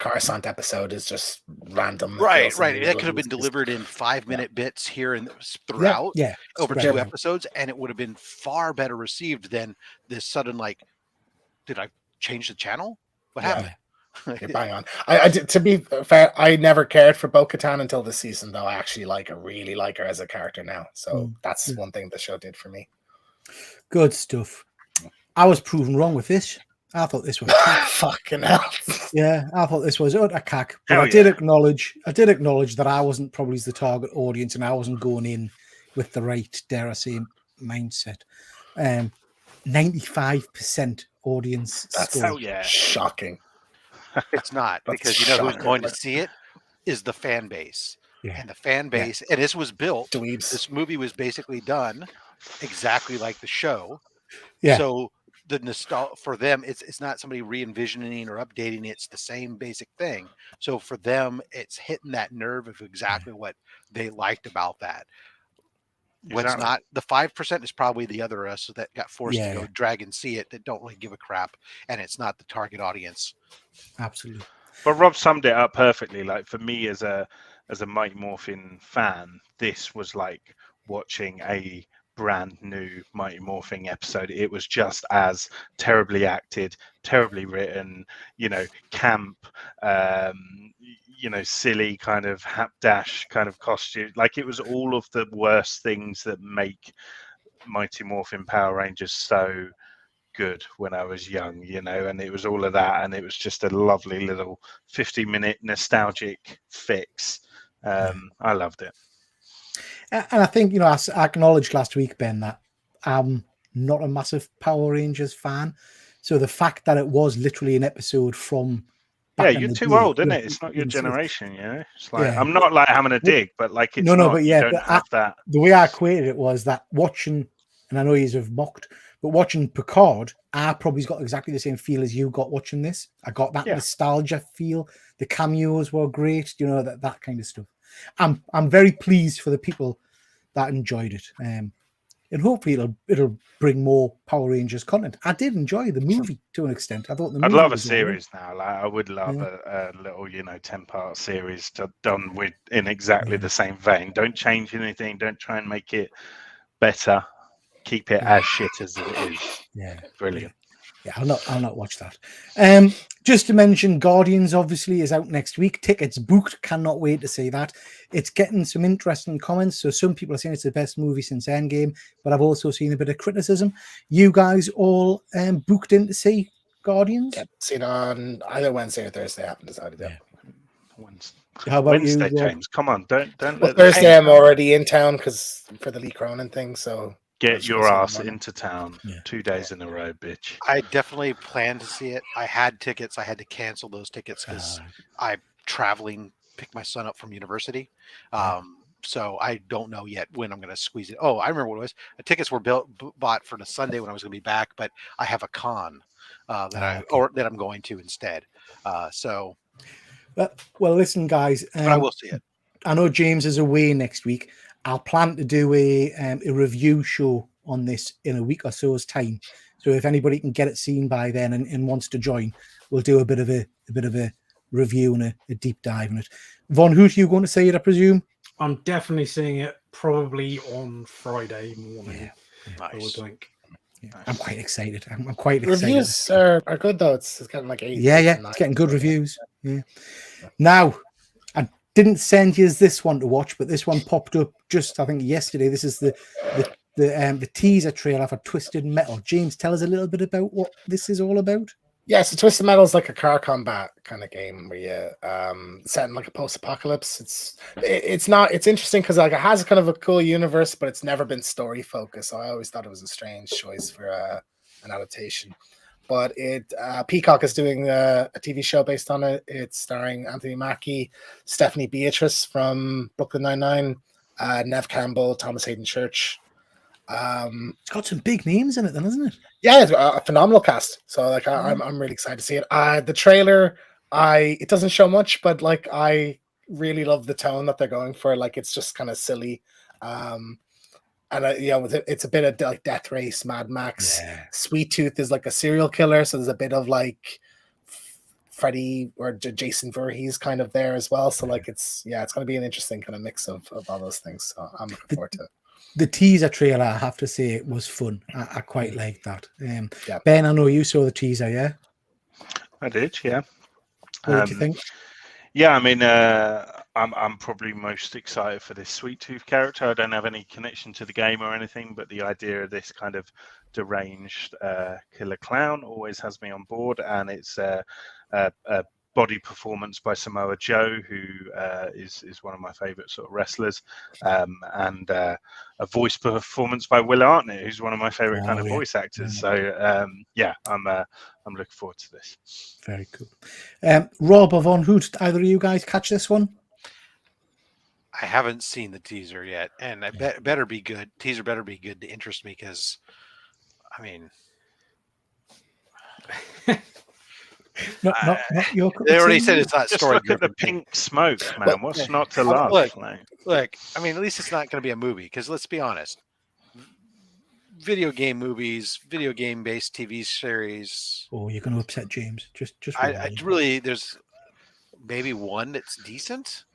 Coruscant episode is just random. Right. That could have been delivered in 5-minute bits here and throughout over 2 episodes, and it would have been far better received than this sudden, like, did I change the channel? What happened? You're bang on. I to be fair, I never cared for Bo-Katan until this season, though. I actually really like her as a character now. So that's one thing the show did for me. Good stuff. I was proven wrong with this. I thought this was fucking hell. Yeah, I thought this was utter cack. But I did acknowledge that I wasn't probably the target audience and I wasn't going in with the right, dare I say, mindset. 95% audience. That's shocking. It's not, because who's going to see it is the fan base. Yeah. And the fan base, and this was built. Dweebs. This movie was basically done exactly like the show. Yeah. So the nostalgia for them, it's not somebody re-envisioning or updating. It's the same basic thing. So for them, it's hitting that nerve of exactly what they liked about that. What's not the 5% is probably the other us that got forced to go drag and see it, that don't really give a crap, and it's not the target audience. Absolutely. But Rob summed it up perfectly. Like for me as a Mighty Morphin fan, this was like watching a brand new Mighty Morphing episode. It was just as terribly acted, terribly written, camp, silly kind of hapdash kind of costume. Like, it was all of the worst things that make Mighty Morphin Power Rangers so good when I was young, and it was all of that, and it was just a lovely little 50-minute nostalgic fix. I loved it. And I think, I acknowledged last week, Ben, that I'm not a massive Power Rangers fan. So the fact that it was literally an episode from back in you're the too day, old, isn't it? It's not your generation, It's like, Yeah. I'm not like having a dig, but like, it's No, not, but you yeah, don't but have that. The way I equated it was that watching, and I know you have mocked, but watching Picard, I probably got exactly the same feel as you got watching this. I got that nostalgia feel. The cameos were great, that kind of stuff. I'm very pleased for the people that enjoyed it, and hopefully it'll bring more Power Rangers content. I did enjoy the movie to an extent. I thought the movie I'd love a was all right. series now. Like, I would love a little, 10-part series done with in exactly the same vein. Don't change anything. Don't try and make it better. Keep it as shit as it is. Yeah, brilliant. Yeah, I'll not watch that. Just to mention, Guardians obviously is out next week. Tickets booked. Cannot wait to see that. It's getting some interesting comments. So some people are saying it's the best movie since Endgame, but I've also seen a bit of criticism. You guys all booked in to see Guardians? Yeah, see it on either Wednesday or Thursday. I haven't decided yet. How about Wednesday, you, James? Come on, don't. Well, Thursday, I'm already in town because for the Lee Cronin thing. So get your ass into town 2 days in a row, bitch. I definitely plan to see it. I had tickets. I had to cancel those tickets because I'm traveling, pick my son up from university. So I don't know yet when I'm going to squeeze it. Oh, I remember what it was. The tickets were bought for the Sunday when I was going to be back, but I have a con that I'm going to instead. Well, listen, guys. But I will see it. I know James is away next week. I'll plan to do a review show on this in a week or so's time. So if anybody can get it seen by then and wants to join, we'll do a bit of a review and a deep dive in it. Von Hoot, you going to see it, I presume? I'm definitely seeing it probably on Friday morning. Nice. I would think. Yeah, I'm quite excited. I'm quite excited. Reviews are good though. It's getting like 8. Yeah, it's getting good reviews. Yeah. Now, I didn't send you this one to watch, but this one popped up just, I think, yesterday. This is the teaser trailer for Twisted Metal. James, tell us a little bit about what this is all about. Yeah, so Twisted Metal is like a car combat kind of game where you set in like a post-apocalypse. It's interesting because like it has kind of a cool universe, but it's never been story focused. So I always thought it was a strange choice for an adaptation. But Peacock is doing a TV show based on it. It's starring Anthony Mackie, Stephanie Beatrice from Brooklyn Nine-Nine, Nev Campbell, Thomas Hayden Church. It's got some big names in it, then, isn't it? Yeah, it's a phenomenal cast. So like, I'm really excited to see it. The trailer, it doesn't show much, but like, I really love the tone that they're going for. Like, it's just kind of silly. And it's a bit of like Death Race, Mad Max. Yeah. Sweet Tooth is like a serial killer, so there's a bit of like Freddy or Jason Voorhees kind of there as well. So like, it's going to be an interesting kind of mix of all those things. So I'm looking forward to it. The teaser trailer, I have to say, it was fun. I quite liked that. Ben, I know you saw the teaser, yeah? I did, yeah. What did you think? Yeah, I mean, I'm probably most excited for this Sweet Tooth character. I don't have any connection to the game or anything, but the idea of this kind of deranged killer clown always has me on board, and it's a body performance by Samoa Joe, who is one of my favorite sort of wrestlers, and a voice performance by Will Arnett, who's one of my favorite kind of voice actors. So I'm looking forward to this. Very cool. Rob or Von Hoot, either of you guys catch this one? I haven't seen the teaser yet, and better be good. Teaser better be good to interest me, because I mean, Not your cup they of already tea? said it's not Just story. look at the pink smoke, man. What's not to love? Look, I mean, at least it's not going to be a movie, because let's be honest, video game movies, video game based TV series. Oh, you're going to upset James. Just I really, there's maybe one that's decent.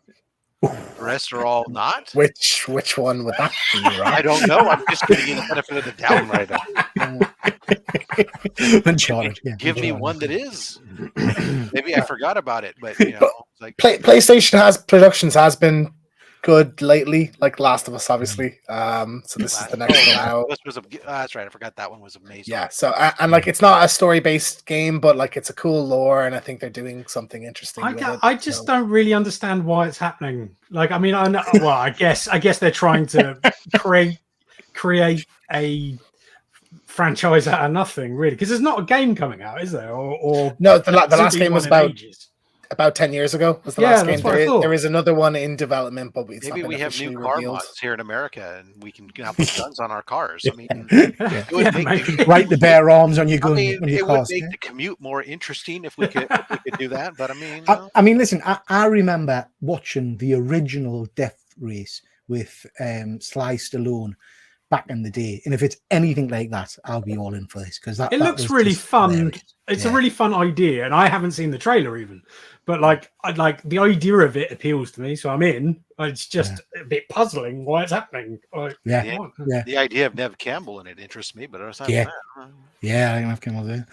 The rest are all not. Which one would that be, I right? don't know. I'm just giving you the benefit of the doubt right now. Uncharted. Yeah, Give me Uncharted. one that is. Maybe I forgot about it, but you know, it's like PlayStation Productions has been good lately, like Last of Us, obviously. So this is the next one out. This was that's right. I forgot that one was amazing. Yeah. So and like it's not a story-based game, but like it's a cool lore, and I think they're doing something interesting. with it, I just don't really understand why it's happening. Like, I mean, I know, well, I guess they're trying to create a franchise out of nothing, really, because there's not a game coming out, is there? Or No, the last game was ages. about 10 years ago. Was the Yeah, last that's game. what I thought. There is another one in development, but it's Maybe not we been have officially new car revealed. mods here in America, and we can now put guns on our cars. I mean, Yeah. it would make maybe. Write the bare arms on your I gun. mean, on your it would cars, make yeah? the commute more interesting if we could do that. But I mean, I mean, listen, I remember watching the original Death Race with Sly Stallone back in the day, and if it's anything like that, I'll be all in for this because that It that looks was really just fun. hilarious. It's Yeah. a really fun idea, and I haven't seen the trailer even. But like, the idea of it appeals to me, so I'm in. It's just a bit puzzling why it's happening. Like, Yeah. what? Yeah. the idea of Nev Campbell in it interests me, but aside Yeah. from Yeah, I have come over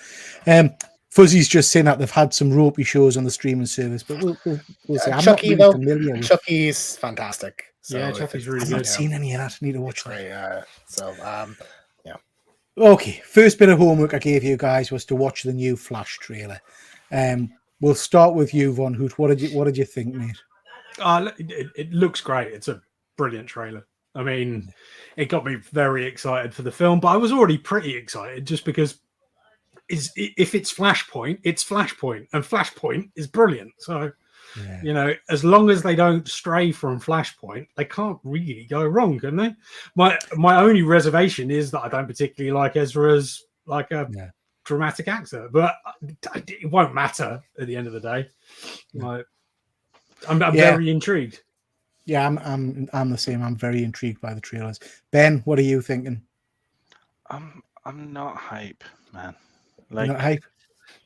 there. Fuzzy's just saying that they've had some ropey shows on the streaming service, but we'll see. I'm Chucky, not really though, familiar with. Chucky's fantastic. So Yeah, if Chucky's it's- really I've good. not seen any of that. I need to watch that. Great, so Okay, first bit of homework I gave you guys was to watch the new Flash trailer. We'll start with you, Von Hoot. What did you think, mate? It looks great. It's a brilliant trailer. I mean, it got me very excited for the film, but I was already pretty excited just because if it's Flashpoint, it's Flashpoint, and Flashpoint is brilliant. So, Yeah. you know, as long as they don't stray from Flashpoint, they can't really go wrong, can they? My only reservation is that I don't particularly like Ezra as like a Yeah. dramatic actor, but it won't matter at the end of the day. Like, I'm Yeah. very intrigued. Yeah, I'm the same. I'm very intrigued by the trailers. Ben, what are you thinking? I'm not hype, man. You Like, not hype?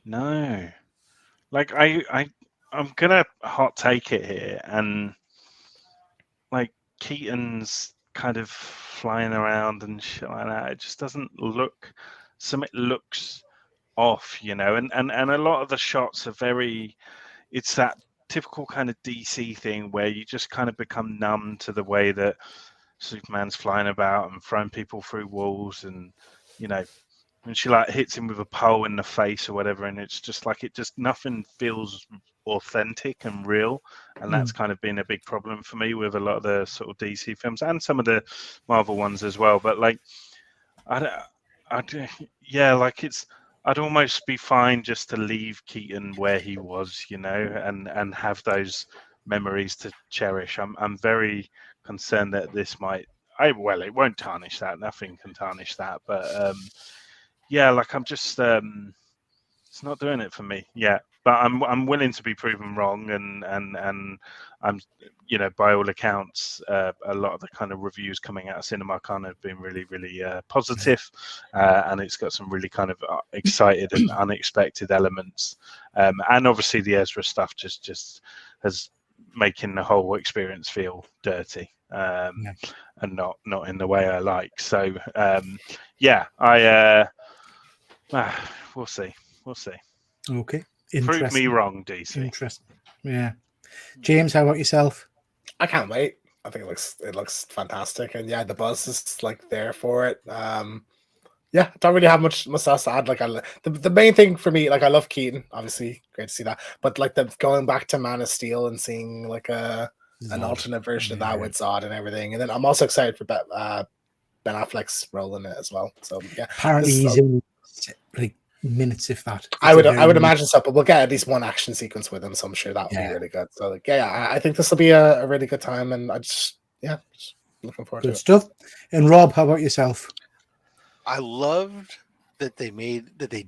no. Like, I'm gonna hot take it here, and like Keaton's kind of flying around and shit like that. It just doesn't look. Something looks off, you know, and a lot of the shots are very. It's that typical kind of DC thing where you just kind of become numb to the way that Superman's flying about and throwing people through walls, and you know, when she like hits him with a pole in the face or whatever, and it's just like nothing feels authentic and real, and that's kind of been a big problem for me with a lot of the sort of DC films and some of the Marvel ones as well. But like, yeah, like I'd almost be fine just to leave Keaton where he was, you know, and have those memories to cherish. I'm very concerned that this might. Well, it won't tarnish that. Nothing can tarnish that. But yeah, like I'm just. It's not doing it for me yet. But I'm willing to be proven wrong, and I'm, you know, by all accounts, a lot of the kind of reviews coming out of CinemaCon have been really, really positive, and it's got some really kind of excited and unexpected elements, and obviously the Ezra stuff just has making the whole experience feel dirty, and not in the way I like. So yeah, we'll see. Okay. Prove me wrong, DC. Interesting. Yeah. James, how about yourself? I can't wait. I think it looks fantastic, and yeah, the buzz is like there for it. Yeah, don't really have much else to add. Like, the main thing for me, like, I love Keaton, obviously, great to see that. But like going back to Man of Steel and seeing like an alternate version of that with Zod and everything, and then I'm also excited for Ben Affleck's role in it as well. So yeah, Apparently he's in like minutes, if that. I would imagine so, but we'll get at least one action sequence with him, so I'm sure that'll be really good. So like, yeah, I think this will be a really good time, and I just looking forward to good it. stuff. And Rob, how about yourself? I loved that they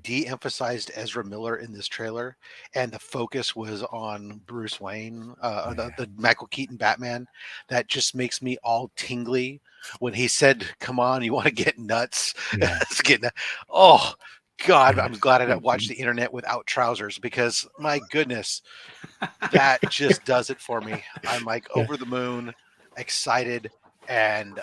de-emphasized Ezra Miller in this trailer, and the focus was on Bruce Wayne, the Michael Keaton Batman. That just makes me all tingly when he said, "Come on, you want to get nuts?" Yeah. Oh, God, I'm glad I didn't watch the internet without trousers because my goodness, that just does it for me. I'm like over the moon, excited, and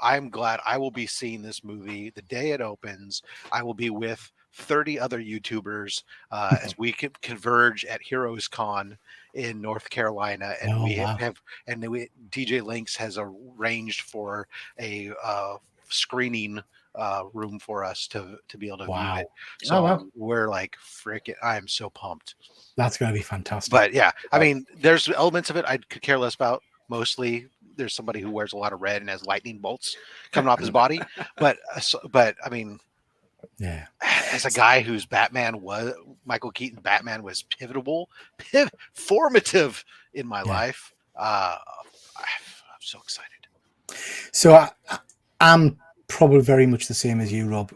I'm glad I will be seeing this movie the day it opens. I will be with 30 other YouTubers as we can converge at Heroes Con in North Carolina, and DJ Links has arranged for a screening room for us to be able to view it. So we're like, freaking, I'm so pumped. That's going to be fantastic. But yeah, I mean, there's elements of it I could care less about. Mostly, there's somebody who wears a lot of red and has lightning bolts coming off his body. But I mean, yeah, as a guy whose Michael Keaton Batman was formative in my life. I'm so excited. So I'm probably very much the same as you, Rob.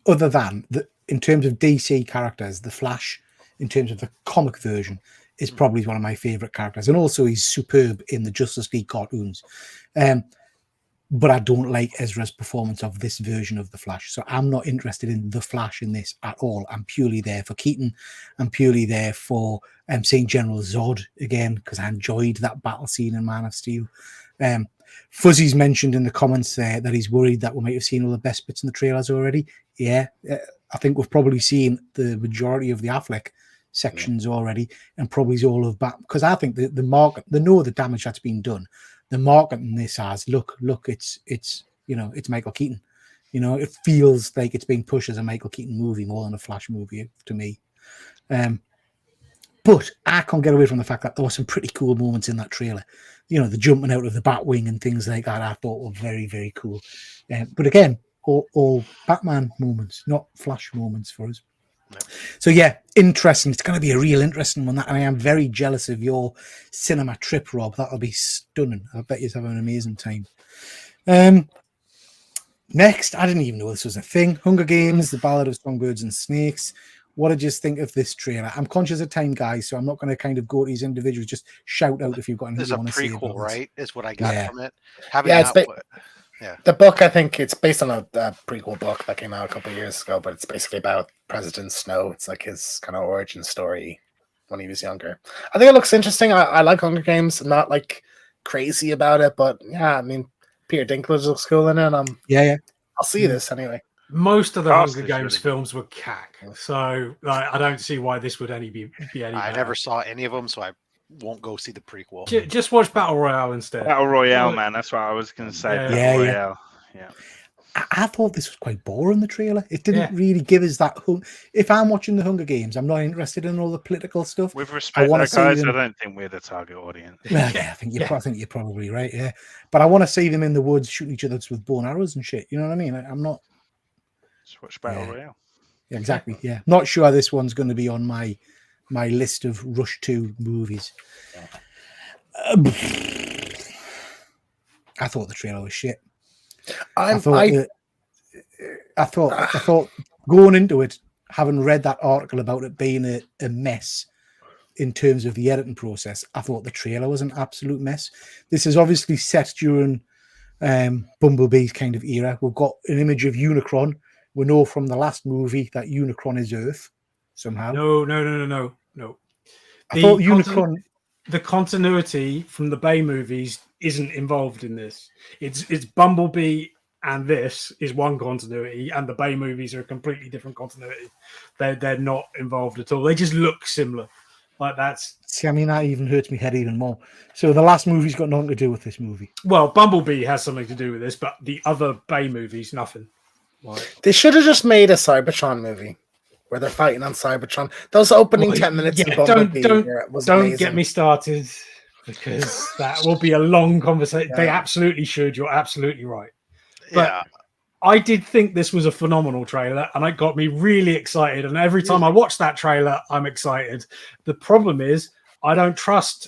Other than in terms of DC characters, the Flash, in terms of the comic version, is probably one of my favorite characters, and also he's superb in the Justice League cartoons. But I don't like Ezra's performance of this version of the Flash, so I'm not interested in the Flash in this at all. I'm purely there for Keaton. I'm purely there for seeing General Zod again because I enjoyed that battle scene in Man of Steel. Fuzzy's mentioned in the comments there that he's worried that we might have seen all the best bits in the trailers already. Yeah, I think we've probably seen the majority of the Affleck sections already, and probably all of that, because I think the market, they know the damage that's been done. The marketing this has, look, it's it's Michael Keaton. It feels like it's being pushed as a Michael Keaton movie more than a Flash movie to me. But I can't get away from the fact that there were some pretty cool moments in that trailer. The jumping out of the Batwing and things like that I thought were very, very cool. But again, all Batman moments, not Flash moments for us. No. So yeah, interesting. It's going to be a real interesting one. I am very jealous of your cinema trip, Rob. That'll be stunning. I bet you're having an amazing time. Next, I didn't even know this was a thing. Hunger Games: The Ballad of Songbirds and Snakes. What did you think of this trailer? I'm conscious of time, guys, so I'm not going to kind of go to these individuals. Just shout out if you've got anything you want to say. There's a prequel, right? Is what I got from it. The book, I think it's based on a prequel book that came out a couple of years ago, but it's basically about President Snow. It's like his kind of origin story when he was younger. I think it looks interesting. I like Hunger Games. I'm not like crazy about it, but yeah, I mean, Peter Dinklage looks cool in it. I'll see this anyway. Most of the Hunger Games films were cack, so I don't see why this would be any. I never saw any of them, so I won't go see the prequel. Just watch Battle Royale instead. Battle Royale, man. That's what I was going to say. Yeah. Royale. Yeah. I thought this was quite boring, the trailer. It didn't really give us that. If I'm watching the Hunger Games, I'm not interested in all the political stuff. With respect, guys, I don't think we're the target audience. Well, I think you're probably right. Yeah, but I want to see them in the woods shooting each other with bow and arrows and shit. You know what I mean? I'm not. Just watch Battle Royale. Yeah, exactly. Yeah, not sure this one's going to be on my list of Rush 2 movies. I thought the trailer was shit. I thought going into it, having read that article about it being a mess in terms of the editing process, I thought the trailer was an absolute mess. This is obviously set during Bumblebee's kind of era. We've got an image of Unicron. We know from the last movie that Unicron is Earth somehow. No. I thought Unicron. The continuity from the Bay movies isn't involved in this. It's Bumblebee, and this is one continuity, and the Bay movies are a completely different continuity. They're not involved at all. They just look similar. Like that's. See, I mean, that even hurts my head even more. So the last movie's got nothing to do with this movie. Well, Bumblebee has something to do with this, but the other Bay movies, nothing. They should have just made a Cybertron movie where they're fighting on Cybertron. Those opening 10 minutes. Yeah, don't get me started, because that will be a long conversation. They absolutely should. You're absolutely right. But I did think this was a phenomenal trailer, and it got me really excited. And every time I watch that trailer, I'm excited. The problem is I don't trust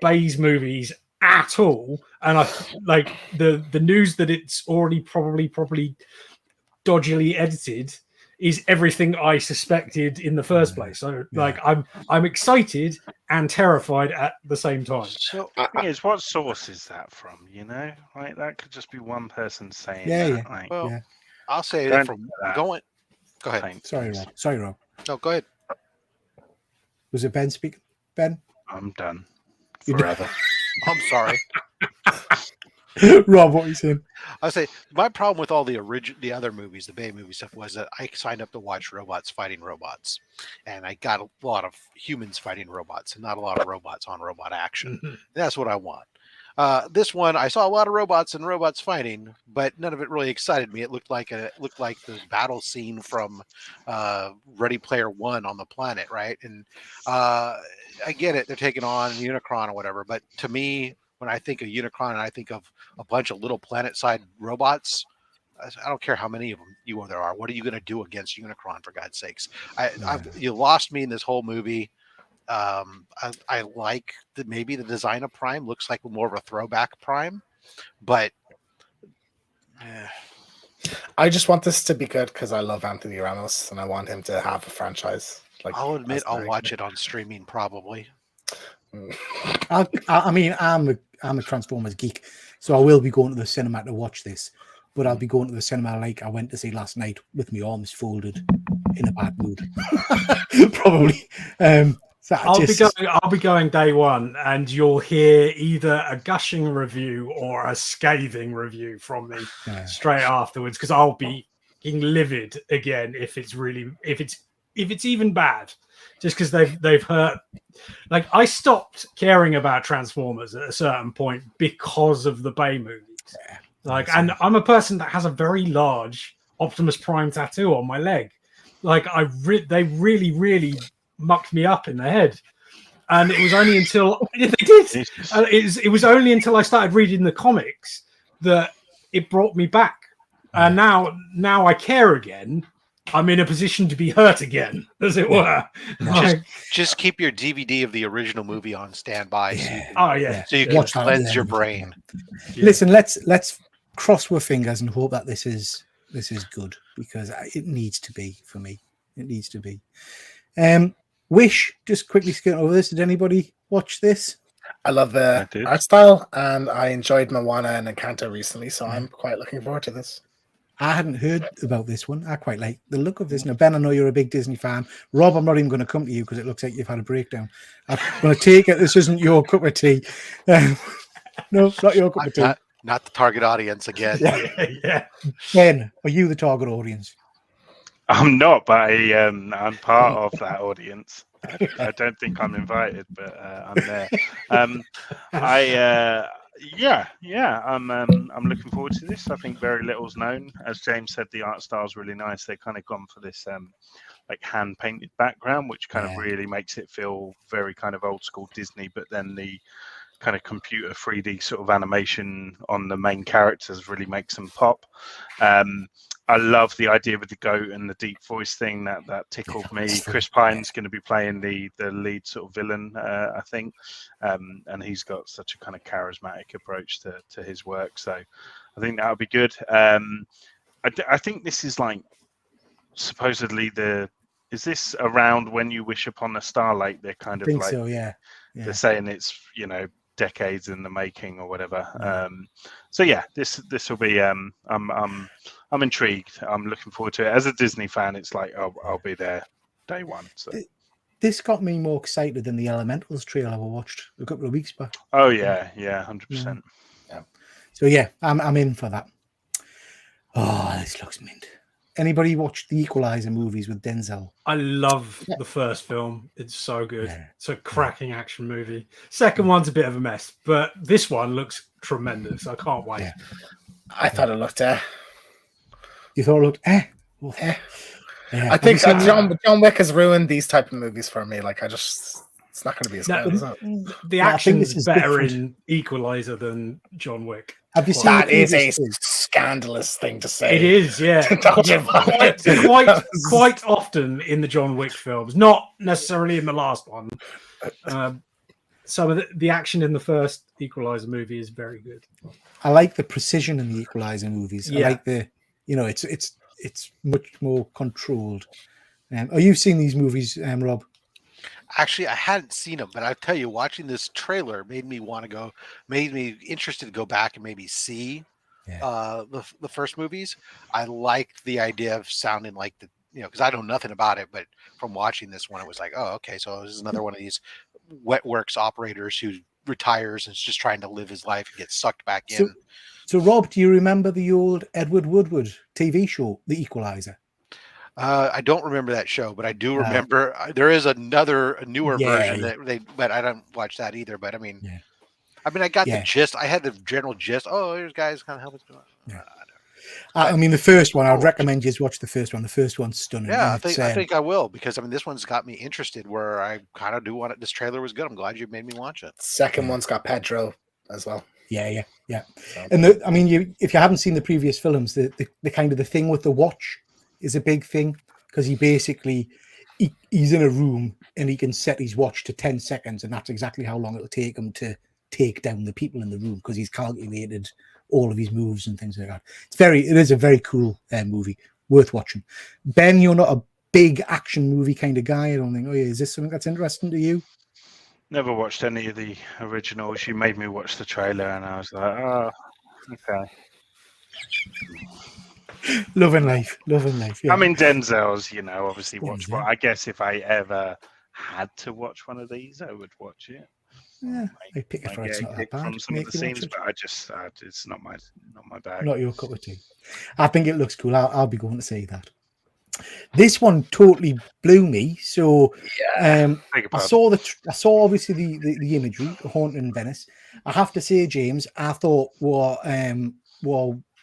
Bay's movies at all, and I like the news that it's already probably dodgily edited is everything I suspected in the first place. So like I'm excited and terrified at the same time. So the thing is, what source is that from? Like that could just be one person saying I'll say that from Go ahead. paint Sorry, things. Rob. Sorry, Rob. No, go ahead. Was it Ben speaking? Ben? I'm done You forever. I'm sorry. Rob, what are you saying? I say my problem with all the other movies, the Bay movie stuff, was that I signed up to watch robots fighting robots, and I got a lot of humans fighting robots, and not a lot of robots on robot action. That's what I want. This one, I saw a lot of robots and robots fighting, but none of it really excited me. It looked like the battle scene from Ready Player One on the planet, right? And I get it; they're taking on Unicron or whatever, but to me, when I think of Unicron and I think of a bunch of little planet-side robots, I don't care how many of them there are. What are you going to do against Unicron, for God's sakes? You lost me in this whole movie. I like that maybe the design of Prime looks like more of a throwback Prime, but I just want this to be good because I love Anthony Ramos and I want him to have a franchise. Like, I'll admit as I'll director. watch it on streaming probably. I mean, I'm a Transformers geek, so I will be going to the cinema to watch this. But I'll be going to the cinema like I went to see last night with my arms folded in a bad mood. Probably. So I'll be going day one, and you'll hear either a gushing review or a scathing review from me straight afterwards, because I'll be livid again if it's even bad, just because they've hurt. Like, I stopped caring about Transformers at a certain point because of the Bay movies. And I'm a person that has a very large Optimus Prime tattoo on my leg. Like, they really mucked me up in the head, and it was only until it was only until I started reading the comics that it brought me back. And now I care again. I'm in a position to be hurt again, as it were. Just keep your DVD of the original movie on standby. So you can Watch that cleanse your brain. Listen, let's cross our fingers and hope that this is good, because it needs to be for me. It needs to be. Wish, just quickly skipping over this. Did anybody watch this? I love the art style, and I enjoyed Moana and Encanto recently, so I'm quite looking forward to this. I hadn't heard about this one. I quite like the look of this. Now, Ben, I know you're a big Disney fan. Rob, I'm not even going to come to you because it looks like you've had a breakdown. I'm going to take it this isn't your cup of tea. No, not your cup of tea. Not the target audience again. Yeah. Ben, are you the target audience? I'm not, but I'm part of that audience. I don't think I'm invited, but I'm there. I'm looking forward to this. I think very little's known. As James said, the art style is really nice. They've kind of gone for this like hand painted background, which kind of really makes it feel very kind of old school Disney, but then the kind of computer 3D sort of animation on the main characters really makes them pop. I love the idea with the goat and the deep voice thing. That tickled me. Chris Pine's going to be playing the lead sort of villain, I think, and he's got such a kind of charismatic approach to his work. So I think that'll be good. I think this is like supposedly is this around When You Wish Upon a Star Lake? They're kind of I think like so, yeah. They're saying it's decades in the making or whatever. So yeah, this will be. I'm intrigued. I'm looking forward to it. As a Disney fan, it's like I'll be there day one. So this got me more excited than the Elementals trailer I watched a couple of weeks back. Oh yeah, 100%. Yeah. So yeah, I'm in for that. Oh, this looks mint. Anybody watch the Equalizer movies with Denzel? I love the first film. It's so good. It's a cracking action movie. Second one's a bit of a mess, but this one looks tremendous. I can't wait. I thought it looked You thought it looked Yeah. I think John Wick has ruined these type of movies for me. Like, it's not going to be as good. Is it? The action is better in Equalizer than John Wick. Have you seen that? Is a scandalous thing to say. It is, yeah. quite often in the John Wick films, not necessarily in the last one. Some of the action in the first Equalizer movie is very good. I like the precision in the Equalizer movies. Yeah. I like it's much more controlled. Are you seeing these movies, Rob? Actually, I hadn't seen them, but I tell you, watching this trailer made me interested to go back and maybe see the first movies. I like the idea of sounding like because I know nothing about it, but from watching this one, it was like, oh, okay, so this is another one of these wet works operators who retires and is just trying to live his life and get sucked back in. So Rob, do you remember the old Edward Woodward TV show, The Equalizer? I don't remember that show, but I do remember there is a newer version but I don't watch that either. But I mean, I got the gist. I had the general gist. Oh, there's guys kind of helping. I mean, the first one, I'd recommend you watch the first one. The first one's stunning. Yeah, I think I will, because I mean, this one's got me interested where I kind of do want it. This trailer was good. I'm glad you made me watch it. Second one's got Pedro as well. Yeah. And I mean, if you haven't seen the previous films, the kind of the thing with the watch is a big thing, because he basically he's in a room and he can set his watch to 10 seconds, and that's exactly how long it'll take him to take down the people in the room, because he's calculated all of his moves and things like that. It is a very cool movie, worth watching. Ben, you're not a big action movie kind of guy, I don't think. Oh yeah, is this something that's interesting to you? Never watched any of the originals. You made me watch the trailer, and I was like, oh, okay. Loving life. Yeah. I mean, Denzel's, obviously watch. But I guess if I ever had to watch one of these, I would watch it. Yeah, I pick it for it's not that bad. From some of the scenes, but it's not my bag. Not your cup of tea. I think it looks cool. I'll be going to say that. This one totally blew me. So I saw obviously the imagery, The Haunting in Venice. I have to say, James, I thought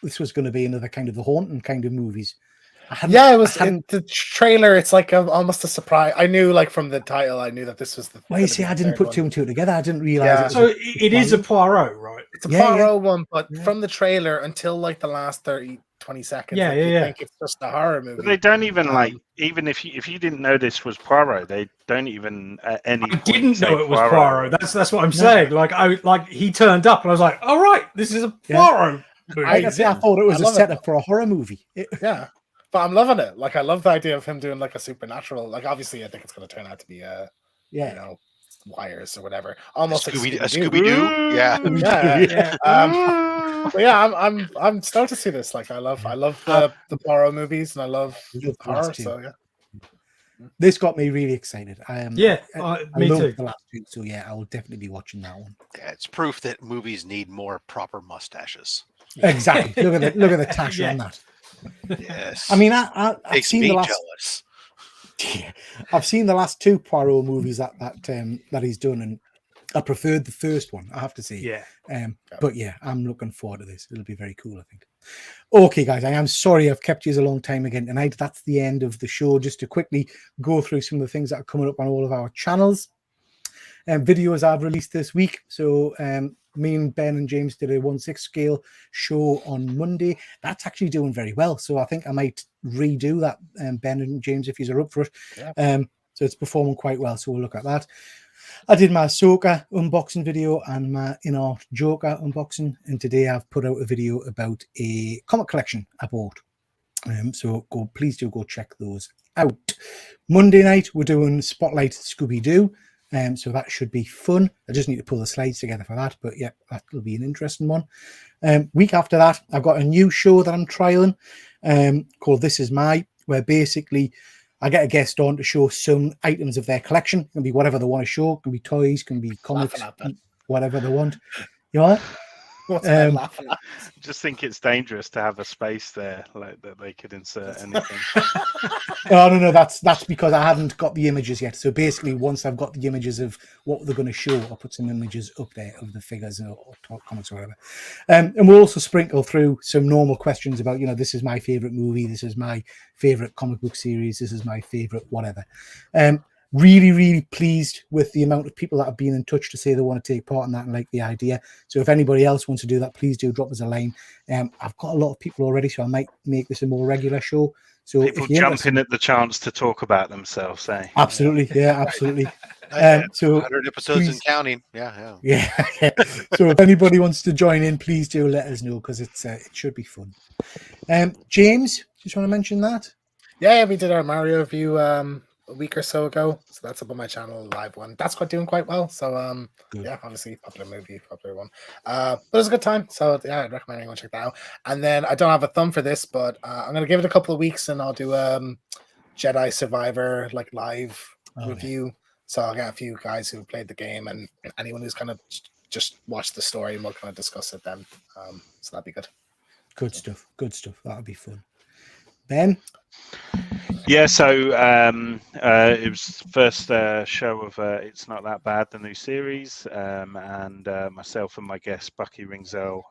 this was going to be another kind of The Haunting kind of movies. It was in the trailer. It's like almost a surprise. I knew, like, from the title, I knew that this was the. Well, you see, I didn't put two and two together. I didn't realize. So it is a Poirot, right? It's a Poirot one, but from the trailer until like the last 20 seconds, you think it's just a horror movie. But they don't even even if you didn't know this was Poirot, they don't even at any. I didn't know it was Poirot. That's what I'm saying. Like he turned up, and I was like, all right, this is a Poirot. I thought it was a setup for a horror movie. But I'm loving it. Like, I love the idea of him doing like a supernatural. Like, obviously, I think it's going to turn out to be wires or whatever. Almost like Scooby-Doo. I'm stoked to see this. Like, I love the Poirot movies, and I love horror. So this got me really excited. Me too. The last two, so I will definitely be watching that one. Yeah, it's proof that movies need more proper mustaches. Exactly. look at the tash on that. Yes. I mean, I've seen the last. Jealous. I've seen the last two Poirot movies that he's done, and I preferred the first one, I have to say. Yeah. But I'm looking forward to this. It'll be very cool, I think. Okay, guys, I am sorry I've kept you a long time again tonight. That's the end of the show. Just to quickly go through some of the things that are coming up on all of our channels. Videos I've released this week. So me and Ben and James did a 1/6 scale show on Monday. That's actually doing very well. So I think I might redo that, Ben and James, if you're up for it. Yeah. So it's performing quite well. So we'll look at that. I did my Ahsoka unboxing video and my In-Art Joker unboxing. And today I've put out a video about a comic collection I bought. So please do go check those out. Monday night, we're doing Spotlight Scooby-Doo. So that should be fun. I just need to pull the slides together for that. But that will be an interesting one. Week after that, I've got a new show that I'm trialing called This Is My, where basically I get a guest on to show some items of their collection. It can be whatever they want to show. It can be toys, can be comics, whatever they want. You know what? I just think it's dangerous to have a space there like that they could insert anything. No, that's because I haven't got the images yet. So basically, once I've got the images of what they're going to show, I'll put some images up there of the figures or comics or whatever. And we'll also sprinkle through some normal questions about, this is my favorite movie, this is my favorite comic book series, this is my favorite whatever. Really, really pleased with the amount of people that have been in touch to say they want to take part in that and like the idea. So if anybody else wants to do that, please do drop us a line. I've got a lot of people already, so I might make this a more regular show. So people jumping at the chance to talk about themselves, eh? Absolutely, absolutely. So 100 episodes and counting. Yeah. So if anybody wants to join in, please do let us know, because it should be fun. James, just want to mention that? Yeah, we did our Mario review a week or so ago, so that's up on my channel, live one. That's doing quite well. So obviously popular movie, popular one. But it was a good time. So I'd recommend anyone check that out. And then I don't have a thumb for this, but I'm gonna give it a couple of weeks and I'll do Jedi Survivor like live Oh, yeah. review. So I'll get a few guys who played the game and anyone who's kind of just watched the story, and we'll kind of discuss it then. So that'd be good. Good stuff. Good stuff. That'll be fun. Ben? Yeah, so it was the first show of It's Not That Bad, the new series, and myself and my guest Bucky Ringzell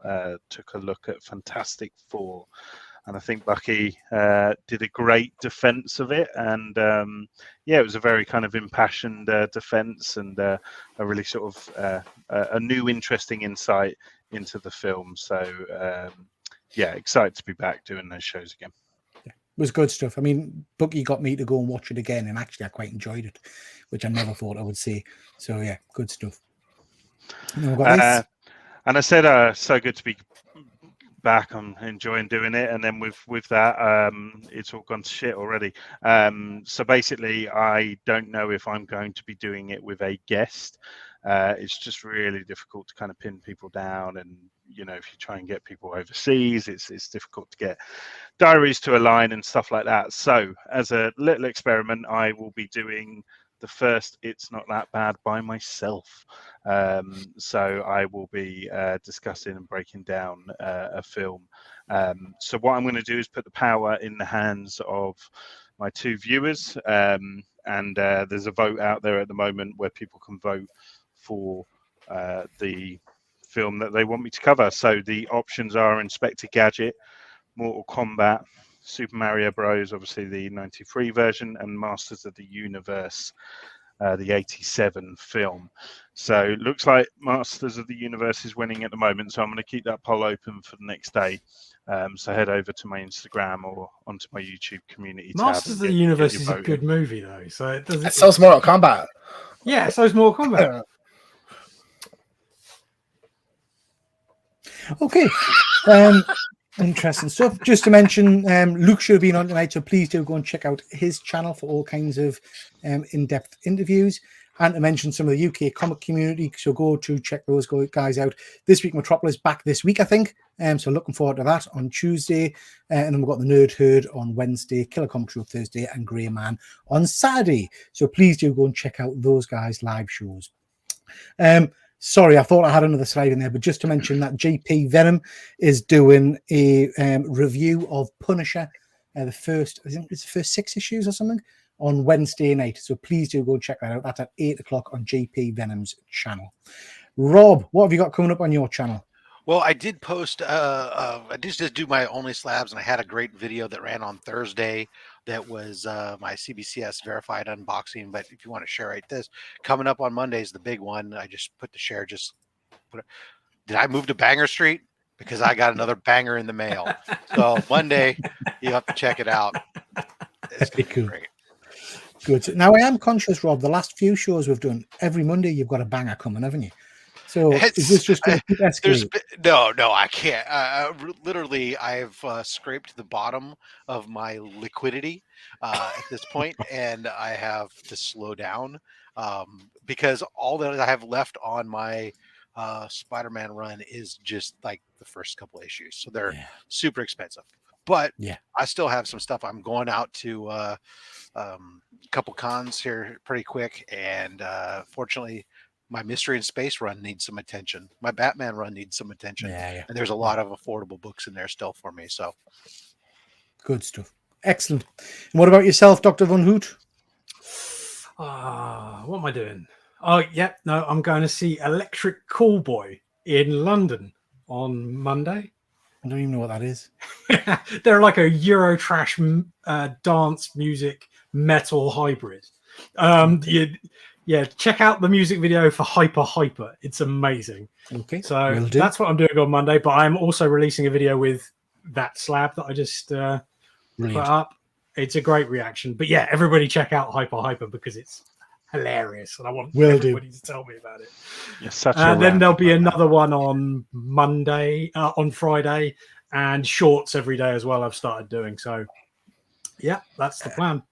took a look at Fantastic Four, and I think Bucky did a great defense of it, and yeah, it was a very kind of impassioned defense, and a really sort of a new interesting insight into the film. So yeah, excited to be back doing those shows again. Was good stuff. I mean, Bucky got me to go and watch it again, and actually I quite enjoyed it, which I never thought I would say. So yeah, good stuff. And then we've got this. And I said, so good to be back. I'm enjoying doing it, and then with that, it's all gone to shit already. So basically, I don't know if I'm going to be doing it with a guest. It's just really difficult to kind of pin people down, and you know, if you try and get people overseas, it's difficult to get diaries to align and stuff like that. So as a little experiment, I will be doing the first It's Not That Bad by myself. So I will be discussing and breaking down a film. So what I'm going to do is put the power in the hands of my two viewers, and there's a vote out there at the moment where people can vote for the film that they want me to cover. So the options are Inspector Gadget, Mortal Kombat, Super Mario Bros, obviously the 93 version, and Masters of the Universe, the 87 film. So it looks like Masters of the Universe is winning at the moment, so I'm going to keep that poll open for the next day. So head over to my Instagram or onto my YouTube community tab. Masters of the Universe is a good movie, though. So it doesn't. So's Mortal Kombat. Yeah, so's Mortal Kombat. Okay. Interesting stuff. Just to mention, Luke should have been on tonight, so please do go and check out his channel for all kinds of in-depth interviews. And to mention some of the UK comic community, so go to check those guys out. This week, Metropolis back this week, I think. So looking forward to that on Tuesday. And then we've got the Nerd Herd on Wednesday, Killer Comic Show Thursday, and Grey Man on Saturday. So please do go and check out those guys' live shows. Sorry, I thought I had another slide in there, but just to mention that JP Venom is doing a review of Punisher, the first, I think it's the first 6 issues or something, on Wednesday night. So please do go and check that out. That's at 8 o'clock on JP Venom's channel. Rob, what have you got coming up on your channel? Well, I did post, I just do my Only Slabs, and I had a great video that ran on Thursday that was my CBCS verified unboxing. But if you want to share this, coming up on Monday is the big one. I just put the share, did I move to Banger Street? Because I got another banger in the mail. So Monday, you have to check it out. It's gonna be great. Good. Now, I am conscious, Rob, the last few shows we've done, every Monday you've got a banger coming, haven't you? So is this just going to keep escalating? No, I can't. Literally, I've scraped the bottom of my liquidity at this point, and I have to slow down because all that I have left on my Spider-Man run is just like the first couple issues. So they're super expensive. But I still have some stuff. I'm going out to a couple cons here pretty quick, and fortunately, my Mystery in Space run needs some attention. My Batman run needs some attention. And there's a lot of affordable books in there still for me. So good stuff. Excellent. And what about yourself, Dr. Von Hoot? What am I doing? Oh, yeah. No, I'm going to see Electric Callboy in London on Monday. I don't even know what that is. They're like a Eurotrash dance music metal hybrid. Yeah, check out the music video for Hyper. It's amazing. Okay. So that's what I'm doing on Monday, but I'm also releasing a video with that slab that I just put up. It's a great reaction. But yeah, everybody check out Hyper because it's hilarious. And I want everybody to tell me about it. You're such then there'll be another one on on Friday, and shorts every day as well I've started doing. So yeah, that's the plan.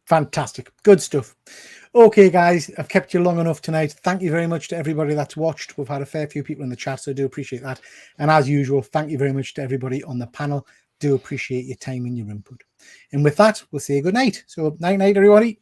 Fantastic. Good stuff. Okay, guys, I've kept you long enough tonight. Thank you very much to everybody that's watched. We've had a fair few people in the chat, so I do appreciate that. And as usual, thank you very much to everybody on the panel. Do appreciate your time and your input. And with that, we'll say good night. So night, night, everybody.